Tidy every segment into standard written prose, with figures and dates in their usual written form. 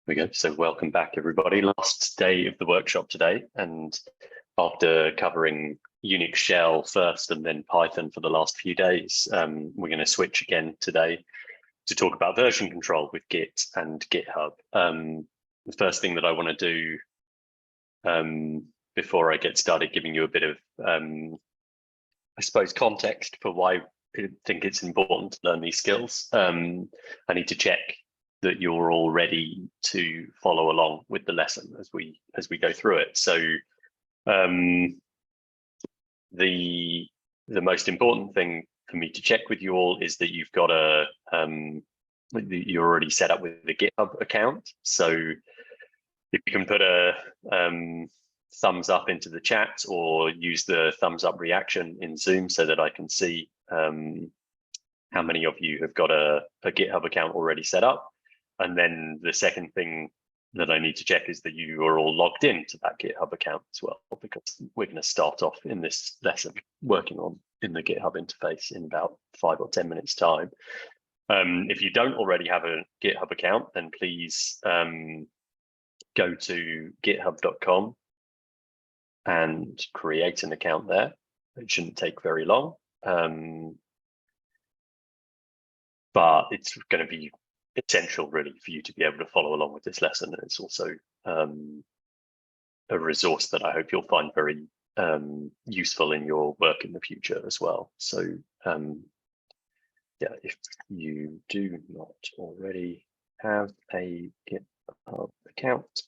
we go. So welcome back, everybody. Last day of the workshop today. And after covering Unix shell first and then Python for the last few days, we're going to switch again today to talk about version control with Git and GitHub. The first thing that I want to do before I get started giving you a bit of, I suppose, context for why I think it's important to learn these skills. I need to check that you're all ready to follow along with the lesson as we go through it. So the most important thing for me to check with you all is that you've got you're already set up with the GitHub account. So if you can put a thumbs up into the chat or use the thumbs up reaction in Zoom so that I can see how many of you have got a GitHub account already set up. And then the second thing that I need to check is that you are all logged into that GitHub account as well, because we're going to start off in this lesson working on in the GitHub interface in about 5 or 10 minutes time. If you don't already have a GitHub account, then please go to github.com and create an account there. It shouldn't take very long, but it's going to be essential really for you to be able to follow along with this lesson. And it's also a resource that I hope you'll find very useful in your work in the future as well. So yeah, if you do not already have a GitHub account,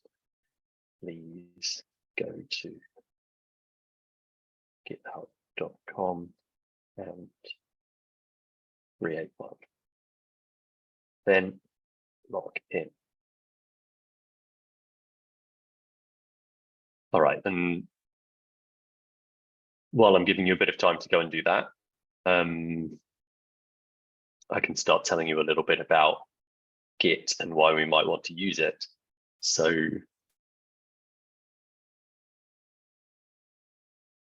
please go to github.com and create one. Then log in. All right, and while I'm giving you a bit of time to go and do that, I can start telling you a little bit about Git and why we might want to use it. So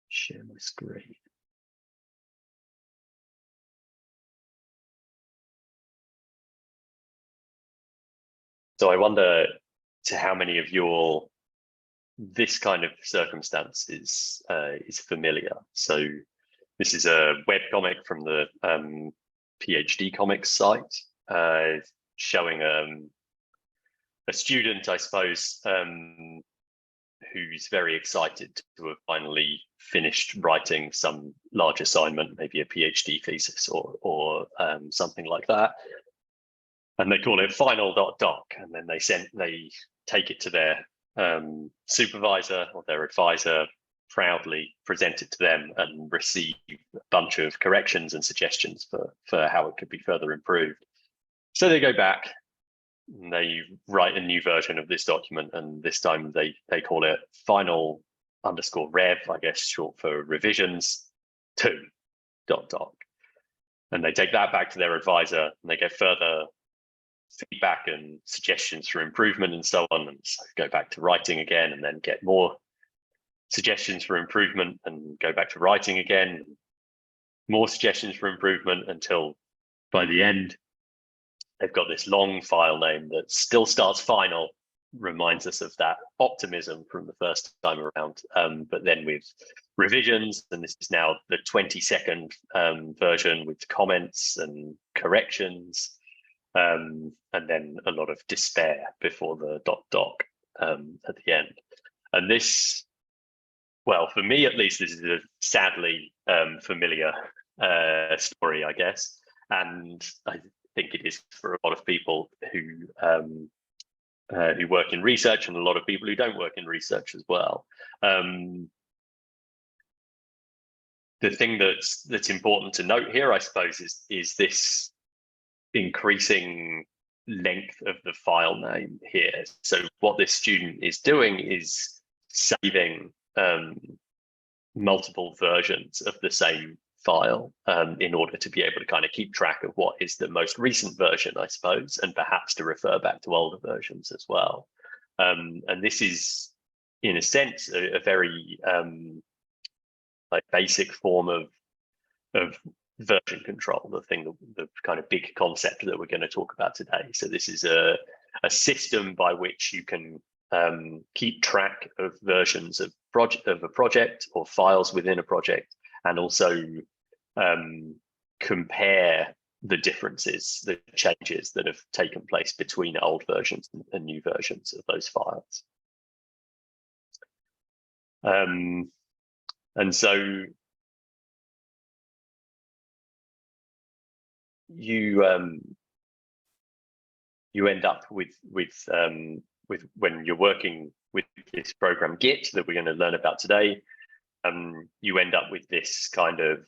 share my screen. So I wonder to how many of your this kind of circumstance is familiar. So this is a webcomic from the PhD Comics site showing a student, I suppose, who's very excited to have finally finished writing some large assignment, maybe a PhD thesis or something like that. And they call it final.doc, and then they take it to their supervisor or their advisor, proudly present it to them and receive a bunch of corrections and suggestions for how it could be further improved. So they go back and they write a new version of this document, and this time they call it final_rev, I guess short for revisions 2.doc. And they take that back to their advisor and they get further feedback and suggestions for improvement and so on, and so go back to writing again and then get more suggestions for improvement and go back to writing again, more suggestions for improvement, until by the end they've got this long file name that still starts final, reminds us of that optimism from the first time around, but then with revisions, and this is now the 22nd version with comments and corrections. And then a lot of despair before the .doc at the end. And this, well, for me at least, this is a sadly familiar story, I guess. And I think it is for a lot of people who work in research and a lot of people who don't work in research as well. The thing that's important to note here, I suppose, is this increasing length of the file name here. So what this student is doing is saving multiple versions of the same file in order to be able to kind of keep track of what is the most recent version, I suppose, and perhaps to refer back to older versions as well. And this is, in a sense, a very like basic form of version control, the kind of big concept that we're going to talk about today. So this is a a system by which you can keep track of versions of a project or files within a project, and also compare the differences, the changes that have taken place between old versions and new versions of those files. And so you end up with when you're working with this program Git that we're going to learn about today, you end up with this kind of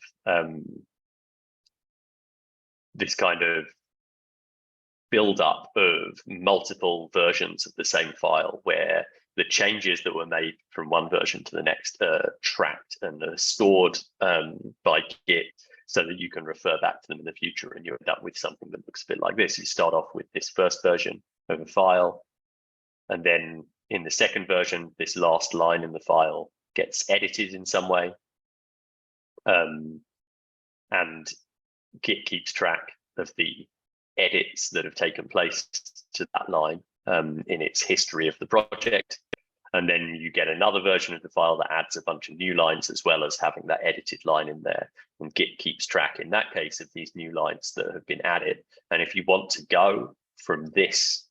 build up of multiple versions of the same file, where the changes that were made from one version to the next are tracked and are stored by Git, so that you can refer back to them in the future, and you end up with something that looks a bit like this. You start off with this first version of a file, and then in the second version, this last line in the file gets edited in some way, and Git keeps track of the edits that have taken place to that line in its history of the project. And then you get another version of the file that adds a bunch of new lines, as well as having that edited line in there. And Git keeps track, in that case, of these new lines that have been added. And if you want to go from this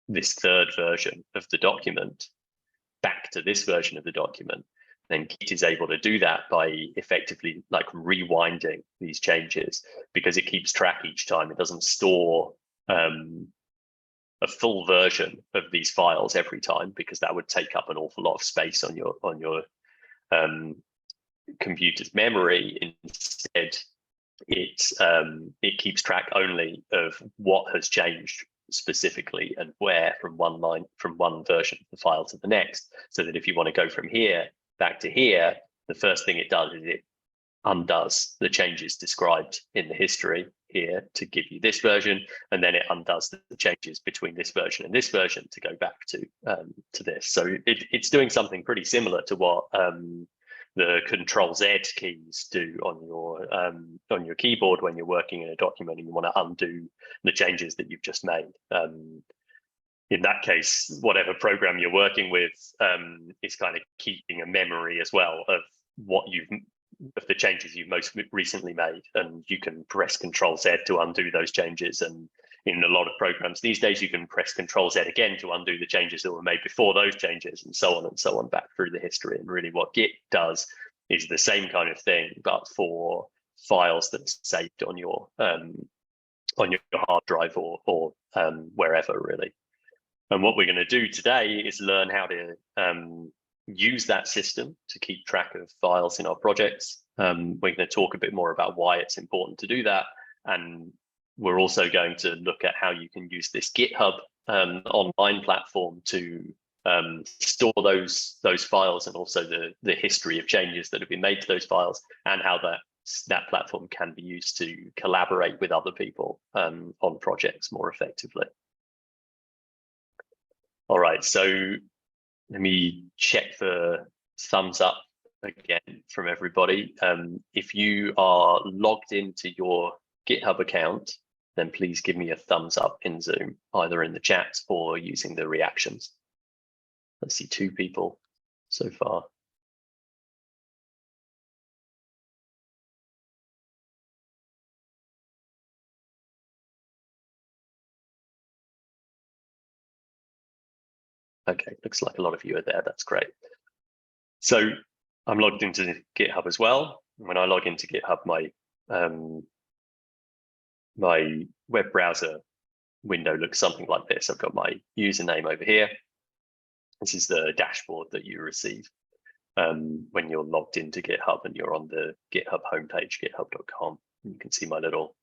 this third version of the document back to this version of the document, then Git is able to do that by effectively like rewinding these changes, because it keeps track each time. It doesn't store a full version of these files every time, because that would take up an awful lot of space on your computer's memory. Instead, it keeps track only of what has changed specifically and where from one version of the file to the next, so that if you want to go from here back to here, the first thing it does is it undoes the changes described in the history here to give you this version, and then it undoes the changes between this version and this version to go back to this. So it's doing something pretty similar to what the Control-Z keys do on your keyboard when you're working in a document and you want to undo the changes that you've just made. In that case, whatever program you're working with is kind of keeping a memory as well of of the changes you've most recently made, and you can press Control-Z to undo those changes. And in a lot of programs these days, you can press Control-Z again to undo the changes that were made before those changes, and so on back through the history. And really what Git does is the same kind of thing, but for files that's saved on your hard drive or wherever, really. And what we're going to do today is learn how to use that system to keep track of files in our projects. We're going to talk a bit more about why it's important to do that, and we're also going to look at how you can use this GitHub online platform to store those files, and also the history of changes that have been made to those files, and how that platform can be used to collaborate with other people on projects more effectively. All right, so let me check for thumbs up again from everybody. If you are logged into your GitHub account, then please give me a thumbs up in Zoom, either in the chat or using the reactions. Let's see, 2 people so far. Okay, looks like a lot of you are there. That's great. So I'm logged into GitHub as well. When I log into GitHub, my web browser window looks something like this. I've got my username over here. This is the dashboard that you receive when you're logged into GitHub and you're on the GitHub homepage, github.com. You can see my little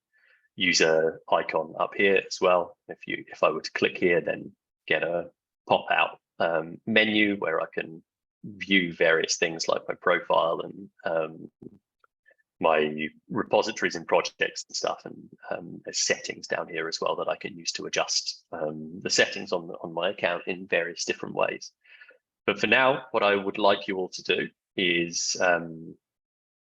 user icon up here as well. If I were to click here, then get a pop-out menu where I can view various things like my profile and my repositories and projects and stuff, and there's settings down here as well that I can use to adjust the settings on my account in various different ways. But for now, what I would like you all to do is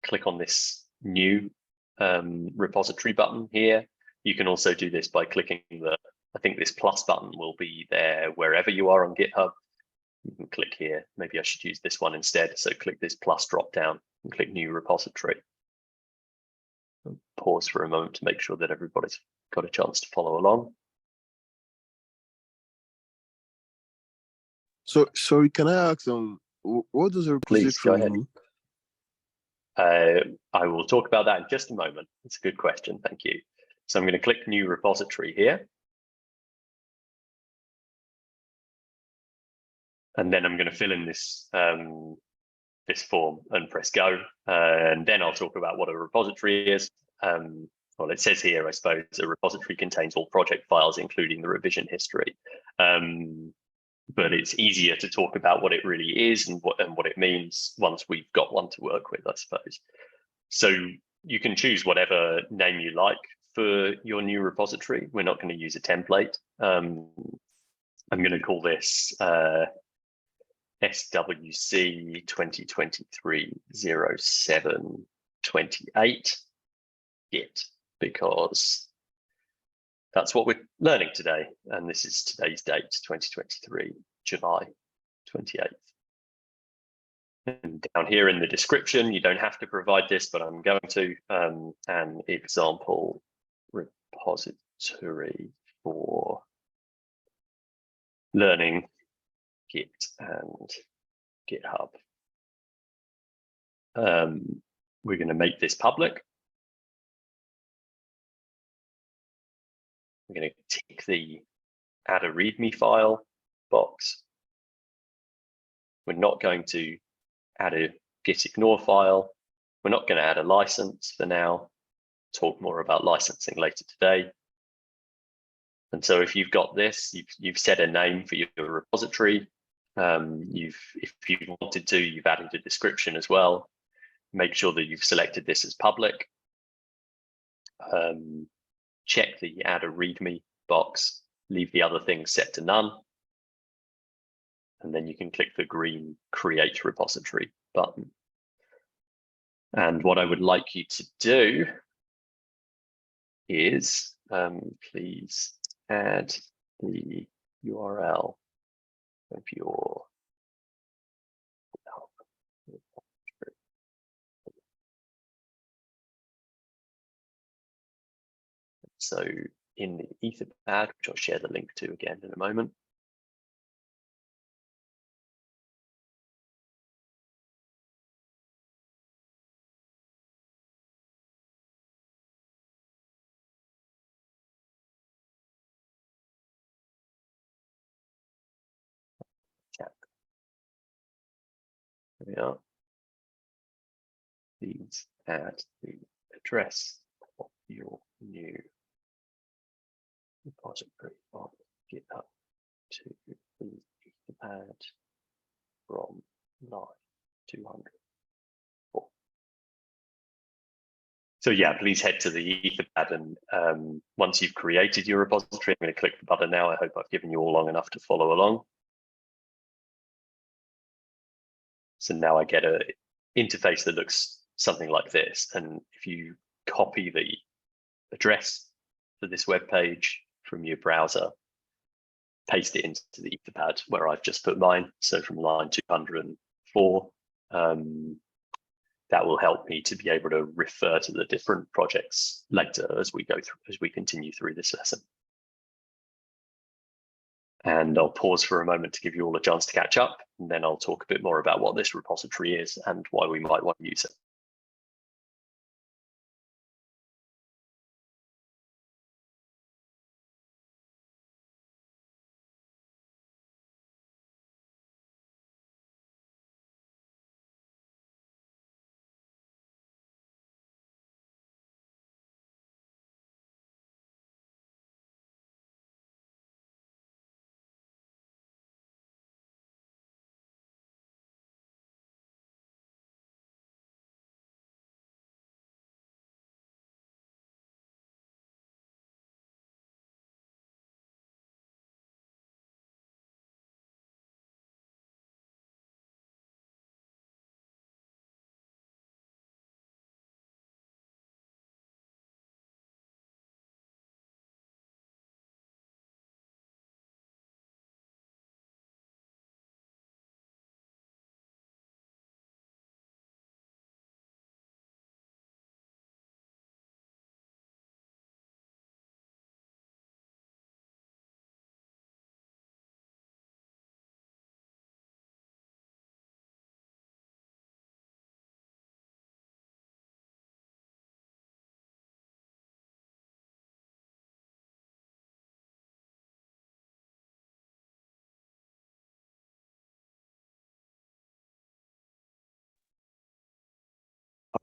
click on this new repository button here, You can also do this by clicking I think this plus button will be there wherever you are on GitHub. You can click here. Maybe I should use this one instead. So click this plus drop down and click new repository. And pause for a moment to make sure that everybody's got a chance to follow along. So sorry, can I ask what does a repository Please go ahead. mean? I will talk about that in just a moment. It's a good question. Thank you. So I'm going to click new repository here. And then I'm going to fill in this this form and press go. And then I'll talk about what a repository is. Well, it says here, I suppose, a repository contains all project files, including the revision history. But it's easier to talk about what it really is and what it means once we've got one to work with, I suppose. So you can choose whatever name you like for your new repository. We're not going to use a template. I'm going to call this SWC 2023-07-28 Git, because that's what we're learning today. And this is today's date, 2023, July 28th. And down here in the description, you don't have to provide this, but I'm going to, an example repository for learning Git and GitHub. We're going to make this public. We're going to tick the add a README file box. We're not going to add a git ignore file. We're not going to add a license for now. Talk more about licensing later today. And so if you've got this, you've set a name for your repository. If you wanted to, you've added a description as well. Make sure that you've selected this as public. Check the add a README box, leave the other things set to none. And then you can click the green create repository button. And what I would like you to do is please add the URL of your repository. So in the Etherpad, which I'll share the link to again in a moment. There we are. Please add the address of your new repository on GitHub to the Etherpad from line 204. So yeah, please head to the Etherpad, and once you've created your repository, I'm going to click the button now. I hope I've given you all long enough to follow along. So now I get an interface that looks something like this. And if you copy the address for this web page from your browser, paste it into the Etherpad where I've just put mine. So from line 204, that will help me to be able to refer to the different projects later as we go through, as we continue through this lesson. And I'll pause for a moment to give you all a chance to catch up, and then I'll talk a bit more about what this repository is and why we might want to use it.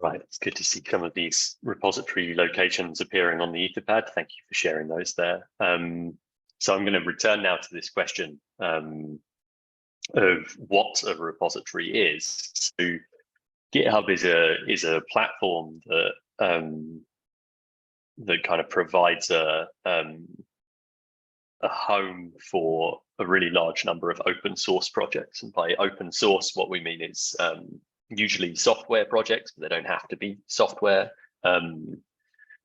Right, it's good to see some of these repository locations appearing on the Etherpad. Thank you for sharing those there. So I'm going to return now to this question of what a repository is. So GitHub is a platform that that kind of provides a home for a really large number of open source projects. And by open source, what we mean is usually software projects, but they don't have to be software. All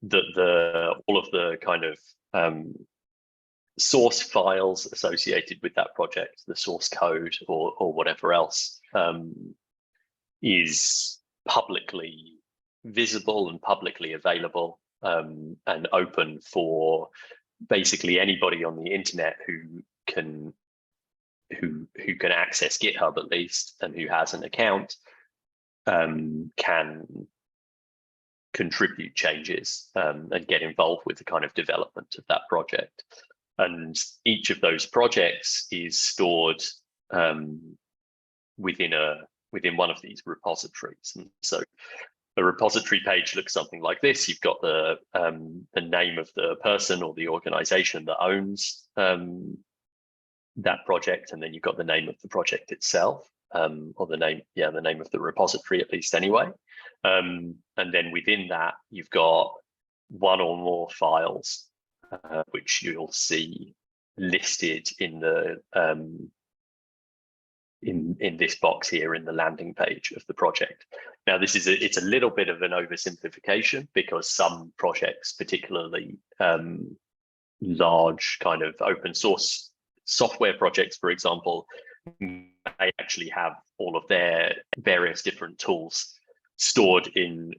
of the kind of source files associated with that project, the source code or whatever else, is publicly visible and publicly available and open for basically anybody on the internet who can access GitHub at least, and who has an account can contribute changes and get involved with the kind of development of that project. And each of those projects is stored within one of these repositories. And so a repository page looks something like this. You've got the name of the person or the organization that owns that project, and then you've got the name of the project itself, or the name of the repository at least anyway. And then within that, you've got one or more files, which you'll see listed in the in this box here in the landing page of the project. Now, it's a little bit of an oversimplification, because some projects, particularly large kind of open source software projects, for example, may actually have all of their various different tools stored in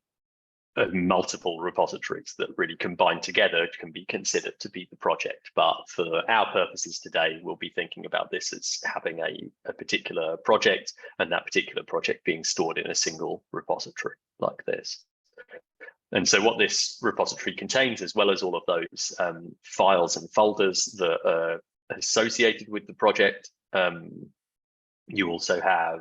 multiple repositories that really combined together can be considered to be the project. But for our purposes today, we'll be thinking about this as having a particular project, and that particular project being stored in a single repository like this. And so what this repository contains, as well as all of those files and folders that are associated with the project, you also have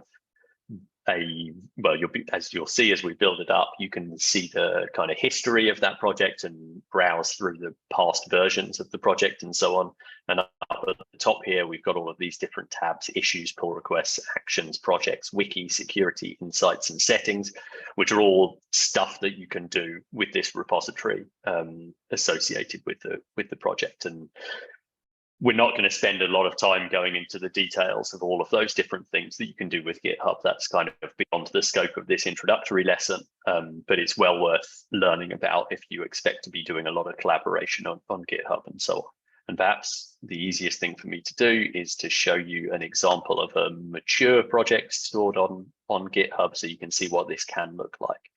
as you'll see as we build it up, you can see the kind of history of that project and browse through the past versions of the project and so on. And up at the top here, we've got all of these different tabs: issues, pull requests, actions, projects, wiki, security, insights, and settings, which are all stuff that you can do with this repository associated with the project. And we're not going to spend a lot of time going into the details of all of those different things that you can do with GitHub. That's kind of beyond the scope of this introductory lesson, but it's well worth learning about if you expect to be doing a lot of collaboration on GitHub and so on. And perhaps the easiest thing for me to do is to show you an example of a mature project stored on GitHub, so you can see what this can look like.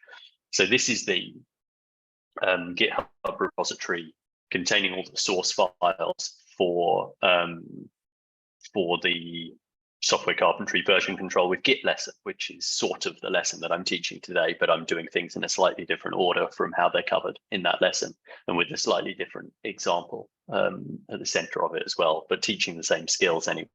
So this is the GitHub repository containing all the source files for the software carpentry version control with Git lesson, which is sort of the lesson that I'm teaching today, but I'm doing things in a slightly different order from how they're covered in that lesson, and with a slightly different example at the center of it as well, but teaching the same skills anyway.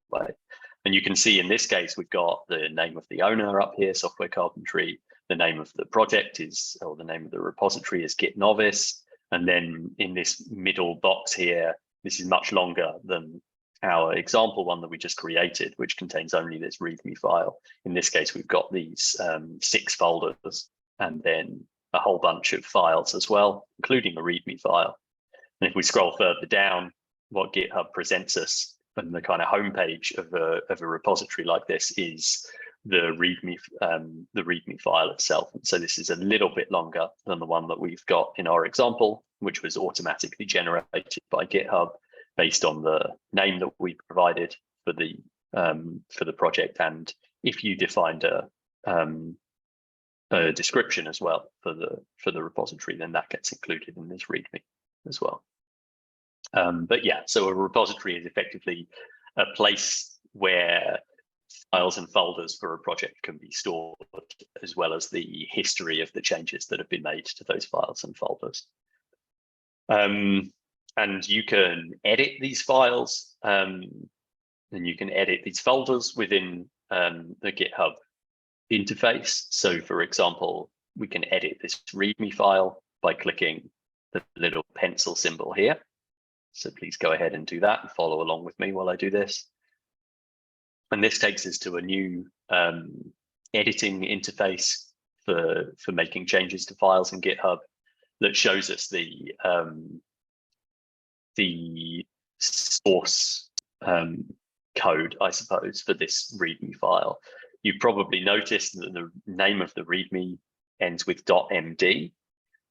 And you can see in this case, we've got the name of the owner up here, software carpentry. The name of the project is, or the name of the repository is Git Novice. And then in this middle box here, this is much longer than our example one that we just created, which contains only this README file. In this case, we've got these 6 folders and then a whole bunch of files as well, including a README file. And if we scroll further down, what GitHub presents us on the kind of homepage of a repository like this is the README file itself. And so this is a little bit longer than the one that we've got in our example, which was automatically generated by GitHub based on the name that we provided for the project. And if you defined a description as well for the repository, then that gets included in this README as well. But yeah, so a repository is effectively a place where files and folders for a project can be stored, as well as the history of the changes that have been made to those files and folders. And you can edit these files, and you can edit these folders within the GitHub interface. So for example, we can edit this README file by clicking the little pencil symbol here. So please go ahead and do that and follow along with me while I do this. And this takes us to a new editing interface for making changes to files in GitHub that shows us the source code, I suppose, for this README file. You probably noticed that the name of the README ends with .md.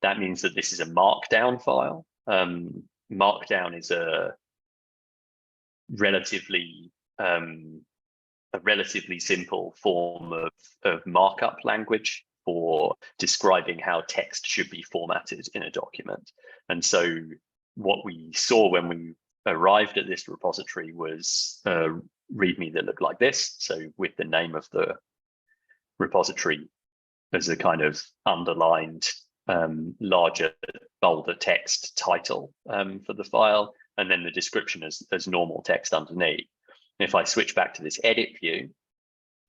That means that this is a Markdown file. Markdown is a relatively simple form of markup language for describing how text should be formatted in a document. And so what we saw when we arrived at this repository was a README that looked like this. So with the name of the repository as a kind of underlined, larger, bolder text title for the file, and then the description as normal text underneath. If I switch back to this edit view,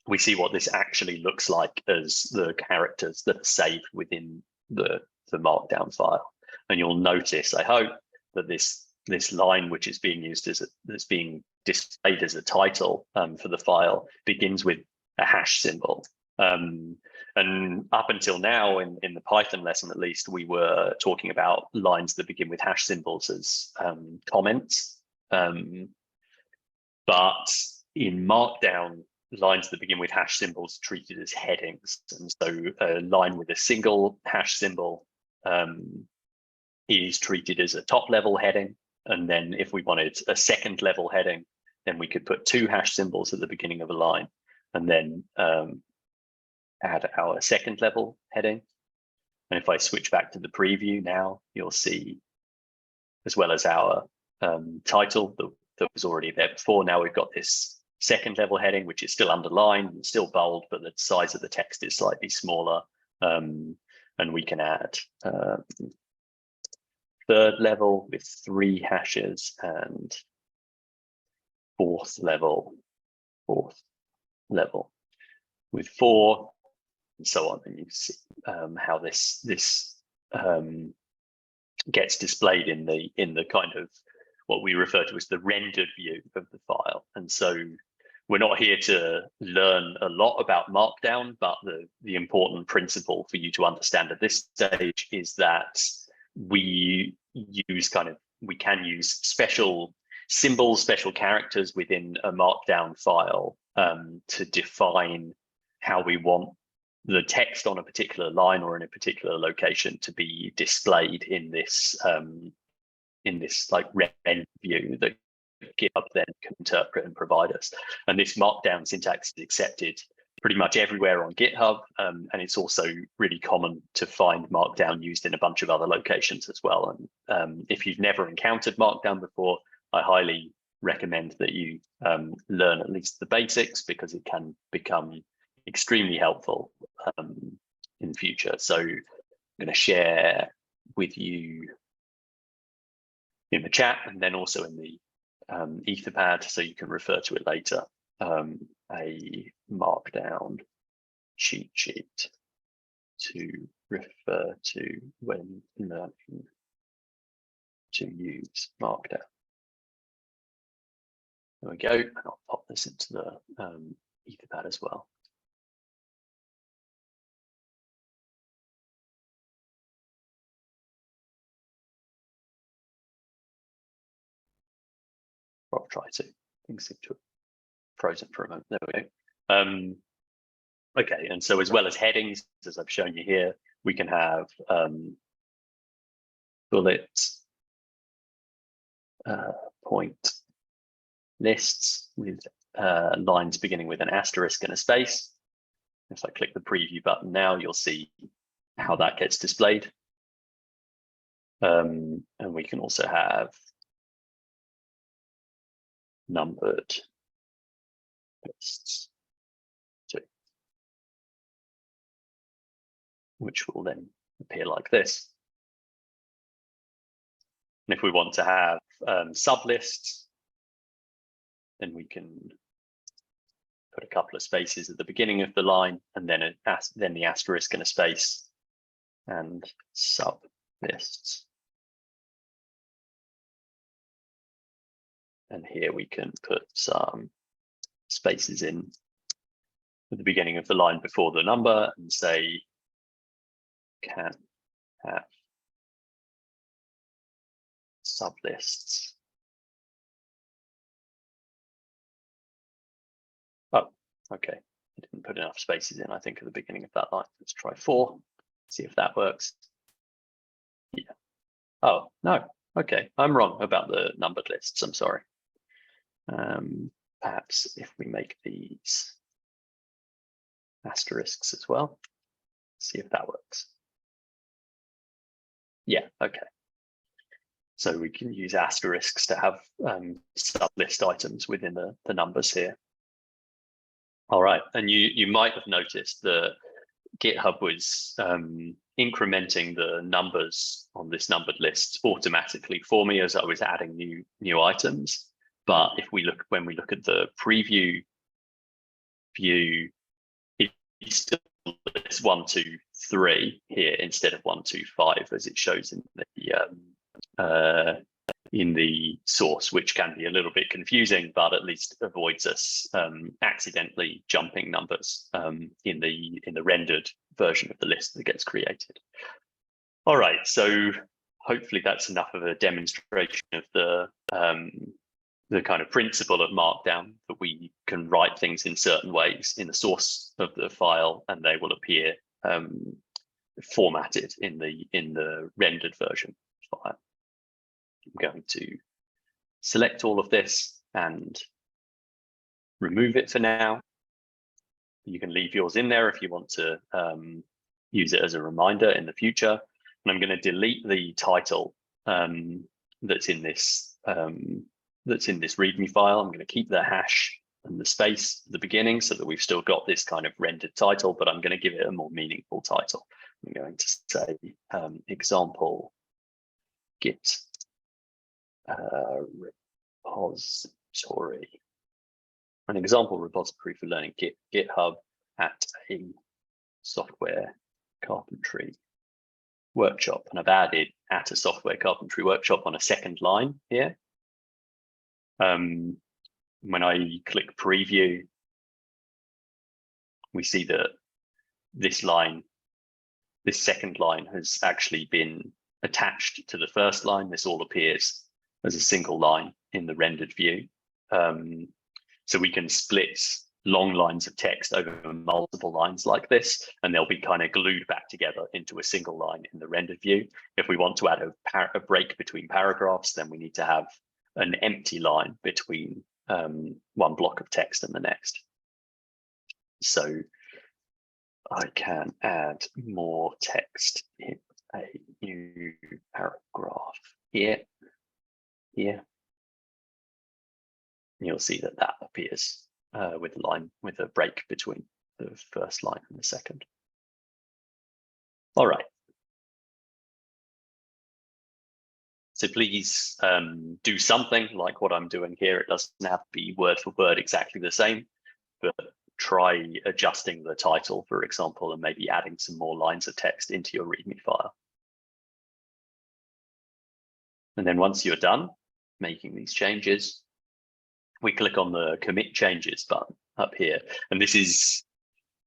we see what this actually looks like as the characters that are saved within the Markdown file. And you'll notice, I hope, that this line, which is being used that's being displayed as a title for the file, begins with a hash symbol. And up until now, in the Python lesson at least, we were talking about lines that begin with hash symbols as comments. But in Markdown, lines that begin with hash symbols are treated as headings. And so a line with a single hash symbol is treated as a top level heading. And then if we wanted a second level heading, then we could put 2 hash symbols at the beginning of a line and then add our second level heading. And if I switch back to the preview now, you'll see, as well as our title that was already there before, now we've got this second level heading, which is still underlined and still bold, but the size of the text is slightly smaller. And we can add third level with 3 hashes and fourth level with 4, and so on. And you see how this gets displayed in the kind of what we refer to as the rendered view of the file. And so we're not here to learn a lot about Markdown, but the important principle for you to understand at this stage is that we can use special symbols, special characters within a Markdown file to define how we want the text on a particular line or in a particular location to be displayed in this like render view that GitHub then can interpret and provide us. And this Markdown syntax is accepted pretty much everywhere on GitHub, and it's also really common to find Markdown used in a bunch of other locations as well. And if you've never encountered Markdown before, I highly recommend that you learn at least the basics, because it can become extremely helpful in the future. So I'm going to share with you in the chat and then also in the Etherpad, so you can refer to it later, a Markdown cheat sheet to refer to when learning to use Markdown. There we go, and I'll pop this into the Etherpad as well. I'll try to. Things seem to have frozen for a moment. There we go. Okay, and so as well as headings, as I've shown you here, we can have bullets, point lists with lines beginning with an asterisk and a space. If I click the preview button now, you'll see how that gets displayed. And we can also have numbered lists too, which will then appear like this. And if we want to have sublists, then we can put a couple of spaces at the beginning of the line, and then the asterisk and a space and sublists. And here we can put some spaces in at the beginning of the line before the number and say can have sublists. Oh, okay. I didn't put enough spaces in, I think, at the beginning of that line. Let's try 4, see if that works. Yeah. Oh, no. Okay, I'm wrong about the numbered lists. I'm sorry. Perhaps if we make these asterisks as well, see if that works. Yeah, okay. So we can use asterisks to have sublist items within the numbers here. All right, and you might have noticed that GitHub was incrementing the numbers on this numbered list automatically for me as I was adding new items. But if we look, when we look at the preview view, it's still lists 1, 2, 3 here instead of 1, 2, 5 as it shows in the source, which can be a little bit confusing, but at least avoids us accidentally jumping numbers in the rendered version of the list that gets created. All right, so hopefully that's enough of a demonstration of the kind of principle of Markdown, that we can write things in certain ways in the source of the file, and they will appear formatted in the rendered version file. I'm going to select all of this and remove it for now. You can leave yours in there if you want to use it as a reminder in the future. And I'm going to delete the title that's in this README file. I'm going to keep the hash and the space at the beginning so that we've still got this kind of rendered title, but I'm going to give it a more meaningful title. I'm going to say example Git repository, an example repository for learning GitHub at a software carpentry workshop. And I've added at a software carpentry workshop on a second line here. When I click preview, we see that this second line has actually been attached to the first line. This all appears as a single line in the rendered view. So we can split long lines of text over multiple lines like this, and they'll be kind of glued back together into a single line in the rendered view. If we want to add a break between paragraphs, then we need to have an empty line between one block of text and the next. So I can add more text in a new paragraph here. You'll see that that appears with a break between the first line and the second. All right. So please do something like what I'm doing here. It doesn't have to be word for word exactly the same, but try adjusting the title, for example, and maybe adding some more lines of text into your README file. And then once you're done making these changes, we click on the commit changes button up here. And this is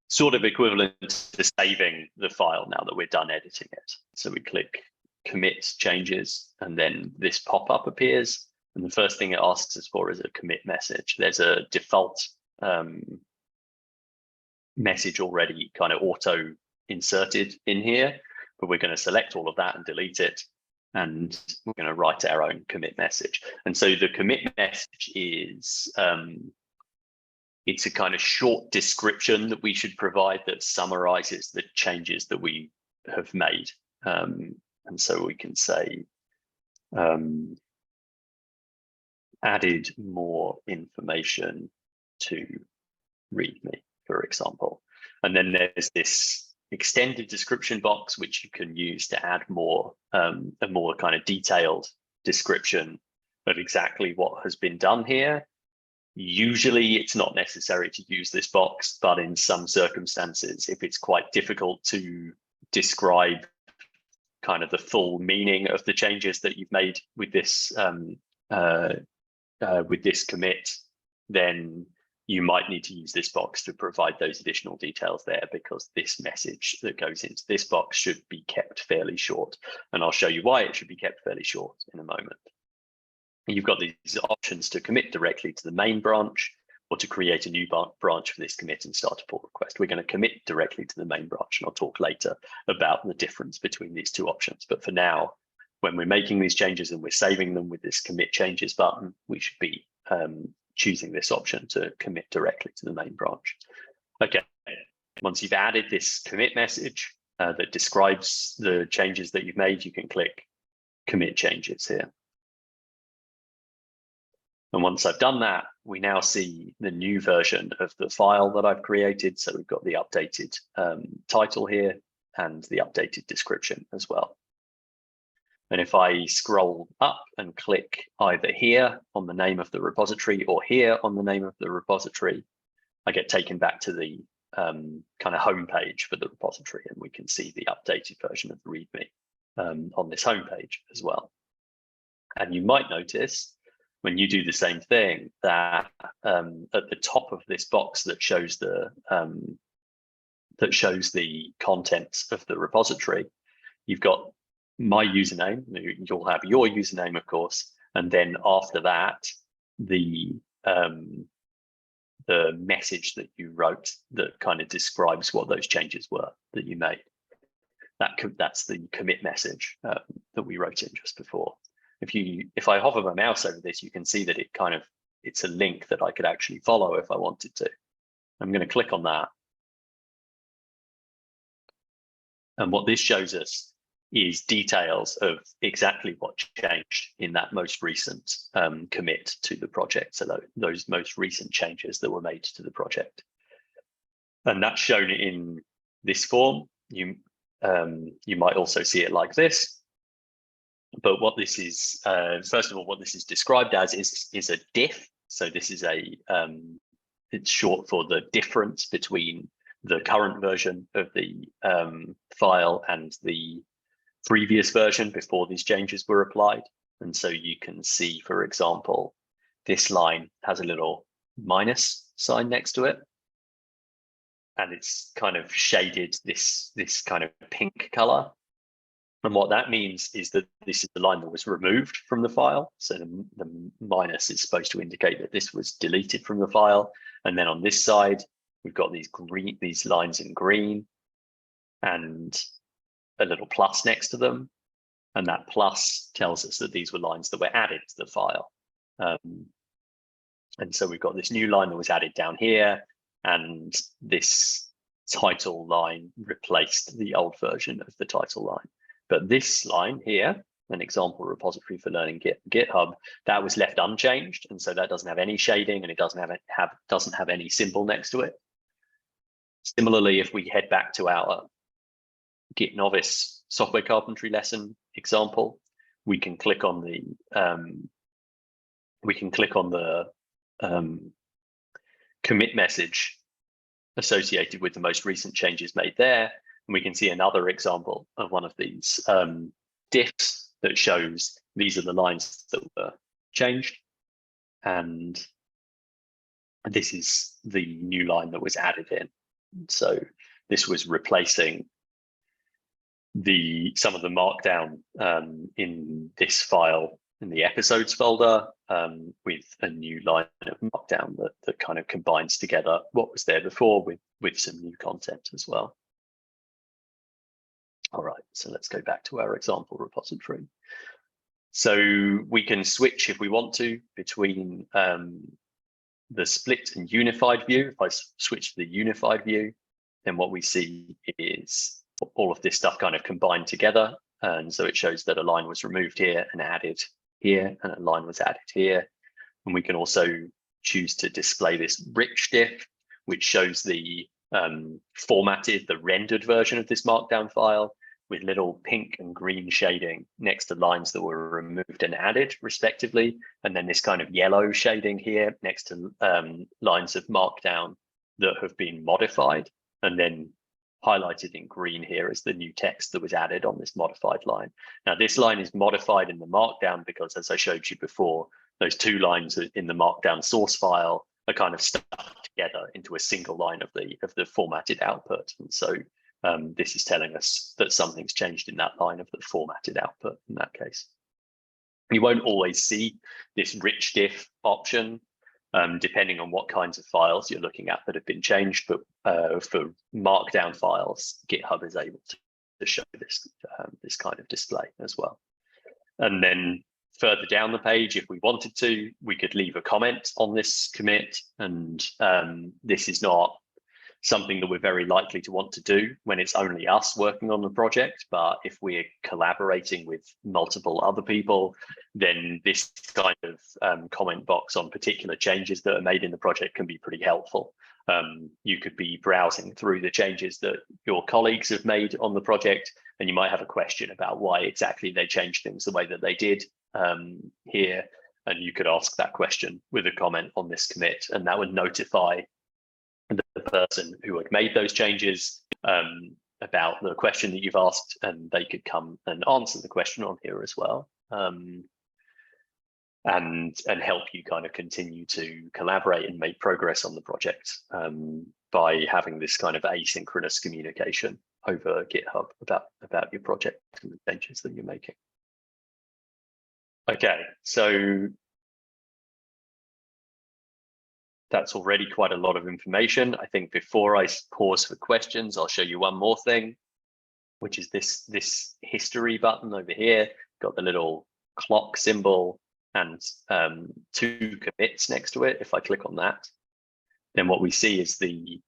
sort of equivalent to saving the file now that we're done editing it. So we click commit changes, and then this pop-up appears. And the first thing it asks us for is a commit message. There's a default message already kind of auto inserted in here, but we're going to select all of that and delete it. And we're going to write our own commit message. And so the commit message is, it's a kind of short description that we should provide that summarizes the changes that we have made. And so we can say, added more information to README, for example. And then there's this extended description box, which you can use to add more, a more kind of detailed description of exactly what has been done here. Usually it's not necessary to use this box, but in some circumstances, if it's quite difficult to describe kind of the full meaning of the changes that you've made with this commit, then you might need to use this box to provide those additional details there, because this message that goes into this box should be kept fairly short. And I'll show you why it should be kept fairly short in a moment. You've got these options to commit directly to the main branch, or to create a new branch for this commit and start a pull request. We're going to commit directly to the main branch, and I'll talk later about the difference between these two options. But for now, when we're making these changes and we're saving them with this commit changes button, we should be choosing this option to commit directly to the main branch. Okay, once you've added this commit message that describes the changes that you've made, you can click commit changes here. And once I've done that, we now see the new version of the file that I've created. So we've got the updated title here and the updated description as well. And if I scroll up and click either here on the name of the repository or here on the name of the repository, I get taken back to the kind of home page for the repository, and we can see the updated version of the README on this home page as well. And you might notice when you do the same thing that at the top of this box that shows the contents of the repository, you've got my username. You'll have your username, of course, and then after that, the message that you wrote that kind of describes what those changes were that you made. That's the commit message that we wrote in just before. If I hover my mouse over this, you can see that it's a link that I could actually follow if I wanted to. I'm going to click on that. And what this shows us is details of exactly what changed in that most recent commit to the project. So those most recent changes that were made to the project. And that's shown in this form. You might also see it like this. But what this is, first of all, what this is described as is a diff. So this is it's short for the difference between the current version of the file and the previous version before these changes were applied. And so you can see, for example, this line has a little minus sign next to it. And it's kind of shaded this kind of pink color. And what that means is that this is the line that was removed from the file. So the minus is supposed to indicate that this was deleted from the file. And then on this side, we've got these lines in green and a little plus next to them. And that plus tells us that these were lines that were added to the file. And so we've got this new line that was added down here, and this title line replaced the old version of the title line. But this line here, an example repository for learning GitHub, that was left unchanged, and so that doesn't have any shading, and it doesn't have any symbol next to it. Similarly, if we head back to our Git Novice software carpentry lesson example, we can click on the commit message associated with the most recent changes made there. And we can see another example of one of these diffs that shows these are the lines that were changed. And this is the new line that was added in. So this was replacing some of the markdown in this file in the episodes folder with a new line of markdown that kind of combines together what was there before with some new content as well. All right, so let's go back to our example repository. So we can switch if we want to between the split and unified view. If I switch to the unified view, then what we see is all of this stuff kind of combined together. And so it shows that a line was removed here and added here, and a line was added here. And we can also choose to display this rich diff, which shows the formatted, the rendered version of this markdown file with little pink and green shading next to lines that were removed and added respectively. And then this kind of yellow shading here next to lines of markdown that have been modified. And then highlighted in green here is the new text that was added on this modified line. Now, this line is modified in the Markdown because, as I showed you before, those two lines in the Markdown source file are kind of stuck together into a single line of the formatted output. And so this is telling us that something's changed in that line of the formatted output in that case. You won't always see this rich diff option, depending on what kinds of files you're looking at that have been changed. But for Markdown files, GitHub is able to show this kind of display as well. And then further down the page, if we wanted to, we could leave a comment on this commit. And this is not something that we're very likely to want to do when it's only us working on the project. But if we're collaborating with multiple other people, then this kind of comment box on particular changes that are made in the project can be pretty helpful. You could be browsing through the changes that your colleagues have made on the project, and you might have a question about why exactly they changed things the way that they did here. And you could ask that question with a comment on this commit, and that would notify the person who had made those changes about the question that you've asked, and they could come and answer the question on here as well, and help you kind of continue to collaborate and make progress on the project by having this kind of asynchronous communication over GitHub about your project and the changes that you're making. Okay, so that's already quite a lot of information. I think before I pause for questions, I'll show you one more thing, which is this history button over here. Got the little clock symbol and two commits next to it. If I click on that, then what we see is the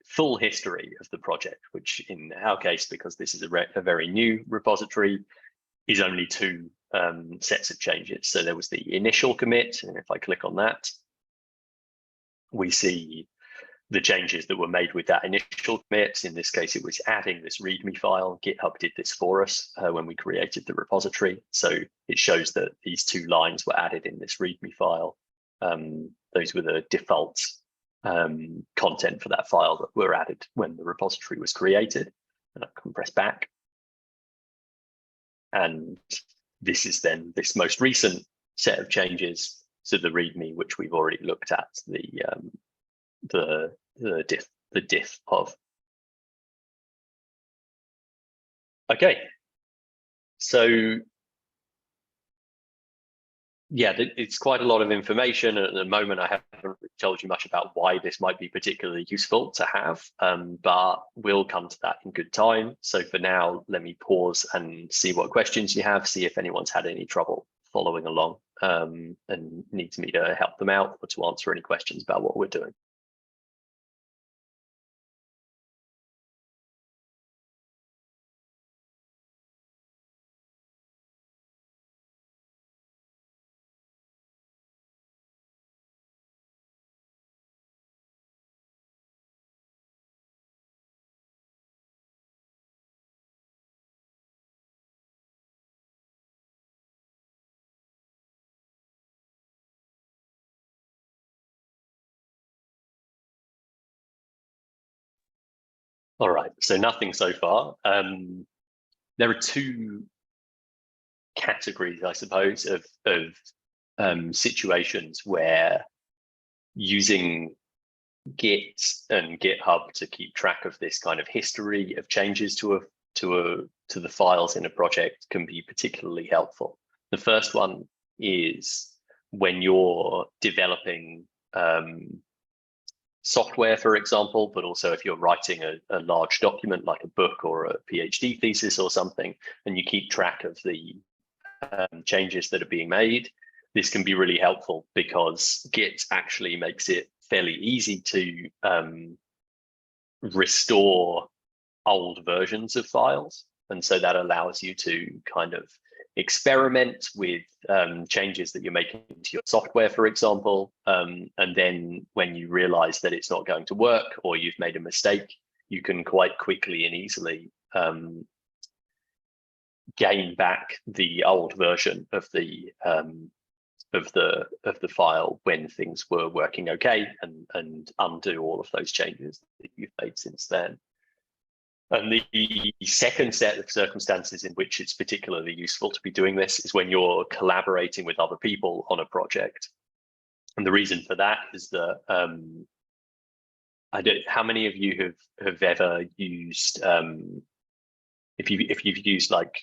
full history of the project, which in our case, because this is a very new repository, is only two sets of changes. So there was the initial commit, and if I click on that, we see the changes that were made with that initial commit. In this case, it was adding this README file. GitHub did this for us when we created the repository. So it shows that these two lines were added in this README file. Those were the default content for that file that were added when the repository was created. And I can press back. And this is then this most recent set of changes to the README, which we've already looked at the diff of. Okay, so yeah, it's quite a lot of information. At the moment, I haven't told you much about why this might be particularly useful to have, but we'll come to that in good time. So for now, let me pause and see what questions you have, see if anyone's had any trouble following along and needs me to help them out or to answer any questions about what we're doing. All right, so nothing so far. There are two categories, I suppose, of situations where using Git and GitHub to keep track of this kind of history of changes to the files in a project can be particularly helpful. The first one is when you're developing software, for example, but also if you're writing a large document like a book or a PhD thesis or something, and you keep track of the changes that are being made, this can be really helpful because Git actually makes it fairly easy to restore old versions of files. And so that allows you to kind of experiment with changes that you're making to your software, for example. And then when you realize that it's not going to work or you've made a mistake, you can quite quickly and easily gain back the old version of the file when things were working okay, and undo all of those changes that you've made since then. And the second set of circumstances in which it's particularly useful to be doing this is when you're collaborating with other people on a project. And the reason for that is that how many of you have ever used if you've used like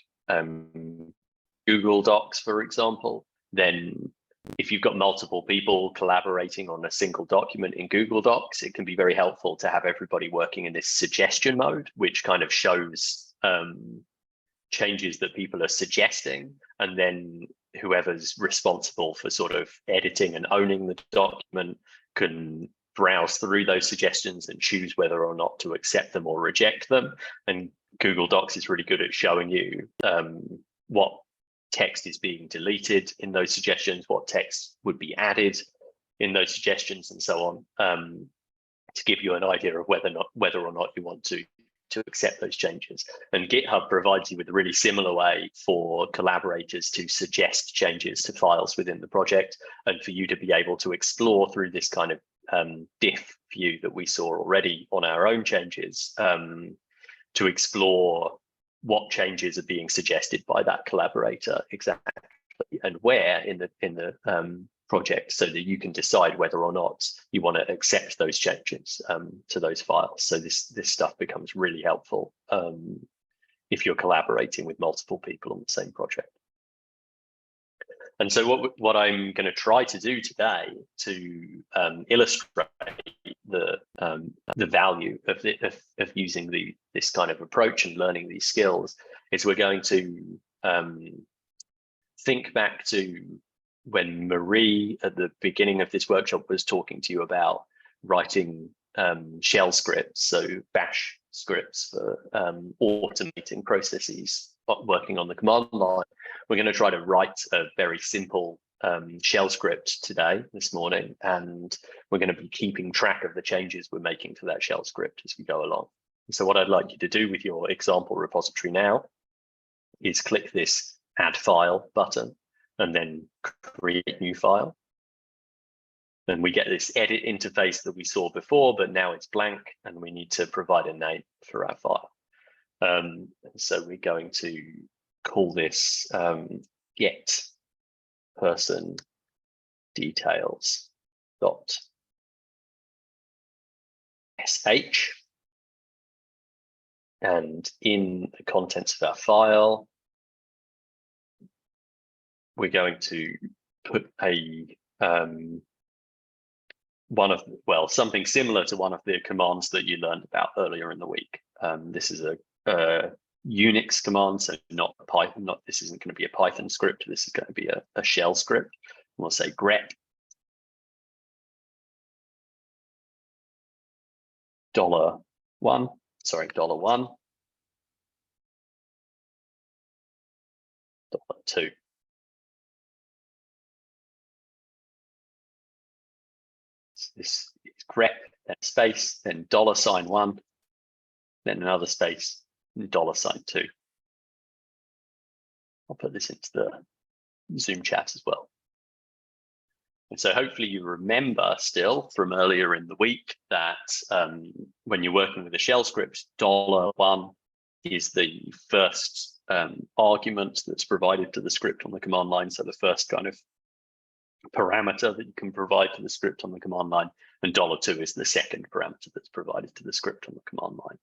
Google Docs, for example, then if you've got multiple people collaborating on a single document in Google Docs, it can be very helpful to have everybody working in this suggestion mode, which kind of shows changes that people are suggesting, and then whoever's responsible for sort of editing and owning the document can browse through those suggestions and choose whether or not to accept them or reject them. And Google Docs is really good at showing you what text is being deleted in those suggestions, what text would be added in those suggestions, and so on, to give you an idea of whether or not you want to accept those changes. And GitHub provides you with a really similar way for collaborators to suggest changes to files within the project, and for you to be able to explore through this kind of Diff view that we saw already on our own changes, to explore what changes are being suggested by that collaborator exactly, and where in the project, so that you can decide whether or not you want to accept those changes to those files. So this stuff becomes really helpful if you're collaborating with multiple people on the same project. And so what I'm going to try to do today to illustrate the value of using this kind of approach and learning these skills is we're going to think back to when Marie at the beginning of this workshop was talking to you about writing shell scripts, so bash scripts for automating processes working on the command line. We're going to try to write a very simple shell script this morning, and we're going to be keeping track of the changes we're making to that shell script as we go along. And so what I'd like you to do with your example repository now is click this add file button and then create new file. And we get this edit interface that we saw before, but now it's blank and we need to provide a name for our file. So we're going to call this get person details .sh, and in the contents of our file we're going to put a something similar to one of the commands that you learned about earlier in the week. This is a Unix command, so not Python. This isn't going to be a Python script. This is going to be a shell script. And we'll say grep $1, $1, $2. This is grep, then space, then $1, then another space, and $2. I'll put this into the Zoom chat as well. And so hopefully you remember still from earlier in the week that when you're working with a shell script, $1 is the first argument that's provided to the script on the command line. So the first kind of parameter that you can provide to the script on the command line, and $2 is the second parameter that's provided to the script on the command line.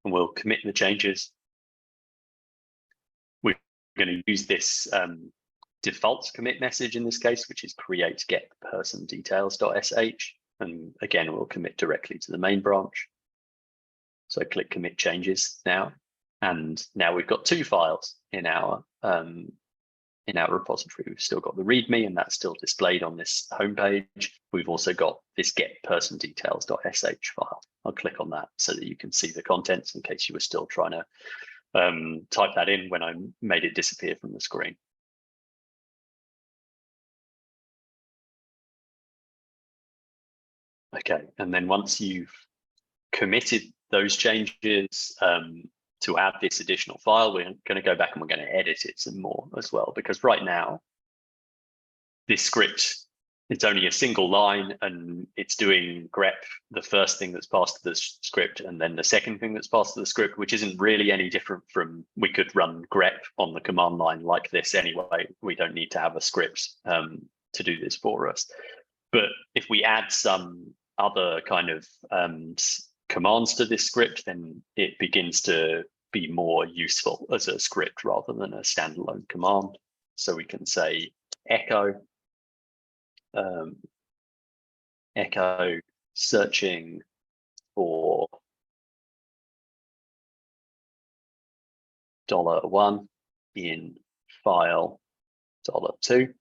And we'll commit the changes. We're going to use this default commit message in this case, which is create get person details.sh, and again we'll commit directly to the main branch. So click commit changes now, and now we've got two files in our repository. We've still got the README, and that's still displayed on this homepage. We've also got this get person details.sh file. I'll click on that so that you can see the contents in case you were still trying to type that in when I made it disappear from the screen. Okay, and then once you've committed those changes to add this additional file, we're going to go back and we're going to edit it some more as well, because right now this script it's only a single line, and it's doing grep, the first thing that's passed to the script, and then the second thing that's passed to the script, which isn't really any different from, we could run grep on the command line like this anyway. We don't need to have a script to do this for us. But if we add some other kind of commands to this script, then it begins to be more useful as a script rather than a standalone command. So we can say echo, echo searching for $1 in file $2.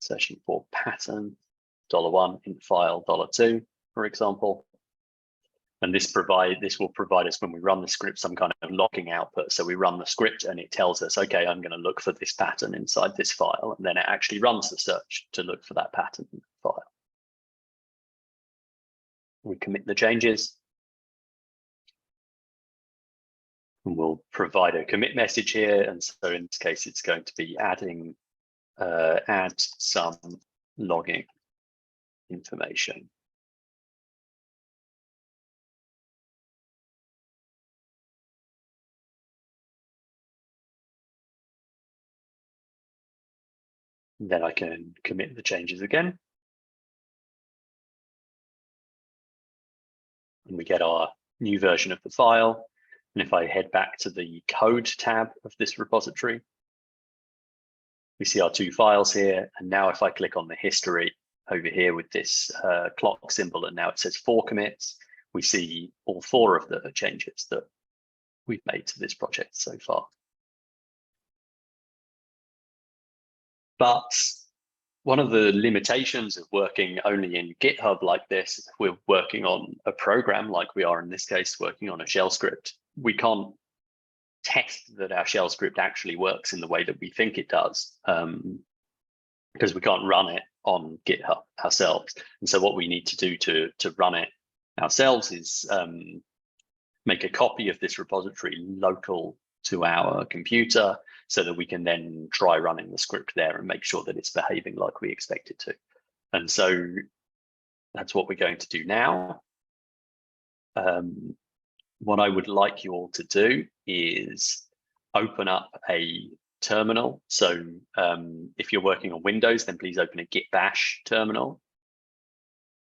Searching for pattern $1 in file $2, for example. And this will provide us, when we run the script, some kind of logging output. So we run the script and it tells us, okay, I'm going to look for this pattern inside this file. And then it actually runs the search to look for that pattern in the file. We commit the changes. And we'll provide a commit message here. And so in this case, it's going to be adding, add some logging information. Then I can commit the changes again. And we get our new version of the file. And if I head back to the code tab of this repository, we see our two files here. And now if I click on the history over here with this clock symbol, and now it says 4 commits, we see all 4 of the changes that we've made to this project so far. But one of the limitations of working only in GitHub like this, if we're working on a program like we are in this case, working on a shell script, we can't test that our shell script actually works in the way that we think it does, because we can't run it on GitHub ourselves. And so what we need to do to run it ourselves is make a copy of this repository local to our computer, so that we can then try running the script there and make sure that it's behaving like we expect it to. And so that's what we're going to do now. What I would like you all to do is open up a terminal. So if you're working on Windows, then please open a Git Bash terminal.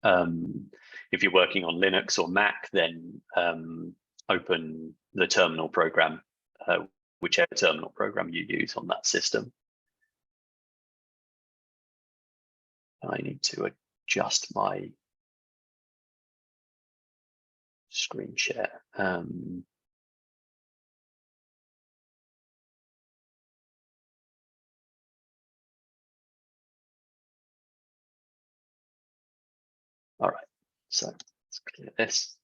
If you're working on Linux or Mac, then open the terminal program, whichever terminal program you use on that system. I need to adjust my screen share. All right, so let's clear this.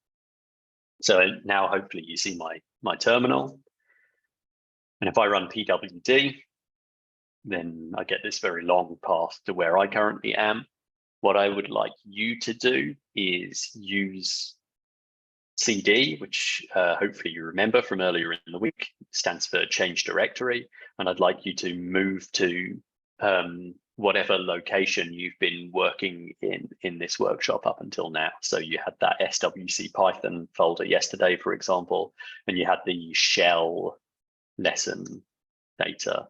So now hopefully you see my terminal. And if I run pwd, then I get this very long path to where I currently am. What I would like you to do is use CD, which hopefully you remember from earlier in the week, stands for change directory. And I'd like you to move to whatever location you've been working in this workshop up until now. So you had that SWC Python folder yesterday, for example, and you had the shell lesson data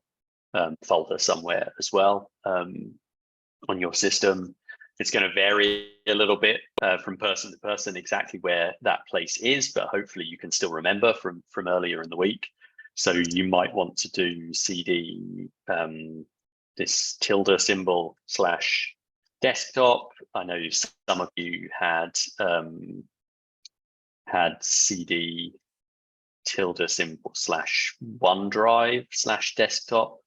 folder somewhere as well on your system. It's going to vary a little bit from person to person exactly where that place is, but hopefully you can still remember from earlier in the week. So you might want to do CD this tilde symbol / desktop. I know some of you had CD tilde symbol / OneDrive / desktop.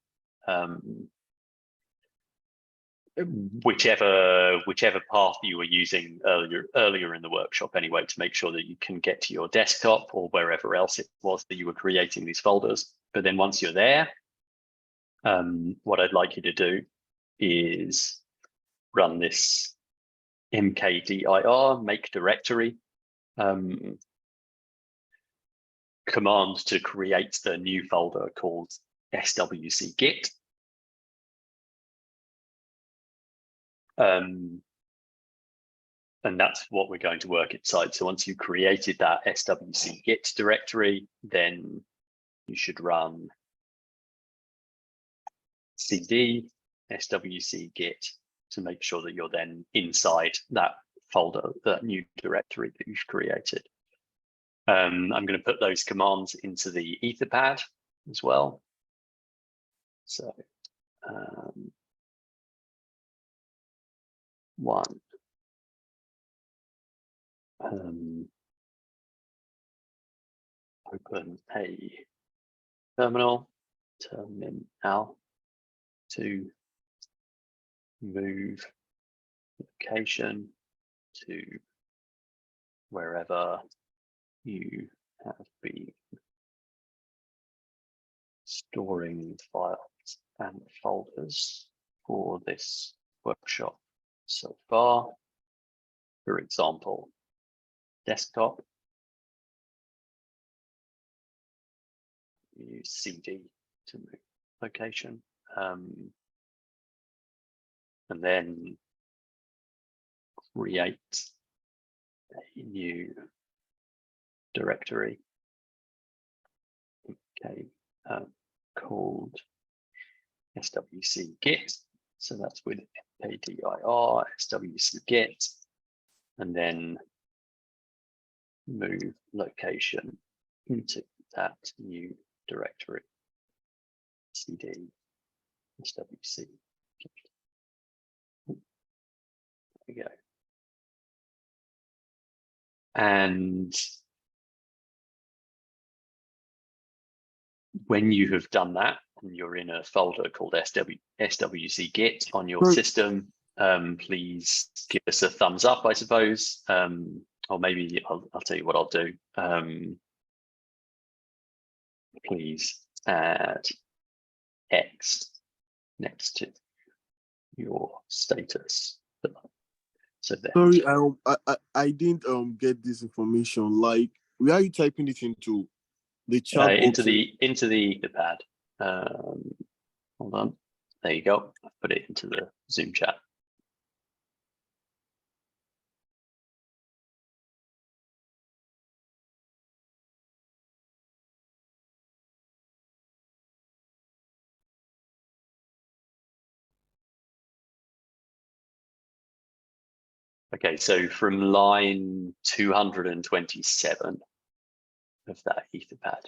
Whichever path you were using earlier in the workshop anyway, to make sure that you can get to your desktop or wherever else it was that you were creating these folders. But then once you're there, what I'd like you to do is run this mkdir make directory command to create the new folder called SWC Git. And that's what we're going to work inside. So once you created that SWC Git directory, then you should run cd SWC Git to make sure that you're then inside that folder, that new directory that you've created. I'm going to put those commands into the Etherpad as well. So one. Open a terminal to move location to wherever you have been storing files and folders for this workshop so far. For example, desktop. Use CD to move location, and then create a new directory, okay, called SWC Git. So that's with mkdir SWC Git, and then move location into that new directory, cd SWC Git. There we go. And when you have done that, and you're in a folder called SWC Git on your system, please give us a thumbs up, I suppose. Or maybe I'll tell you what I'll do. Please add X next to your status. So then, sorry, I didn't get this information. Like, where are you typing it into? The chat into the Etherpad. Hold on. There you go. I've put it into the Zoom chat. Okay, so from line 227 of that Etherpad.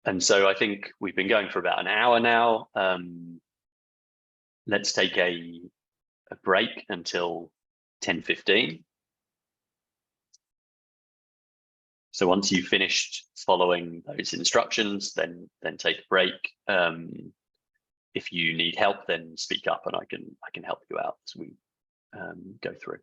And so I think we've been going for about an hour now. Let's take a break until 10:15. So once you've finished following those instructions, then take a break. If you need help, then speak up and I can help you out as we go through.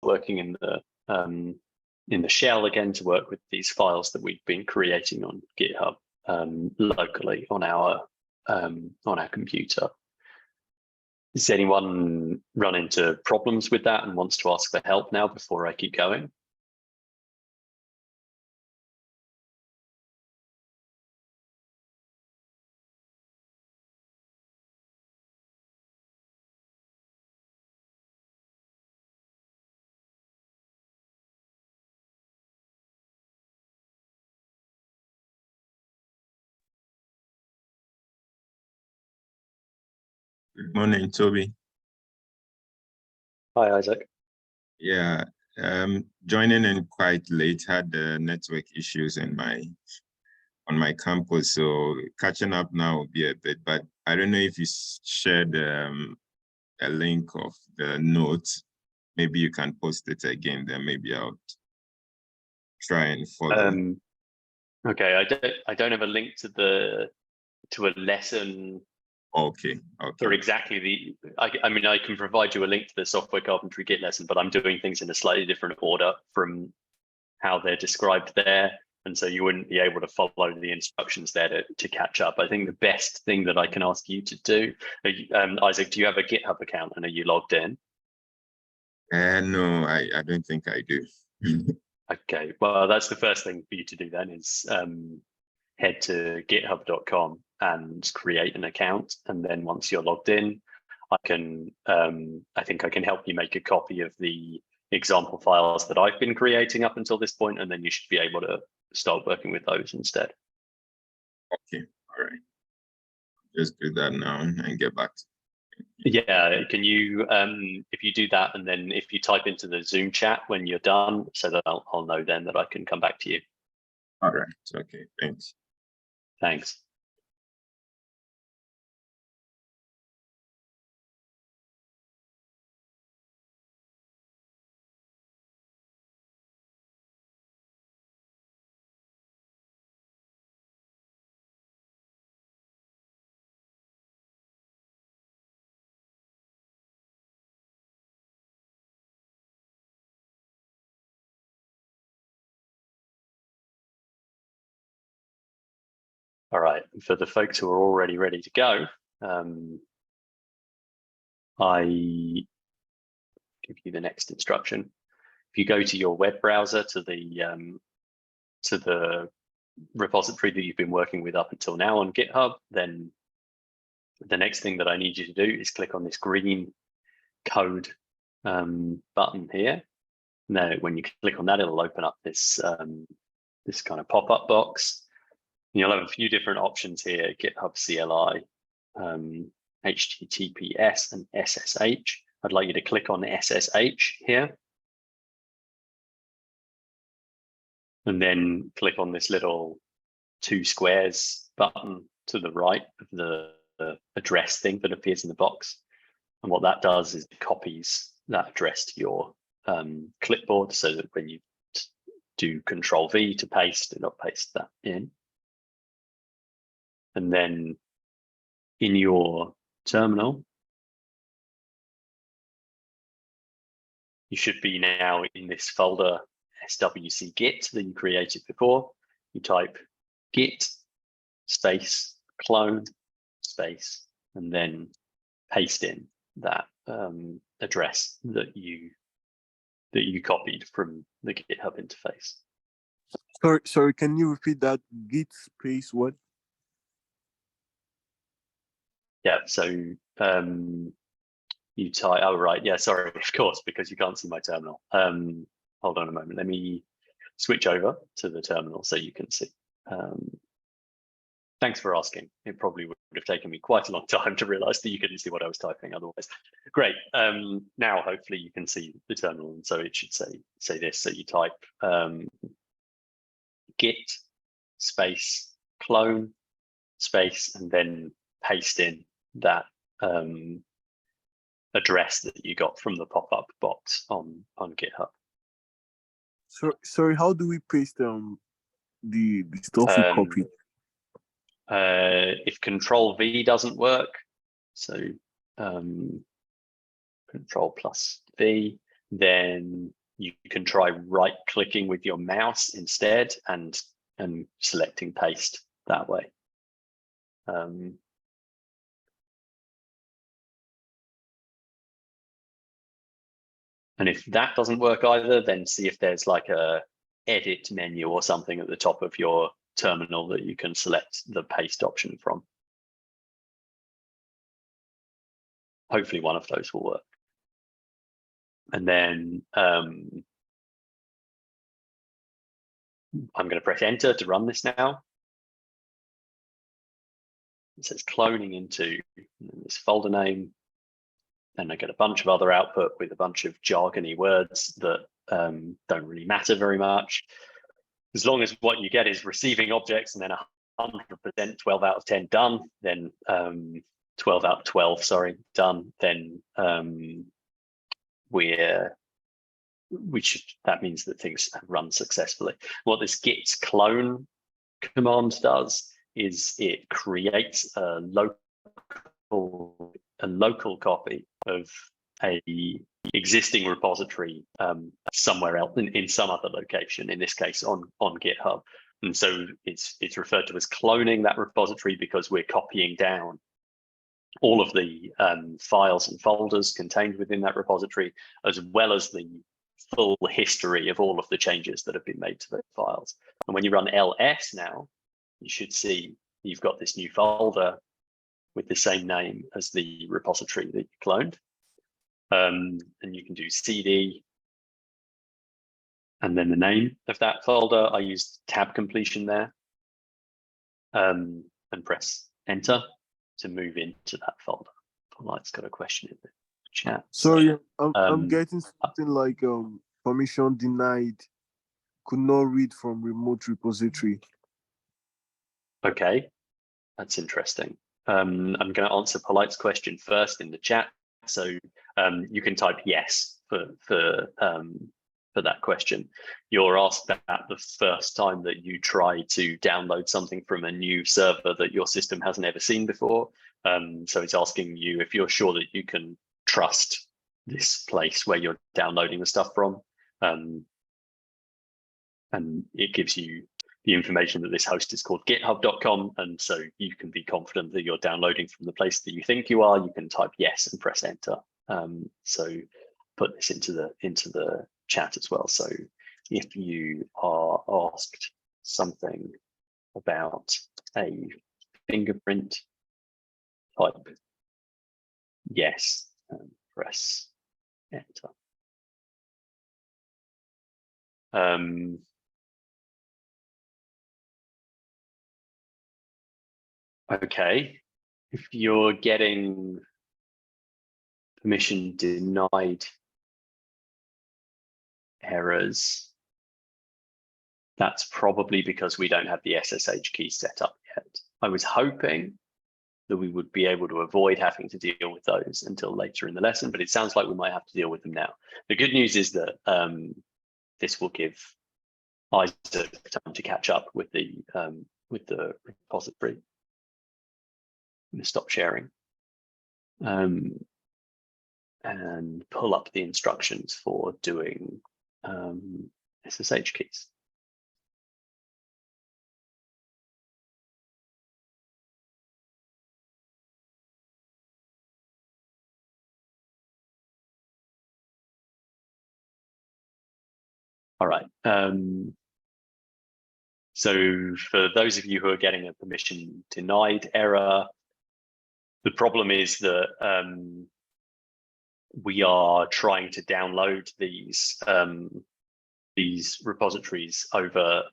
working in the shell again to work with these files that we've been creating on GitHub locally on our computer. Does anyone run into problems with that and wants to ask for help now before I keep going? Good morning, Toby. Hi, Isaac. Yeah, joining in quite late, had network issues on my campus, so catching up now will be a bit, but I don't know if you shared a link of the notes. Maybe you can post it again, then maybe I'll try and follow. Okay, I don't have a link to a lesson. Okay. For exactly I mean, I can provide you a link to the software carpentry Git lesson, but I'm doing things in a slightly different order from how they're described there. And so you wouldn't be able to follow the instructions there to catch up. I think the best thing that I can ask you to do, Isaac, do you have a GitHub account and are you logged in? No, I don't think I do. Okay, well, that's the first thing for you to do then is head to github.com and create an account. And then once you're logged in, I think I can help you make a copy of the example files that I've been creating up until this point, and then you should be able to start working with those instead. Okay, all right. Just do that now and get back to Yeah, can you, if you do that, and then if you type into the Zoom chat when you're done, so that I'll know then that I can come back to you. All right, okay, thanks. Thanks. All right, for the folks who are already ready to go, I give you the next instruction. If you go to your web browser to the repository that you've been working with up until now on GitHub, then the next thing that I need you to do is click on this green code button here. Now, when you click on that, it'll open up this this kind of pop-up box. You'll have a few different options here: GitHub CLI, HTTPS, and SSH. I'd like you to click on SSH here, and then click on this little 2 squares button to the right of the address thing that appears in the box. And what that does is it copies that address to your clipboard, so that when you do Control-V to paste, it'll paste that in. And then in your terminal, you should be now in this folder swc git that you created before. You type git space clone space and then paste in that address that you copied from the GitHub interface. Sorry, can you repeat that? Git space what? Yeah, so you type, oh right, yeah, sorry, of course, because you can't see my terminal. Hold on a moment, let me switch over to the terminal so you can see. Thanks for asking. It probably would have taken me quite a long time to realize that you couldn't see what I was typing otherwise. Great, now hopefully you can see the terminal, and so it should say this. So you type git space clone space and then paste in that address that you got from the pop-up box on GitHub. So sorry, how do we paste the stuff we copied? If Control-V doesn't work, so Control+V, then you can try right-clicking with your mouse instead and selecting paste that way. And if that doesn't work either, then see if there's like a edit menu or something at the top of your terminal that you can select the paste option from. Hopefully one of those will work. And then I'm going to press enter to run this now. It says cloning into this folder name. And I get a bunch of other output with a bunch of jargony words that don't really matter very much. As long as what you get is receiving objects and then 100%, 12 out of 10 done, then 12 out of 12, sorry, done, then that means that things run successfully. What this git clone command does is it creates a local copy of a existing repository somewhere else in some other location, in this case on GitHub. And so it's referred to as cloning that repository because we're copying down all of the files and folders contained within that repository, as well as the full history of all of the changes that have been made to those files. And when you run ls now, you should see you've got this new folder with the same name as the repository that you cloned. And you can do cd and then the name of that folder. I used tab completion there, and press enter to move into that folder. Polite's got a question in the chat. Sorry, I'm getting something like permission denied, could not read from remote repository. Okay, that's interesting. I'm going to answer Polite's question first in the chat. So you can type yes for that question. You're asked that the first time that you try to download something from a new server that your system hasn't ever seen before. So it's asking you if you're sure that you can trust this place where you're downloading the stuff from. And it gives you the information that this host is called github.com. And so you can be confident that you're downloading from the place that you think you are. You can type yes and press enter. So put this into the chat as well. So if you are asked something about a fingerprint, type yes and press enter. Okay, if you're getting permission denied errors, that's probably because we don't have the SSH key set up yet. I was hoping that we would be able to avoid having to deal with those until later in the lesson, but it sounds like we might have to deal with them now. The good news is that this will give Isaac time to catch up with the repository. I'm going to stop sharing and pull up the instructions for doing SSH keys. All right. So for those of you who are getting a permission denied error, the problem is that we are trying to download these repositories over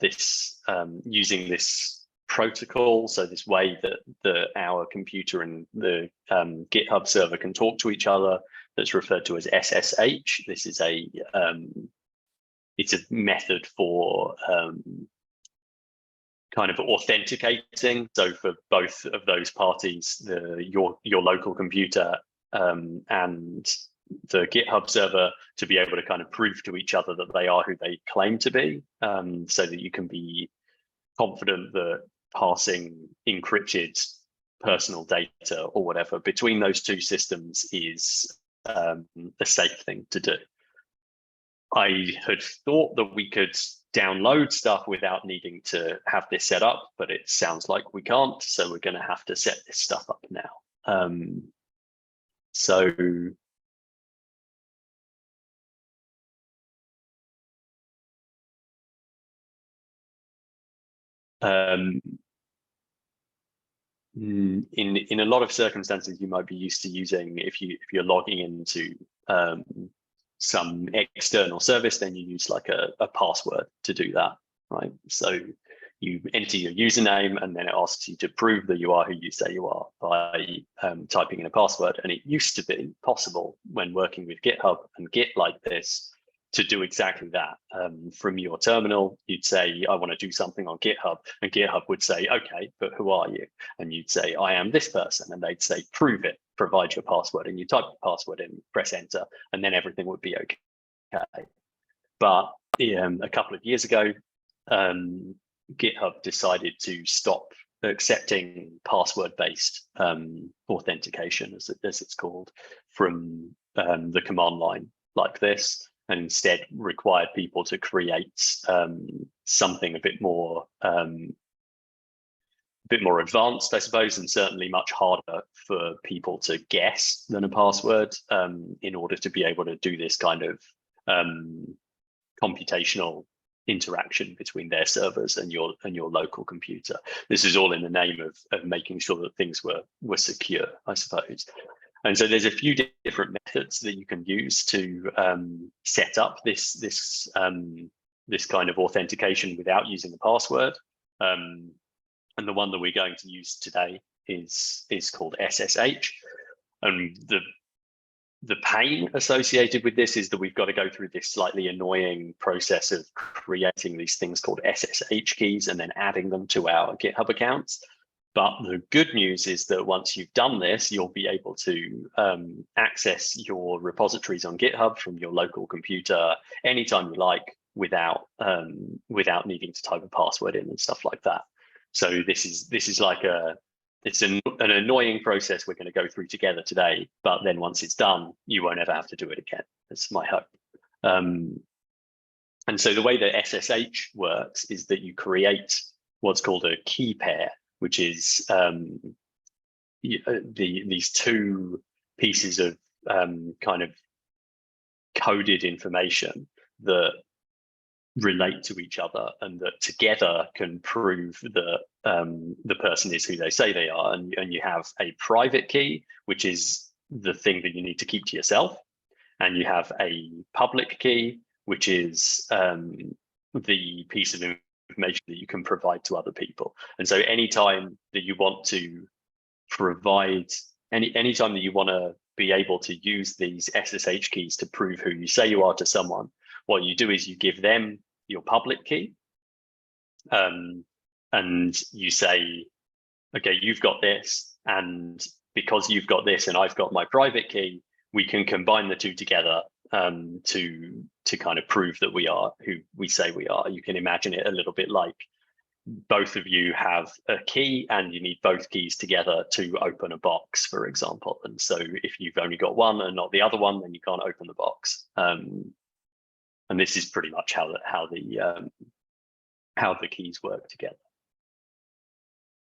this using this protocol. So this way that our computer and the GitHub server can talk to each other, that's referred to as SSH. This is it's a method for kind of authenticating. So for both of those parties, your local computer and the GitHub server, to be able to kind of prove to each other that they are who they claim to be, so that you can be confident that passing encrypted personal data or whatever between those two systems is a safe thing to do. I had thought that we could download stuff without needing to have this set up, but it sounds like we can't. So we're going to have to set this stuff up now. So in a lot of circumstances, you might be used to using, if you're logging into some external service, then you use like a password to do that, right? So you enter your username, and then it asks you to prove that you are who you say you are by typing in a password. And it used to be possible when working with GitHub and Git like this to do exactly that. From your terminal, you'd say, I want to do something on GitHub, and GitHub would say, okay, but who are you? And you'd say, I am this person, and they'd say, prove it, provide your password, and you type the password in, press enter, and then everything would be okay. But a couple of years ago, GitHub decided to stop accepting password-based authentication, as it's called, from the command line like this, and instead required people to create something a bit more advanced, I suppose, and certainly much harder for people to guess than a password, in order to be able to do this kind of computational interaction between their servers and your local computer. This is all in the name of making sure that things were secure, I suppose. And so there's a few different methods that you can use to set up this kind of authentication without using a password. And the one that we're going to use today is called SSH. And the pain associated with this is that we've got to go through this slightly annoying process of creating these things called SSH keys and then adding them to our GitHub accounts. But the good news is that once you've done this, you'll be able to access your repositories on GitHub from your local computer anytime you like, without needing to type a password in and stuff like that. So this is like it's an annoying process we're going to go through together today, but then once it's done, you won't ever have to do it again. That's my hope. And so the way that SSH works is that you create what's called a key pair, which is these two pieces of kind of coded information that relate to each other and that together can prove that the person is who they say they are. And you have a private key, which is the thing that you need to keep to yourself. And you have a public key, which is the piece of information that you can provide to other people. And so anytime that you want to provide, anytime that you want to be able to use these SSH keys to prove who you say you are to someone, what you do is you give them your public key, and you say, okay, you've got this, and because you've got this and I've got my private key, we can combine the two together to kind of prove that we are who we say we are. You can imagine it a little bit like both of you have a key and you need both keys together to open a box, for example. And so if you've only got one and not the other one, then you can't open the box. And this is pretty much how the keys work together.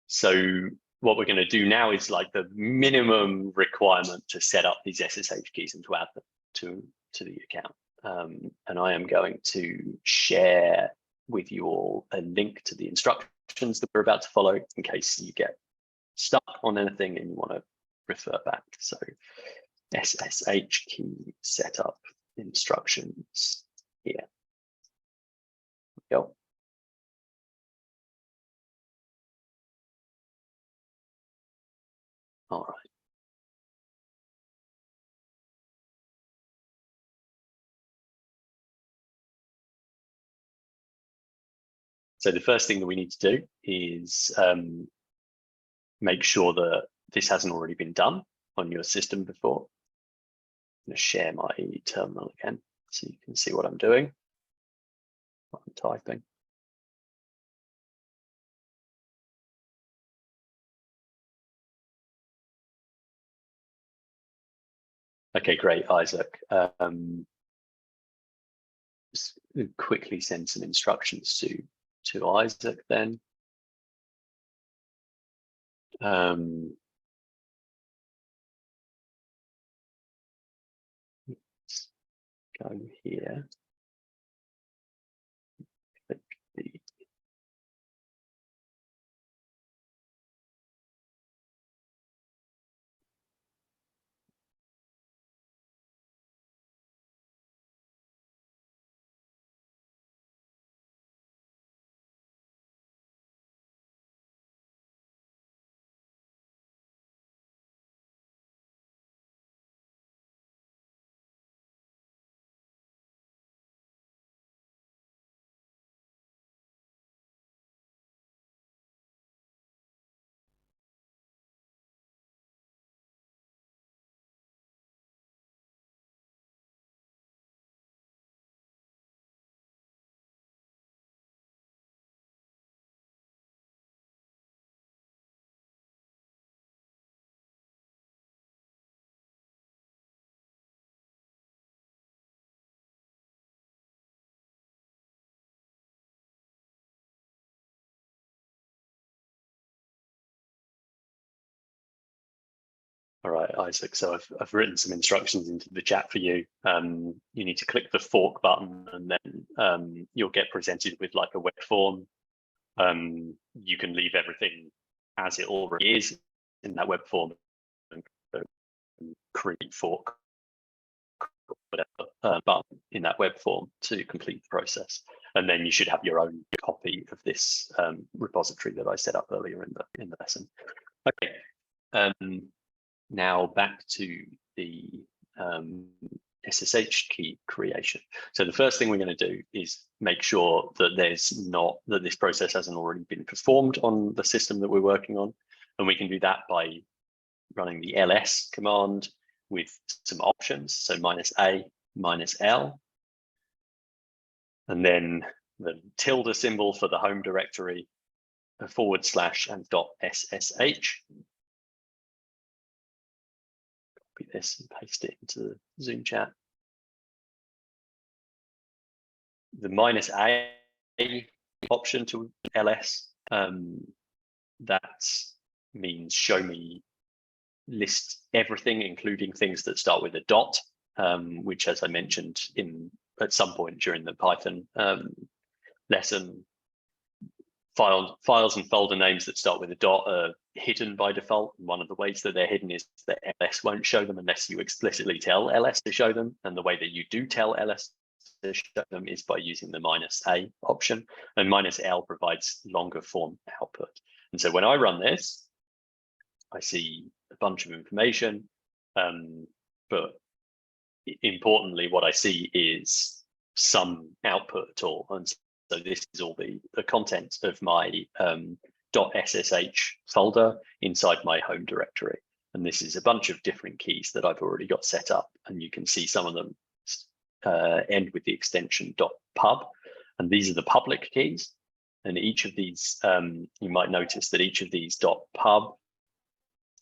So what we're going to do now is like the minimum requirement to set up these SSH keys and to add them to the account. And I am going to share with you all a link to the instructions that we're about to follow in case you get stuck on anything and you want to refer back. So SSH key setup instructions here. Go. All right. So the first thing that we need to do is make sure that this hasn't already been done on your system before. I'm going to share my terminal again so you can see what I'm doing. I'm typing. Okay, great, Isaac. just quickly send some instructions to Isaac then. Let's go here. Click the All right, Isaac, so I've written some instructions into the chat for you. You need to click the fork button, and then you'll get presented with like a web form. You can leave everything as it already is in that web form and create fork whatever button in that web form to complete the process. And then you should have your own copy of this repository that I set up earlier in the lesson. Okay. Now back to the SSH key creation. So the first thing we're going to do is make sure that this process hasn't already been performed on the system that we're working on. And we can do that by running the ls command with some options. So -a, -l, and then the tilde symbol for the home directory, a / and .ssh. Copy this and paste it into the Zoom chat. The -a option to ls, that means show me, list everything, including things that start with a dot, which, as I mentioned at some point during the Python lesson, files and folder names that start with a dot are hidden by default. And one of the ways that they're hidden is that ls won't show them unless you explicitly tell ls to show them. And the way that you do tell ls to show them is by using the -a option, and -l provides longer form output. And so when I run this, I see a bunch of information, but importantly, what I see is some output at all. And so this is all the content of my .ssh folder inside my home directory. And this is a bunch of different keys that I've already got set up. And you can see some of them end with the extension .pub. And these are the public keys. And each of these, you might notice that each of these .pub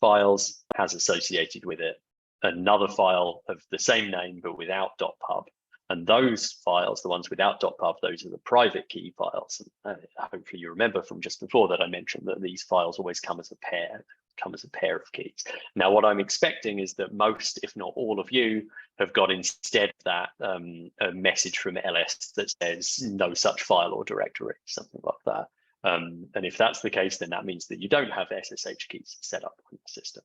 files has associated with it another file of the same name but without .pub, and those files, the ones without .pub, those are the private key files. And hopefully you remember from just before that I mentioned that these files always come as a pair of keys. Now what I'm expecting is that most, if not all of you, have got instead of that a message from ls that says no such file or directory, something like that. And if that's the case, then that means that you don't have SSH keys set up on the system.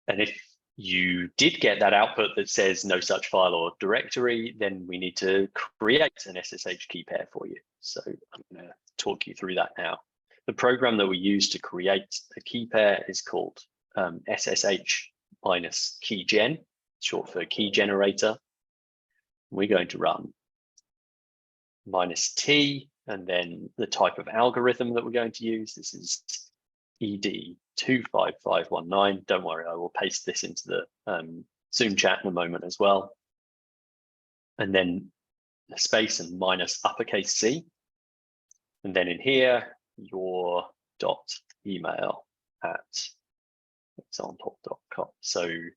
And if you did get that output that says no such file or directory, then we need to create an SSH key pair for you. So I'm going to talk you through that now. The program that we use to create a key pair is called SSH-keygen, short for key generator. We're going to run -t, and then the type of algorithm that we're going to use. This is ED25519. Don't worry, I will paste this into the Zoom chat in a moment as well. And then a space and -C. And then in here, your .email at example.com. So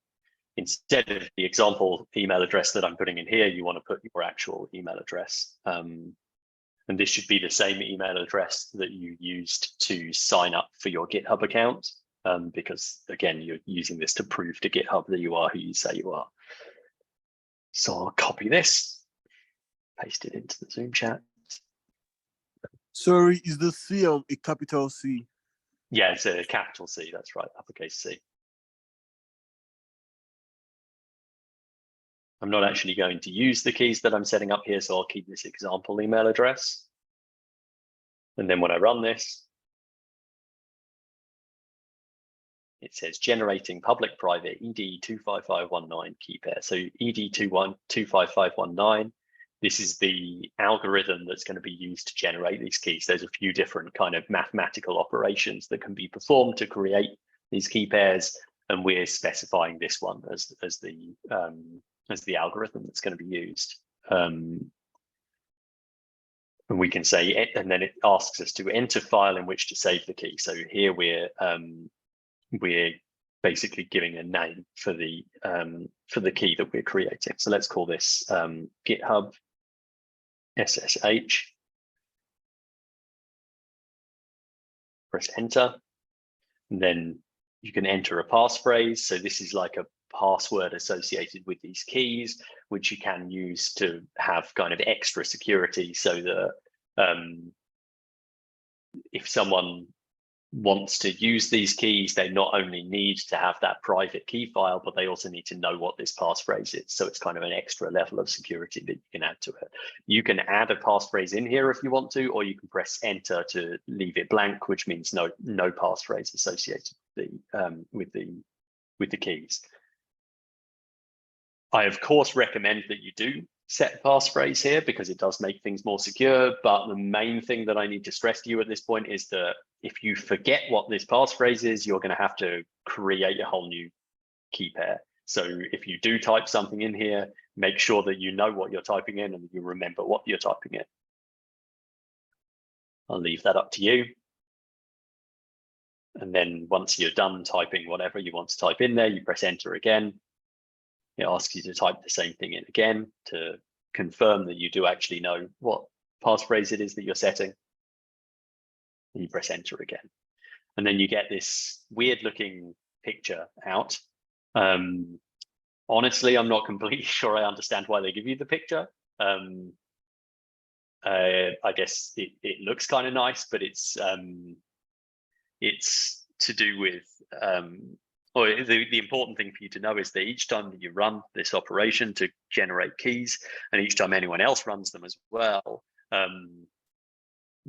instead of the example email address that I'm putting in here, you want to put your actual email address. And this should be the same email address that you used to sign up for your GitHub account, because again, you're using this to prove to GitHub that you are who you say you are. So I'll copy this, paste it into the Zoom chat. Sorry, is the C a capital C? Yeah, it's a capital C, that's right, uppercase C. I'm not actually going to use the keys that I'm setting up here, so I'll keep this example email address. And then when I run this, it says generating public private ED25519 key pair. So ED25519, this is the algorithm that's going to be used to generate these keys. There's a few different kind of mathematical operations that can be performed to create these key pairs, and we're specifying this one as the algorithm that's going to be used. And we can say, and then it asks us to enter file in which to save the key. So here we're basically giving a name for the key that we're creating. So let's call this GitHub SSH. Press enter, and then you can enter a passphrase. So this is like a password associated with these keys, which you can use to have kind of extra security, so that if someone wants to use these keys, they not only need to have that private key file, but they also need to know what this passphrase is. So it's kind of an extra level of security that you can add to it. You can add a passphrase in here if you want to, or you can press enter to leave it blank, which means no passphrase associated with the keys. I of course recommend that you do set a passphrase here because it does make things more secure. But the main thing that I need to stress to you at this point is that if you forget what this passphrase is, you're going to have to create a whole new key pair. So if you do type something in here, make sure that you know what you're typing in and you remember what you're typing in. I'll leave that up to you. And then once you're done typing whatever you want to type in there, you press enter again. It asks you to type the same thing in again to confirm that you do actually know what passphrase it is that you're setting. And you press enter again. And then you get this weird looking picture out. Honestly, I'm not completely sure I understand why they give you the picture. I guess it looks kind of nice, but it's to do with or the important thing for you to know is that each time that you run this operation to generate keys, and each time anyone else runs them as well,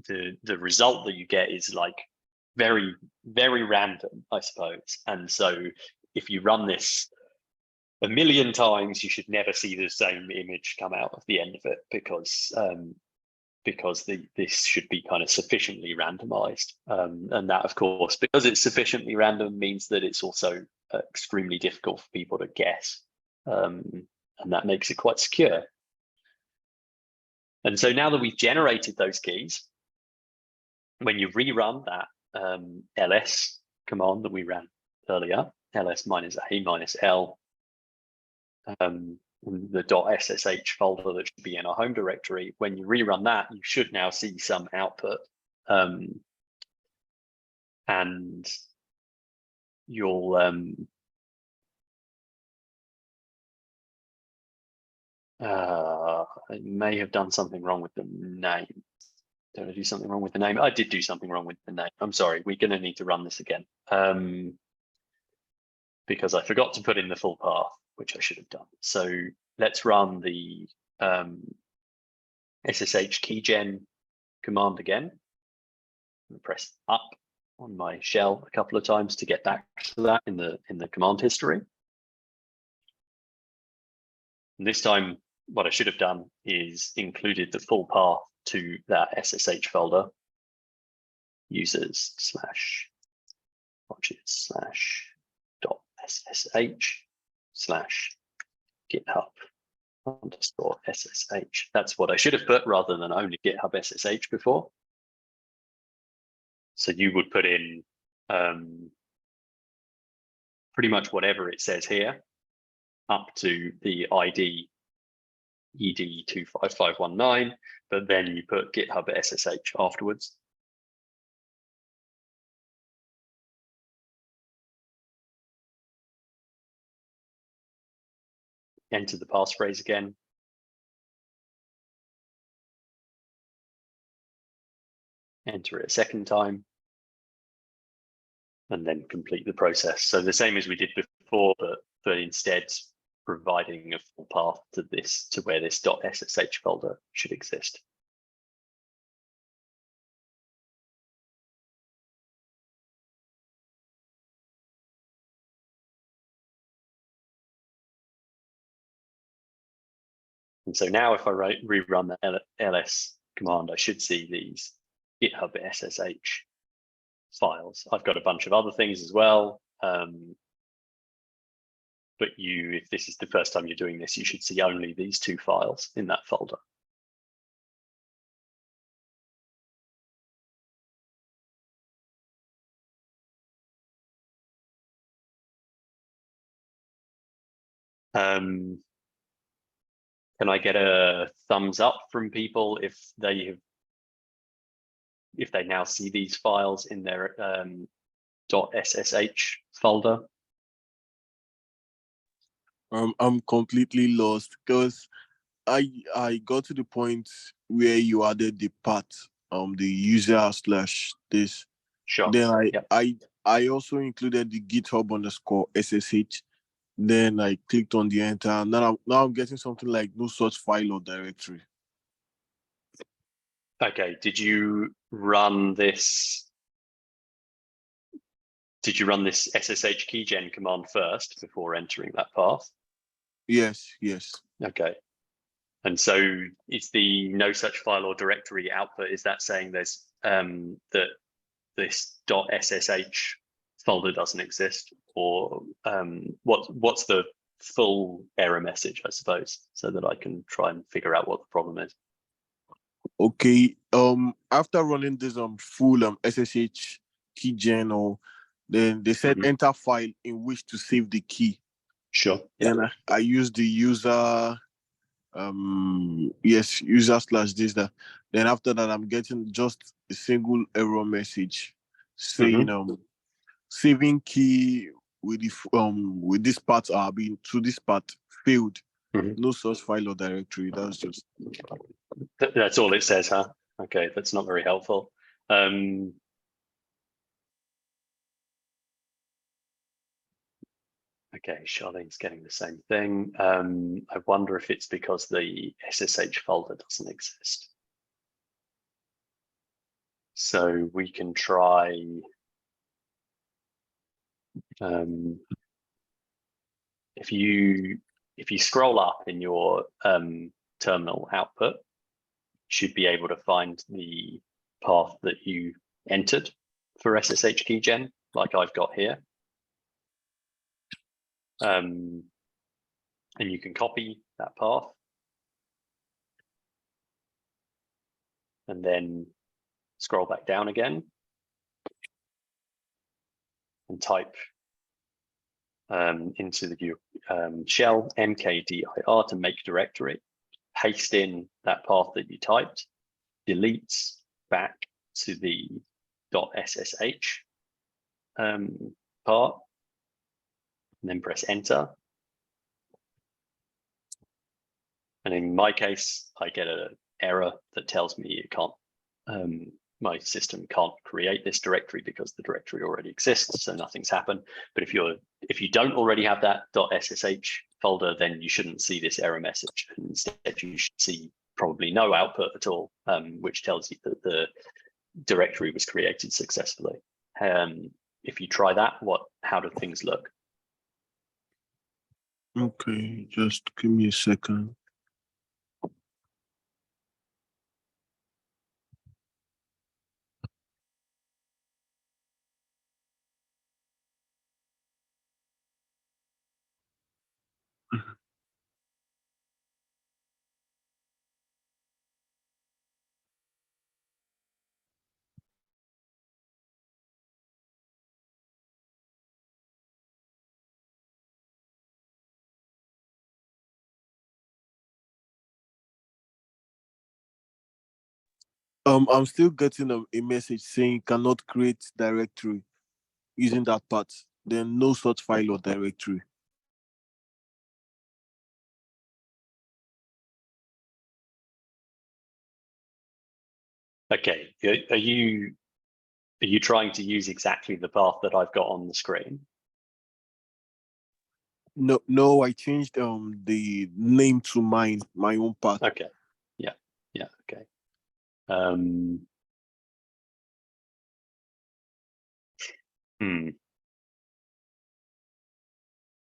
the result that you get is like very, very random, I suppose. And so if you run this a million times, you should never see the same image come out of the end of it, because this should be kind of sufficiently randomized. And that, of course, because it's sufficiently random, means that it's also extremely difficult for people to guess. And that makes it quite secure. And so now that we've generated those keys, when you rerun that ls command that we ran earlier, ls -a -l, the .ssh folder that should be in our home directory, when you rerun that, you should now see some output. And you'll I may have done something wrong with the name. Did I do something wrong with the name? I did do something wrong with the name. I'm sorry, we're going to need to run this again. Because I forgot to put in the full path, which I should have done. So let's run the SSH keygen command again. I'm press up on my shell a couple of times to get back to that in the command history. And this time, what I should have done is included the full path to that SSH folder, users/project/.ssh/github_ssh. That's what I should have put rather than only GitHub SSH before. So you would put in pretty much whatever it says here. up to the ID ED25519, but then you put GitHub SSH afterwards. Enter the passphrase again. Enter it a second time. And then complete the process. So the same as we did before, but instead providing a full path to this, to where this .ssh folder should exist. And so now if I rerun the ls command, I should see these GitHub SSH files. I've got a bunch of other things as well. But if this is the first time you're doing this, you should see only these two files in that folder. Can I get a thumbs up from people if they now see these files in their .ssh folder? I'm completely lost because I got to the point where you added the path, the user / this. Sure. Then I also included the GitHub _SSH. Then I clicked on the enter. And now I'm getting something like no such file or directory. Okay. Did you run this SSH keygen command first before entering that path? Yes. Okay. And so is the no such file or directory output, is that saying there's that this .ssh folder doesn't exist, or what's the full error message, I suppose, so that I can try and figure out what the problem is? Okay. After running this full SSH keygen, then they said enter file in which to save the key. Sure. And I used the user user / this that. Then after that I'm getting just a single error message saying saving key with this part to this part failed. No such file or directory. That's just that's all it says, huh? Okay, that's not very helpful. Okay, Charlene's getting the same thing. I wonder if it's because the SSH folder doesn't exist. So we can try. If you scroll up in your terminal output, you should be able to find the path that you entered for SSH keygen, like I've got here. And you can copy that path and then scroll back down again and type into the shell mkdir to make directory, paste in that path that you typed, delete back to the .ssh part, and then press enter. And in my case, I get an error that tells me it can't, my system can't create this directory because the directory already exists, so nothing's happened. But if you don't already have that .ssh folder, then you shouldn't see this error message. And instead, you should see probably no output at all, which tells you that the directory was created successfully. If you try that, how do things look? Okay, just give me a second. I'm still getting a message saying cannot create directory using that part. Then no such file or directory. Okay, are you trying to use exactly the path that I've got on the screen? No, I changed the name to my own path. Okay, yeah, okay.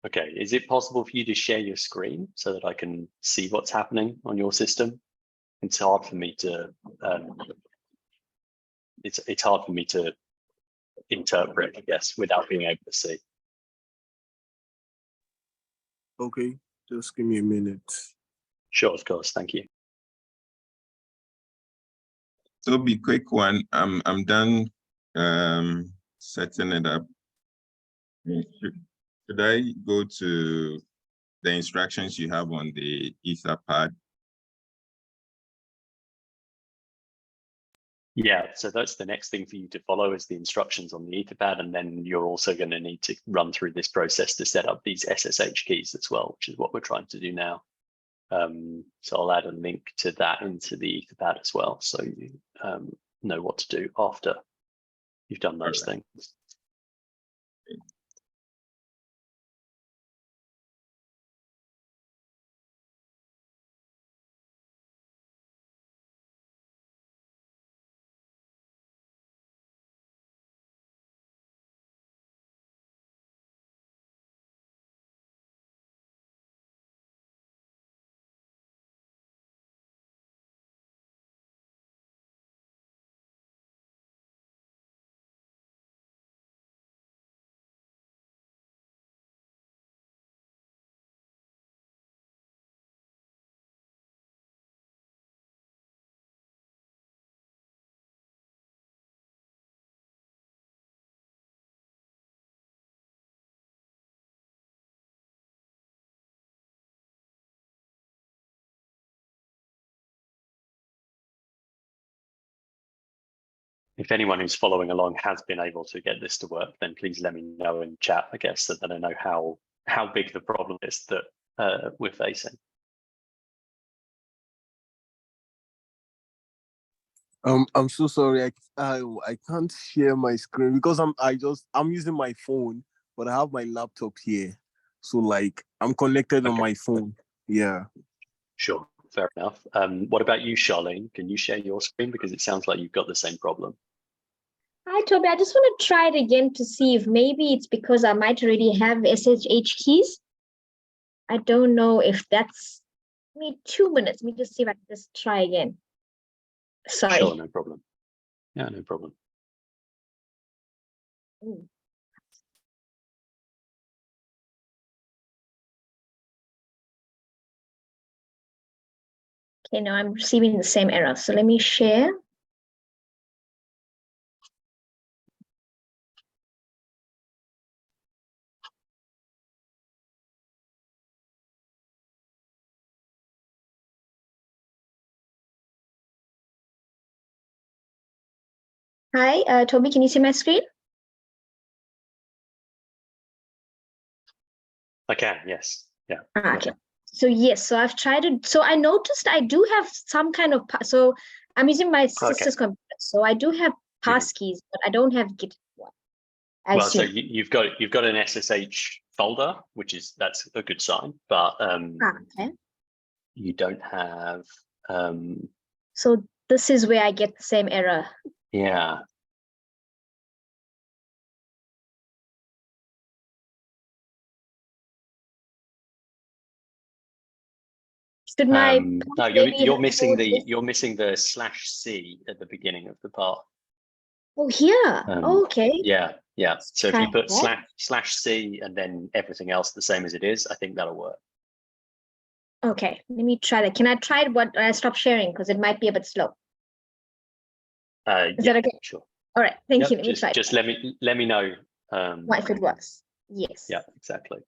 Okay, is it possible for you to share your screen so that I can see what's happening on your system? It's hard for me to it's hard for me to interpret, I guess, without being able to see. Okay, just give me a minute. Sure, of course, thank you. So be quick one. I'm done setting it up. Should I go to the instructions you have on the Etherpad? Yeah, so that's the next thing for you to follow is the instructions on the Etherpad, and then you're also going to need to run through this process to set up these SSH keys as well, which is what we're trying to do now. So I'll add a link to that into the Etherpad as well, so you know what to do after you've done those things. If anyone who's following along has been able to get this to work, then please let me know in chat, I guess, so that I know how big the problem is that we're facing. I'm so sorry. I can't share my screen because I'm using my phone, but I have my laptop here. So like I'm connected on my phone. Yeah. Sure, fair enough. What about you, Charlene? Can you share your screen? Because it sounds like you've got the same problem. Hi, Toby. I just want to try it again to see if maybe it's because I might already have SSH keys. I don't know if that's me. 2 minutes. Let me just see if I can just try again. Sorry. Sure, no problem. Yeah, no problem. Okay, now I'm receiving the same error. So let me share. Hi, Toby, can you see my screen? I can, yes. Yeah. Okay. So yes, so I've tried it. So I noticed I do have some kind of, so I'm using my sister's computer. So I do have passkeys, but I don't have Git. Well, so you've got an SSH folder, that's a good sign, but okay. You don't have. So this is where I get the same error. Yeah. Should my no, you're missing the /c at the beginning of the path. Oh, here. Okay. Yeah. So if you put /c and then everything else the same as it is, I think that'll work. Okay, let me try that. Can I try it when I stop sharing? Because it might be a bit slow. Is that okay? Sure. All right. Thank you. Let me try. Just let me know. If it works. Yes. Yeah, exactly.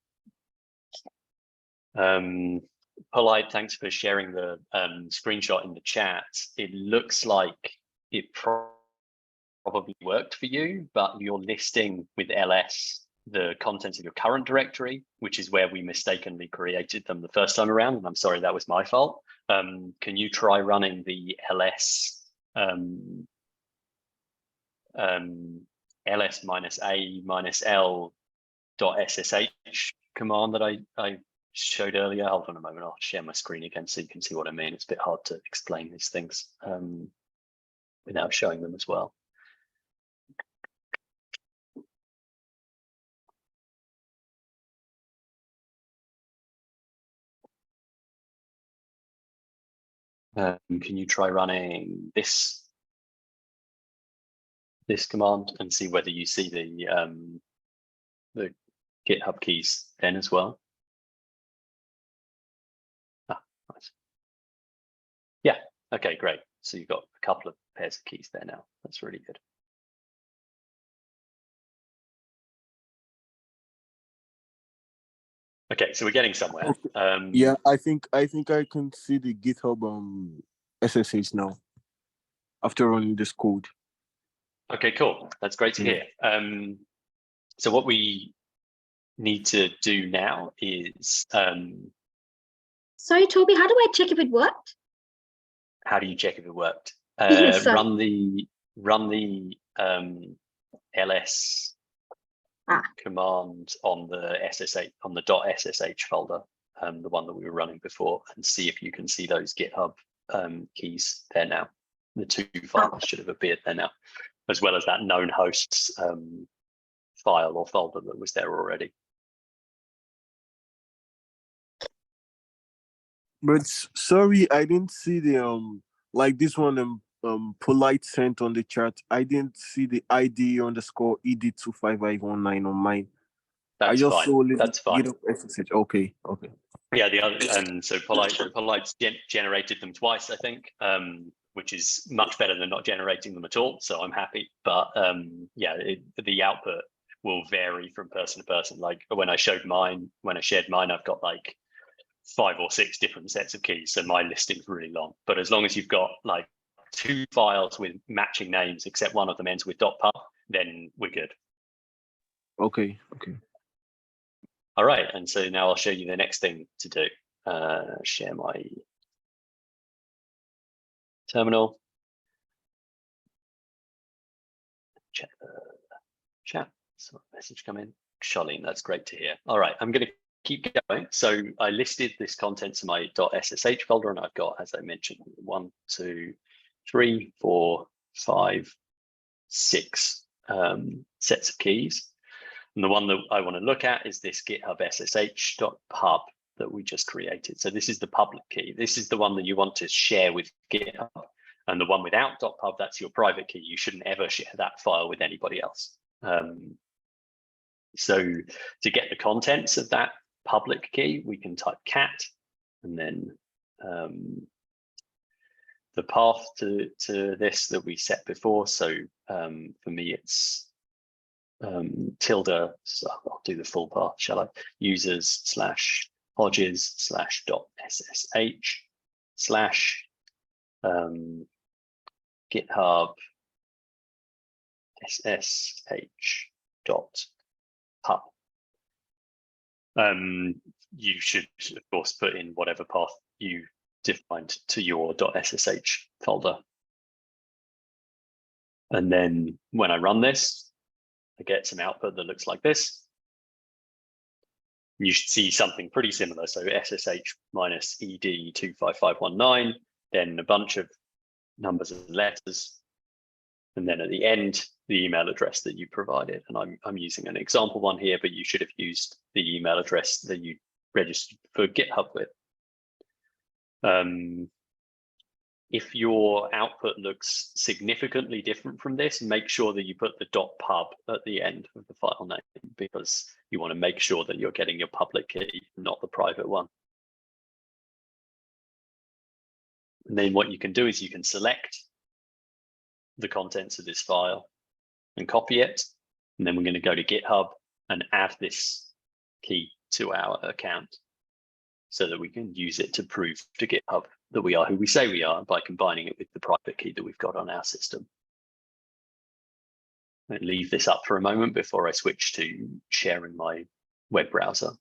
Polite, thanks for sharing the screenshot in the chat. It looks like it probably worked for you, but you're listing with ls the contents of your current directory, which is where we mistakenly created them the first time around. And I'm sorry, that was my fault. Can you try running the ls ls -a-l.ssh command that I showed earlier? Hold on a moment, I'll share my screen again so you can see what I mean. It's a bit hard to explain these things without showing them as well. Can you try running this command and see whether you see the GitHub keys then as well? Ah, nice. Yeah, okay, great. So you've got a couple of pairs of keys there now. That's really good. Okay, so we're getting somewhere. Yeah, I think I can see the GitHub SSH now after running this code. Okay, cool. That's great to hear. So what we need to do now is Sorry, Toby, how do I check if it worked? how do you check if it worked? Sorry. Run the ls command on the SSH on the .ssh folder, the one that we were running before, and see if you can see those GitHub keys there now. The two files should have appeared there now, as well as that known hosts file or folder that was there already. But sorry, I didn't see the like this one polite sent on the chat. I didn't see the ID _ ed25519 on mine. That's I just fine. saw That's fine. GitHub SSH. Okay. Yeah, the other so polite generated them twice, I think, which is much better than not generating them at all. So I'm happy. But yeah, the output will vary from person to person. Like when I shared mine, I've got like 5 or 6 different sets of keys. So my listing's really long. But as long as you've got like 2 files with matching names, except one of them ends with .pub, then we're good. Okay. All right, and so now I'll show you the next thing to do. Share my terminal. Check the chat. So message come in. Charlene, that's great to hear. All right, I'm going to keep going. So I listed this contents in my .ssh folder, and I've got, as I mentioned, 1, 2, 3, 4, 5, 6 sets of keys. And the one that I want to look at is this GitHub ssh.pub that we just created. So this is the public key. This is the one that you want to share with GitHub. And the one without .pub, that's your private key. You shouldn't ever share that file with anybody else. So to get the contents of that public key, we can type cat and then the path to this that we set before. So for me, it's tilde, so I'll do the full path, shall I? Users /hodges/.ssh/ GitHub ssh.pub. You should, of course, put in whatever path you defined to your .ssh folder. And then when I run this, I get some output that looks like this. You should see something pretty similar. So SSH -ed 25519, then a bunch of numbers and letters. And then at the end, the email address that you provided. And I'm using an example one here, but you should have used the email address that you registered for GitHub with. If your output looks significantly different from this, make sure that you put the .pub at the end of the file name, because you want to make sure that you're getting your public key, not the private one. And then what you can do is you can select the contents of this file and copy it. And then we're going to go to GitHub and add this key to our account. so that we can use it to prove to GitHub that we are who we say we are by combining it with the private key that we've got on our system. I'll leave this up for a moment before I switch to sharing my web browser.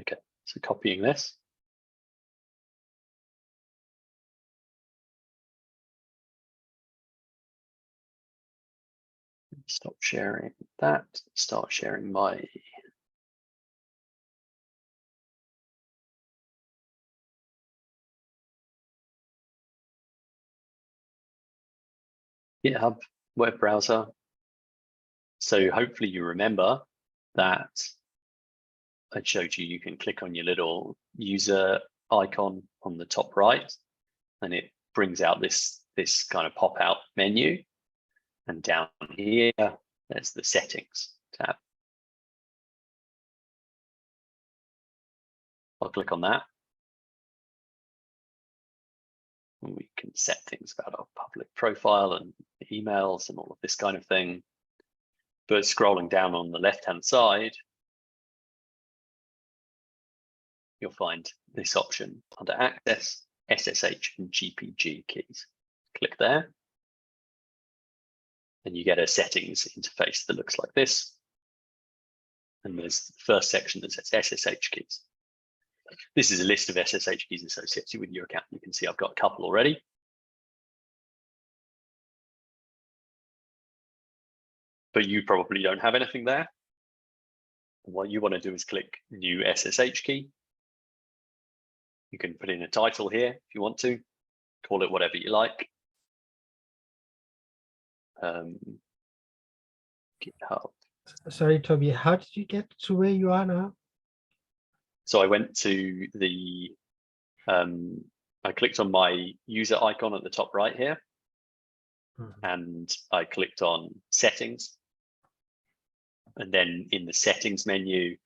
Okay, so copying this. Stop sharing that, start sharing my GitHub web browser. So hopefully you remember that I showed you, you can click on your little user icon on the top right, and it brings out this kind of pop-out menu. And down here, there's the settings tab. I'll click on that. And we can set things about our public profile and emails and all of this kind of thing. But scrolling down on the left-hand side, you'll find this option under Access, SSH, and GPG keys. Click there. And you get a settings interface that looks like this. And there's the first section that says SSH keys. This is a list of SSH keys associated with your account. You can see I've got a couple already. But you probably don't have anything there. And what you want to do is click New SSH key. You can put in a title here if you want to. Call it whatever you like. GitHub. Sorry, Toby, how did you get to where you are now? So I went to the, I clicked on my user icon at the top right here, and I clicked on settings. And then in the settings menu,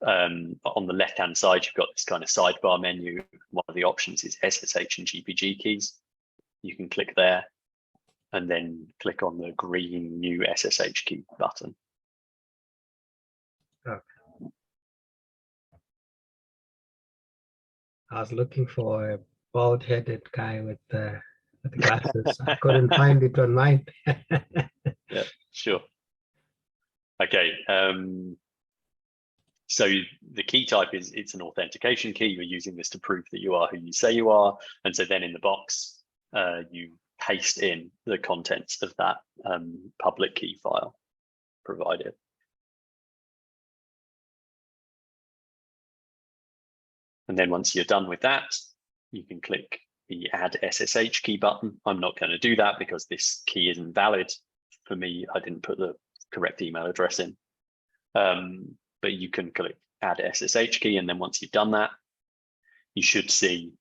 on the left-hand side, you've got this kind of sidebar menu. One of the options is SSH and GPG keys. You can click there and then click on the green new SSH key button. Okay. I was looking for a bald-headed guy with the glasses. I couldn't find it on mine. Yeah, sure. Okay. So the key type is, it's an authentication key. You're using this to prove that you are who you say you are. And so then in the box, you paste in the contents of that public key file provided. And then once you're done with that, you can click the Add SSH key button. I'm not going to do that because this key isn't valid for me. I didn't put the correct email address in. But you can click Add SSH key, and then once you've done that, you should see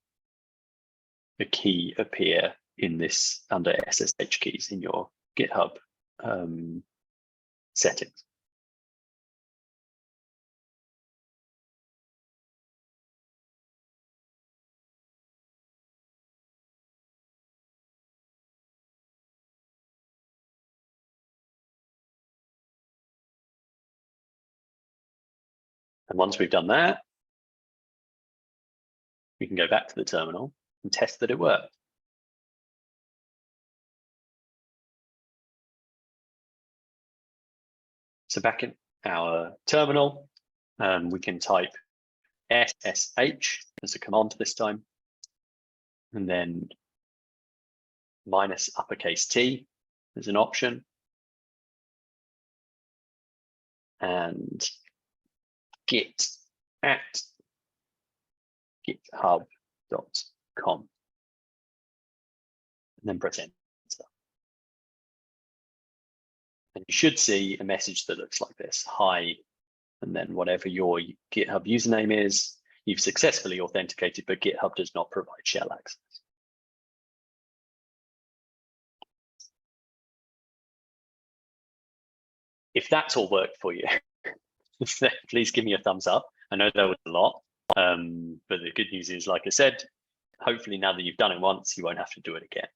the key appear in this under SSH keys in your GitHub settings. And once we've done that, we can go back to the terminal and test that it worked. So back in our terminal, we can type SSH as a command this time, and then minus uppercase T as an option, and git at github.com, and then press enter. And you should see a message that looks like this: hi, and then whatever your GitHub username is. You've successfully authenticated, but GitHub does not provide shell access. If that's all worked for you, please give me a thumbs up. I know there was a lot, but the good news is, like I said, hopefully now that you've done it once, you won't have to do it again.